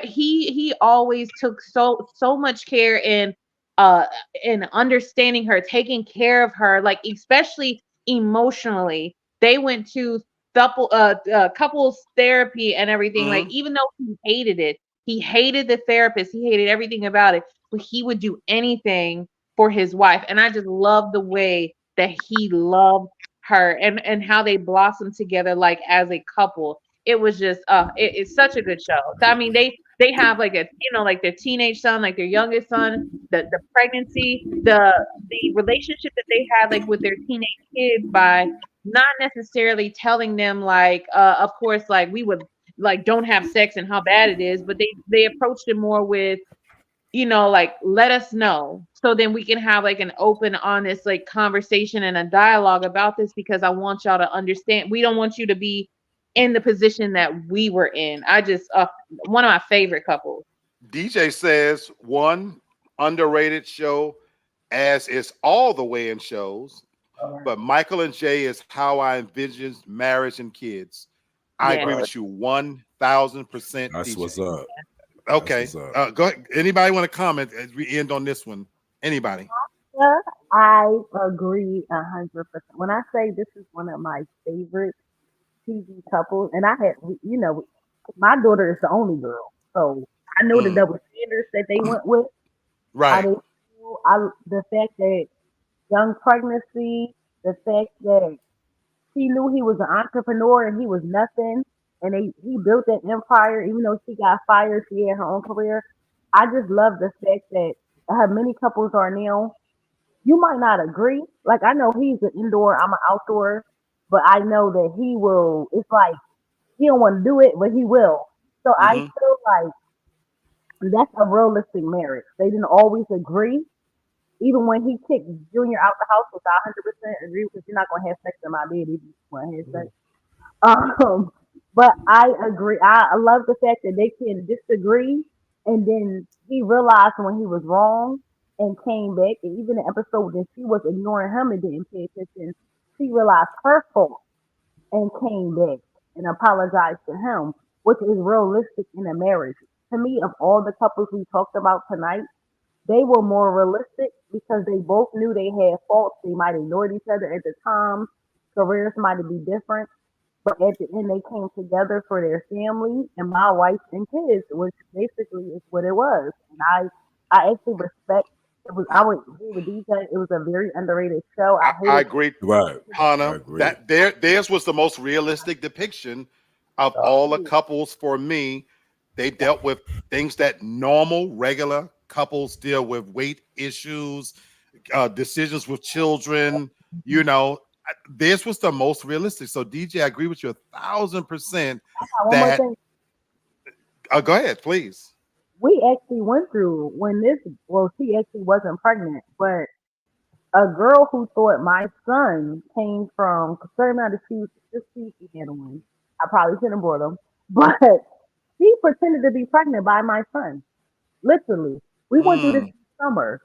B: he always took so much care uh in understanding her, taking care of her, like especially emotionally. They went to couples therapy and everything, like
A: Mhm.
B: even though he hated it, he hated the therapist, he hated everything about it, but he would do anything for his wife. And I just love the way that he loved her, and how they blossomed together like as a couple. It was just it's such a good show. So, I mean, they have like a, like their teenage son, like their youngest son, the pregnancy, the relationship that they had like with their teenage kids, by not necessarily telling them like of course like we would like don't have sex and how bad it is, but they approached it more with, like, let us know so then we can have like an open, honest like conversation and a dialogue about this, because I want y'all to understand. We don't want you to be in the position that we were in. I just one of my favorite couples.
A: DJ says one underrated show, as is all the way in shows, but Michael and Jay is how I envision marriage and kids. I agree
B: Yeah.
A: with you 1000%,
C: That's
A: DJ.
C: what's up.
A: Okay.
C: That's what's up.
A: Go ahead. Anybody want to comment as we end on this one? Anybody?
E: Yeah, I agree 100%. When I say this is one of my favorite TV couples, and I had, my daughter is the only girl, so I know the
A: Mm,
E: double standards that they went with. I
A: right.
E: didn't. The fact that young pregnancy, the fact that she knew he was an entrepreneur and he was nothing, and he built that empire. Even though she got fired, she had her own career. I just love the fact that how many couples are now. You might not agree. Like I know he's an indoor, I'm an outdoor, but I know that he will. It's like he don't want to do it, but he will. So I
A: Hmm.
E: feel like that's a realistic marriage. They didn't always agree. Even when he kicked Junior out the house, which I 100% agree, because you're not gonna have sex in my bed if you want to have sex. Um, but I agree. I love the fact that they can disagree, and then he realized when he was wrong and came back. And even the episode that she was ignoring him and didn't pay attention, she realized her fault and came back and apologized to him, which is realistic in a marriage. To me, of all the couples we talked about tonight, they were more realistic because they both knew they had faults. They might have ignored each other at the time. Careers might be different, but at the end, they came together for their family and my wife and kids, which basically is what it was. And I actually respect. It was. I would agree with DJ. It was a very underrated show. I
A: I
E: hated.
A: agree,
C: Right. I
A: Hannah.
C: agree.
A: That theirs was the most realistic depiction of all the couples for me. They dealt with things that normal, regular couples deal with: weight issues, decisions with children. This was the most realistic. So, DJ, I agree with you 1000%.
E: One more
A: That
E: thing.
A: go ahead, please.
E: We actually went through when this. Well, she actually wasn't pregnant, but a girl who thought my son came from a certain amount of shoes, just shoes she had on. I probably shouldn't have brought them, but she pretended to be pregnant by my son. Literally, we went through this
A: Mm,
E: summer.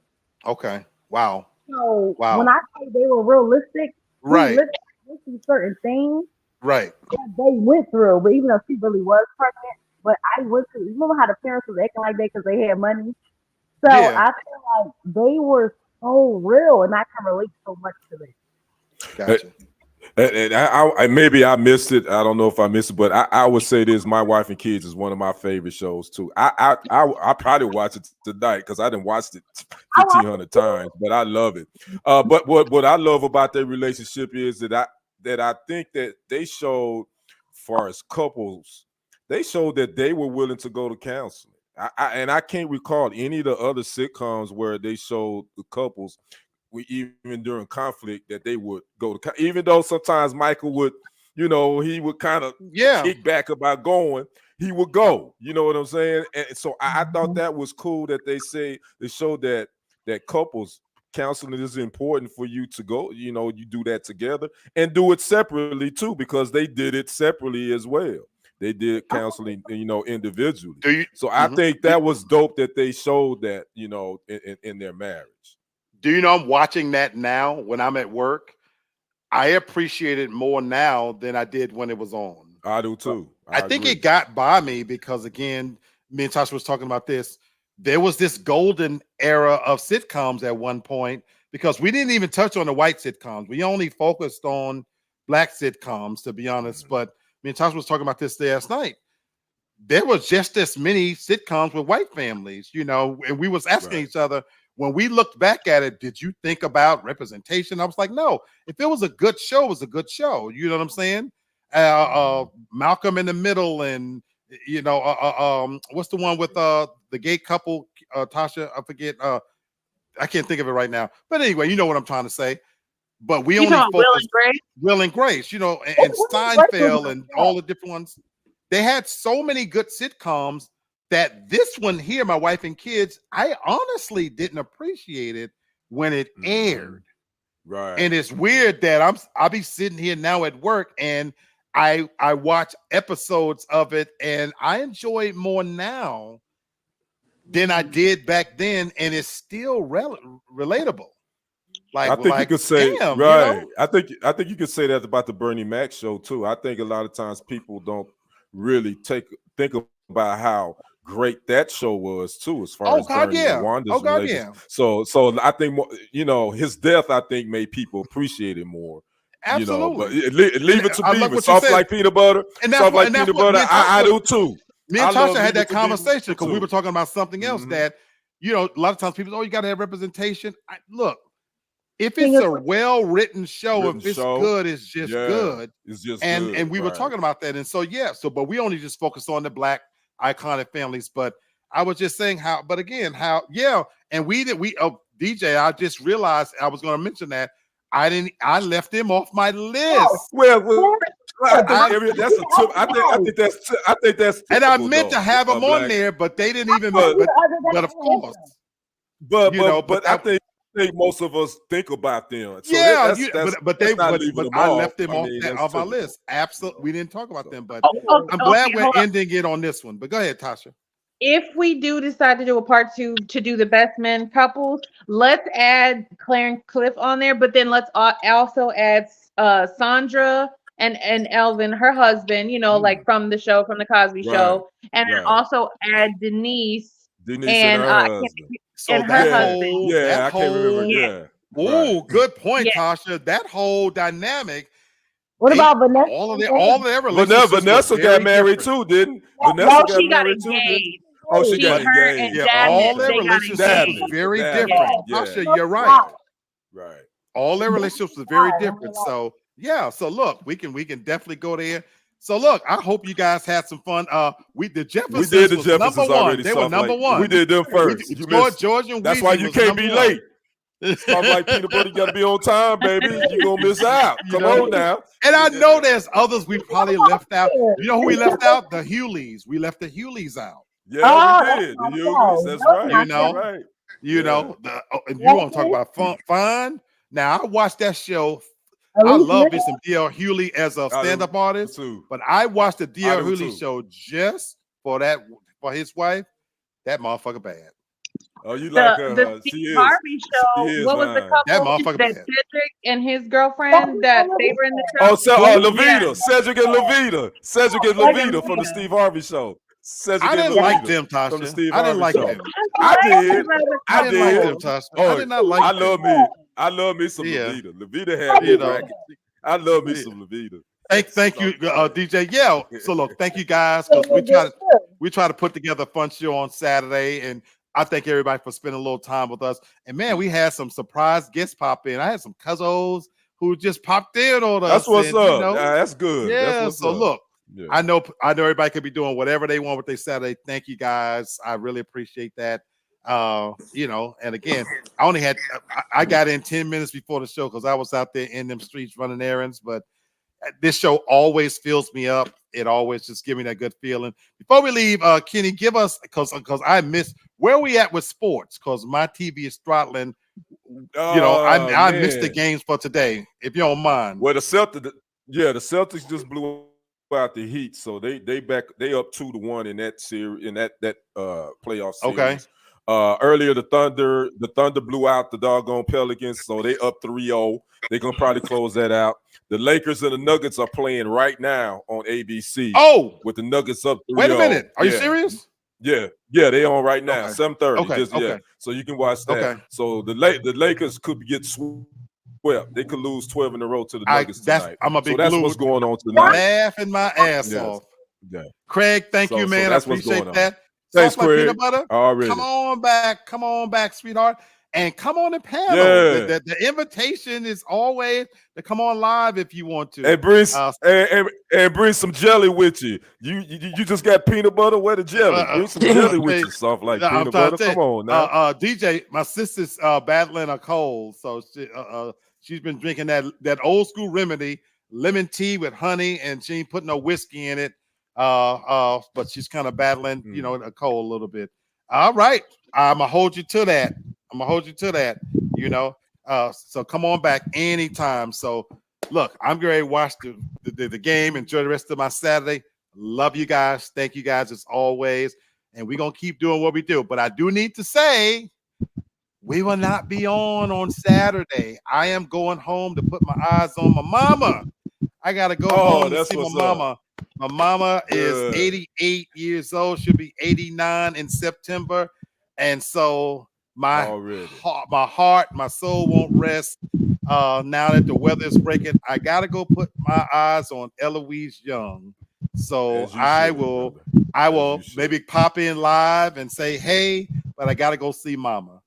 A: okay. Wow.
E: So when
A: Wow.
E: I say they were realistic, we
A: Right.
E: listened to certain things
A: Right.
E: that they went through. But even though she really was pregnant, but I went through. You remember how the parents was acting like that because they had money? So
A: Yeah.
E: I feel like they were so real, and I can relate so much to them.
A: Gotcha.
C: And I maybe I missed it. I don't know if I missed it, but I would say this: My Wife and Kids is one of my favorite shows too. I probably watch it tonight because I didn't watch it
E: I watched
C: 1,500 times, but I love it. But what I love about their relationship is that I think that they showed, far as couples, they showed that they were willing to go to counseling. And I can't recall any of the other sitcoms where they showed the couples even during conflict that they would go to, even though sometimes Michael would, he would kind of
A: Yeah.
C: kick back about going. he would go. You know what I'm saying? And so I thought that was cool that they showed that couples counseling is important for you to go. You know, you do that together and do it separately too, because they did it separately as well. They did counseling, you know, individually. So I think that was dope that they showed that, you know, in their marriage.
A: Do you know I'm watching that now when I'm at work? I appreciate it more now than I did when it was on.
C: I do too.
A: I think it got by me because, again, me and Tasha was talking about this. There was this golden era of sitcoms at one point because we didn't even touch on the white sitcoms. We only focused on black sitcoms, to be honest. But me and Tasha was talking about this last night. There was just as many sitcoms with white families, you know, and we was asking each other, when we looked back at it, did you think about representation? I was like, no. If it was a good show, it was a good show. You know what I'm saying? Malcolm in the Middle, and you know, what's the one with the gay couple? Tasha, I forget. I can't think of it right now. But anyway, you know what I'm trying to say. But we only focused Will and Grace, you know, and Seinfeld and all the different ones. They had so many good sitcoms that this one here, My Wife and Kids, I honestly didn't appreciate it when it aired.
C: Right.
A: And it's weird that I'll be sitting here now at work and I watch episodes of it and I enjoy it more now than I did back then, and it's still relatable.
C: I think you could say,
A: damn,
C: right.
A: You know?
C: I think you could say that about the Bernie Mac show too. I think a lot of times people don't really think about how great that show was too, as far as Bernie and Wanda's relationship. So I think more, you know, his death, I think, made people appreciate it more.
A: Absolutely.
C: You know, but leave it to Beaver. Soft like peanut butter. Soft like peanut butter. I do too.
A: Me and Tasha had that conversation because we were talking about something else that, you know, a lot of times people, you got to have representation. Look, if it's a well-written show, if it's good, it's just good.
C: It's just
A: good. And we were
C: right.
A: talking about that. And so, but we only just focus on the black iconic families. But I was just saying how, but again, and DJ, I just realized I was going to mention that I left them off my list.
C: Well, I think that's a tip. I think that's
A: and I meant to have them on there, but they didn't even. But of course,
C: but I think most of us think about them. So
A: but I left them off my list. Absolutely, we didn't talk about them, but I'm glad we're ending it on this one. But go ahead, Tasha.
B: If we do decide to do a part 2 to do the best men couples, let's add Claire and Cliff on there, but then let's also add Sandra and Elvin, her husband, you know, like from the Cosby Show, and then also add Denise and
C: her husband.
B: Her husband.
C: I can't remember. Yeah.
A: Oh, good point, Tasha. That whole dynamic.
E: What about Vanessa?
A: All of their relationships.
C: Vanessa got married too, didn't? Vanessa got married too, didn't? Oh, she got engaged.
A: All their relationships were very different. Tasha, you're right.
C: Right.
A: All their relationships were very different. So so look, we can definitely go there. So look, I hope you guys had some fun. The Jeffersons.
C: We did the Jeffersons already.
A: They were number one.
C: We did them first.
A: George and
C: that's why you can't be late. Stuff like peanut butter, you gotta be on time, baby. You're gonna miss out. Come on now.
A: And I know there's others we probably left out. You know who we left out? The Hewleys. We left the Hewleys out.
C: Yeah, we did. The Hewleys. That's right.
A: You know, you want to talk about fun? Now I watched that show. I love me some D.L. Hewley as a stand-up artist, but I watched the D.L. Hewley show just for his wife. That motherfucker bad.
C: Oh, you like her?
B: The Steve Harvey show. What was the couple that Cedric and his girlfriend that they were in the show?
C: Levita, Cedric and Levita from the Steve Harvey show.
A: I didn't like them, Tasha. I didn't like them.
C: I did.
A: I didn't like them, Tasha. I did not like them.
C: I love me some Levita. Levita had me back. I love me some Levita.
A: Thank you, DJ. Yeah. So look, thank you guys, because we try to put together a fun show on Saturday, and I thank everybody for spending a little time with us. And man, we had some surprise guests pop in. I had some cousins who just popped in on us.
C: That's what's up. You know, that's good.
A: Yeah. Look, I know everybody could be doing whatever they want with their Saturday. Thank you guys. I really appreciate that. You know, and again, I got in 10 minutes before the show because I was out there in them streets running errands, but This show always fills me up. It always just gives me that good feeling. Before we leave, Kenny, give us because I missed where we at with sports because my TV is throttling. I missed the games for today. If you don't mind.
C: Well, the Celtics just blew out the Heat, so they up 2-1 in that series in that playoff series.
A: Okay.
C: Earlier the Thunder blew out the doggone Pelicans, so they up 3-0. They're gonna probably close that out. The Lakers and the Nuggets are playing right now on ABC.
A: Oh,
C: with the Nuggets up 3-0.
A: Wait a minute. Are you serious?
C: Yeah, they on right now.
A: Okay.
C: 7:30.
A: Okay.
C: So you can watch that.
A: Okay.
C: So the Lakers could get swept. They could lose 12 in a row to the Nuggets tonight. That's what's going on tonight.
A: Laughing my ass off.
C: Yeah.
A: Craig, thank you, man. I appreciate that.
C: Thanks,
A: Soft like
C: Craig.
A: peanut butter.
C: Already.
A: Come on back, sweetheart. And come on the panel.
C: Yeah.
A: The invitation is always to come on live if you want to.
C: And bring some jelly with you. You just got peanut butter. Where the jelly? Bring some jelly with you. Soft like peanut butter. Come on now.
A: DJ, my sister's battling a cold, so she's been drinking that old school remedy, lemon tea with honey, and she ain't putting no whiskey in it. But she's kind of battling, a cold a little bit. All right, I'm gonna hold you to that. So come on back anytime. So look, I'm going to watch the game. Enjoy the rest of my Saturday. Love you guys. Thank you guys as always. And we're going to keep doing what we do. But I do need to say, we will not be on Saturday. I am going home to put my eyes on my mama. I got to go home to see my mama. My mama is 88 years old. She'll be 89 in September. And so my heart, my soul won't rest now that the weather is breaking. I got to go put my eyes on Eloise Young. So I will maybe pop in live and say, hey, but I got to go see mama.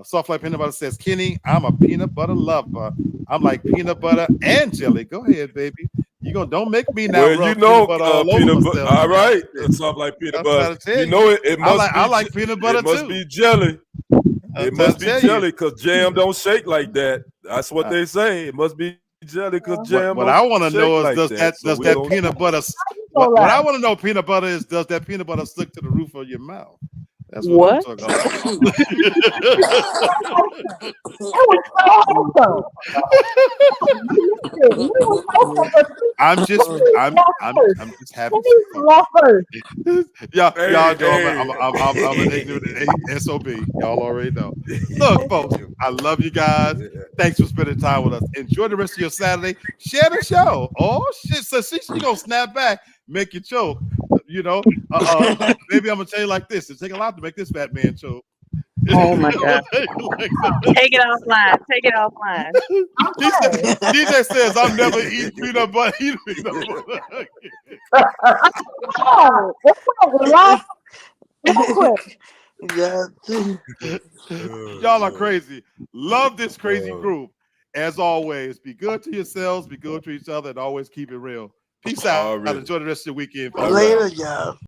A: Soft Like Peanut Butter says, Kenny, I'm a peanut butter lover. I'm like peanut butter and jelly. Go ahead, baby. Don't make me now.
C: Well, peanut butter all right. It's soft like peanut butter. It must be.
A: I like peanut butter too.
C: It must be jelly. It must be jelly because jam don't shake like that. That's what they say. It must be jelly because jam.
A: What I want to know is does that peanut butter? What I want to know, peanut butter is does that peanut butter stick to the roof of your mouth? That's what I'm talking about. I'm just happy. Y'all know I'm an ignorant SOB. Y'all already know. Look, folks, I love you guys. Thanks for spending time with us. Enjoy the rest of your Saturday. Share the show. Oh shit! So she gonna snap back, make you choke. Maybe I'm gonna tell you like this. It take a lot to make this fat man choke.
B: Oh my god! Take it offline.
A: DJ says I'm never eating peanut butter. Y'all are crazy. Love this crazy group. As always, be good to yourselves, be good to each other, and always keep it real. Peace out. Enjoy the rest of your weekend.
D: Later, y'all.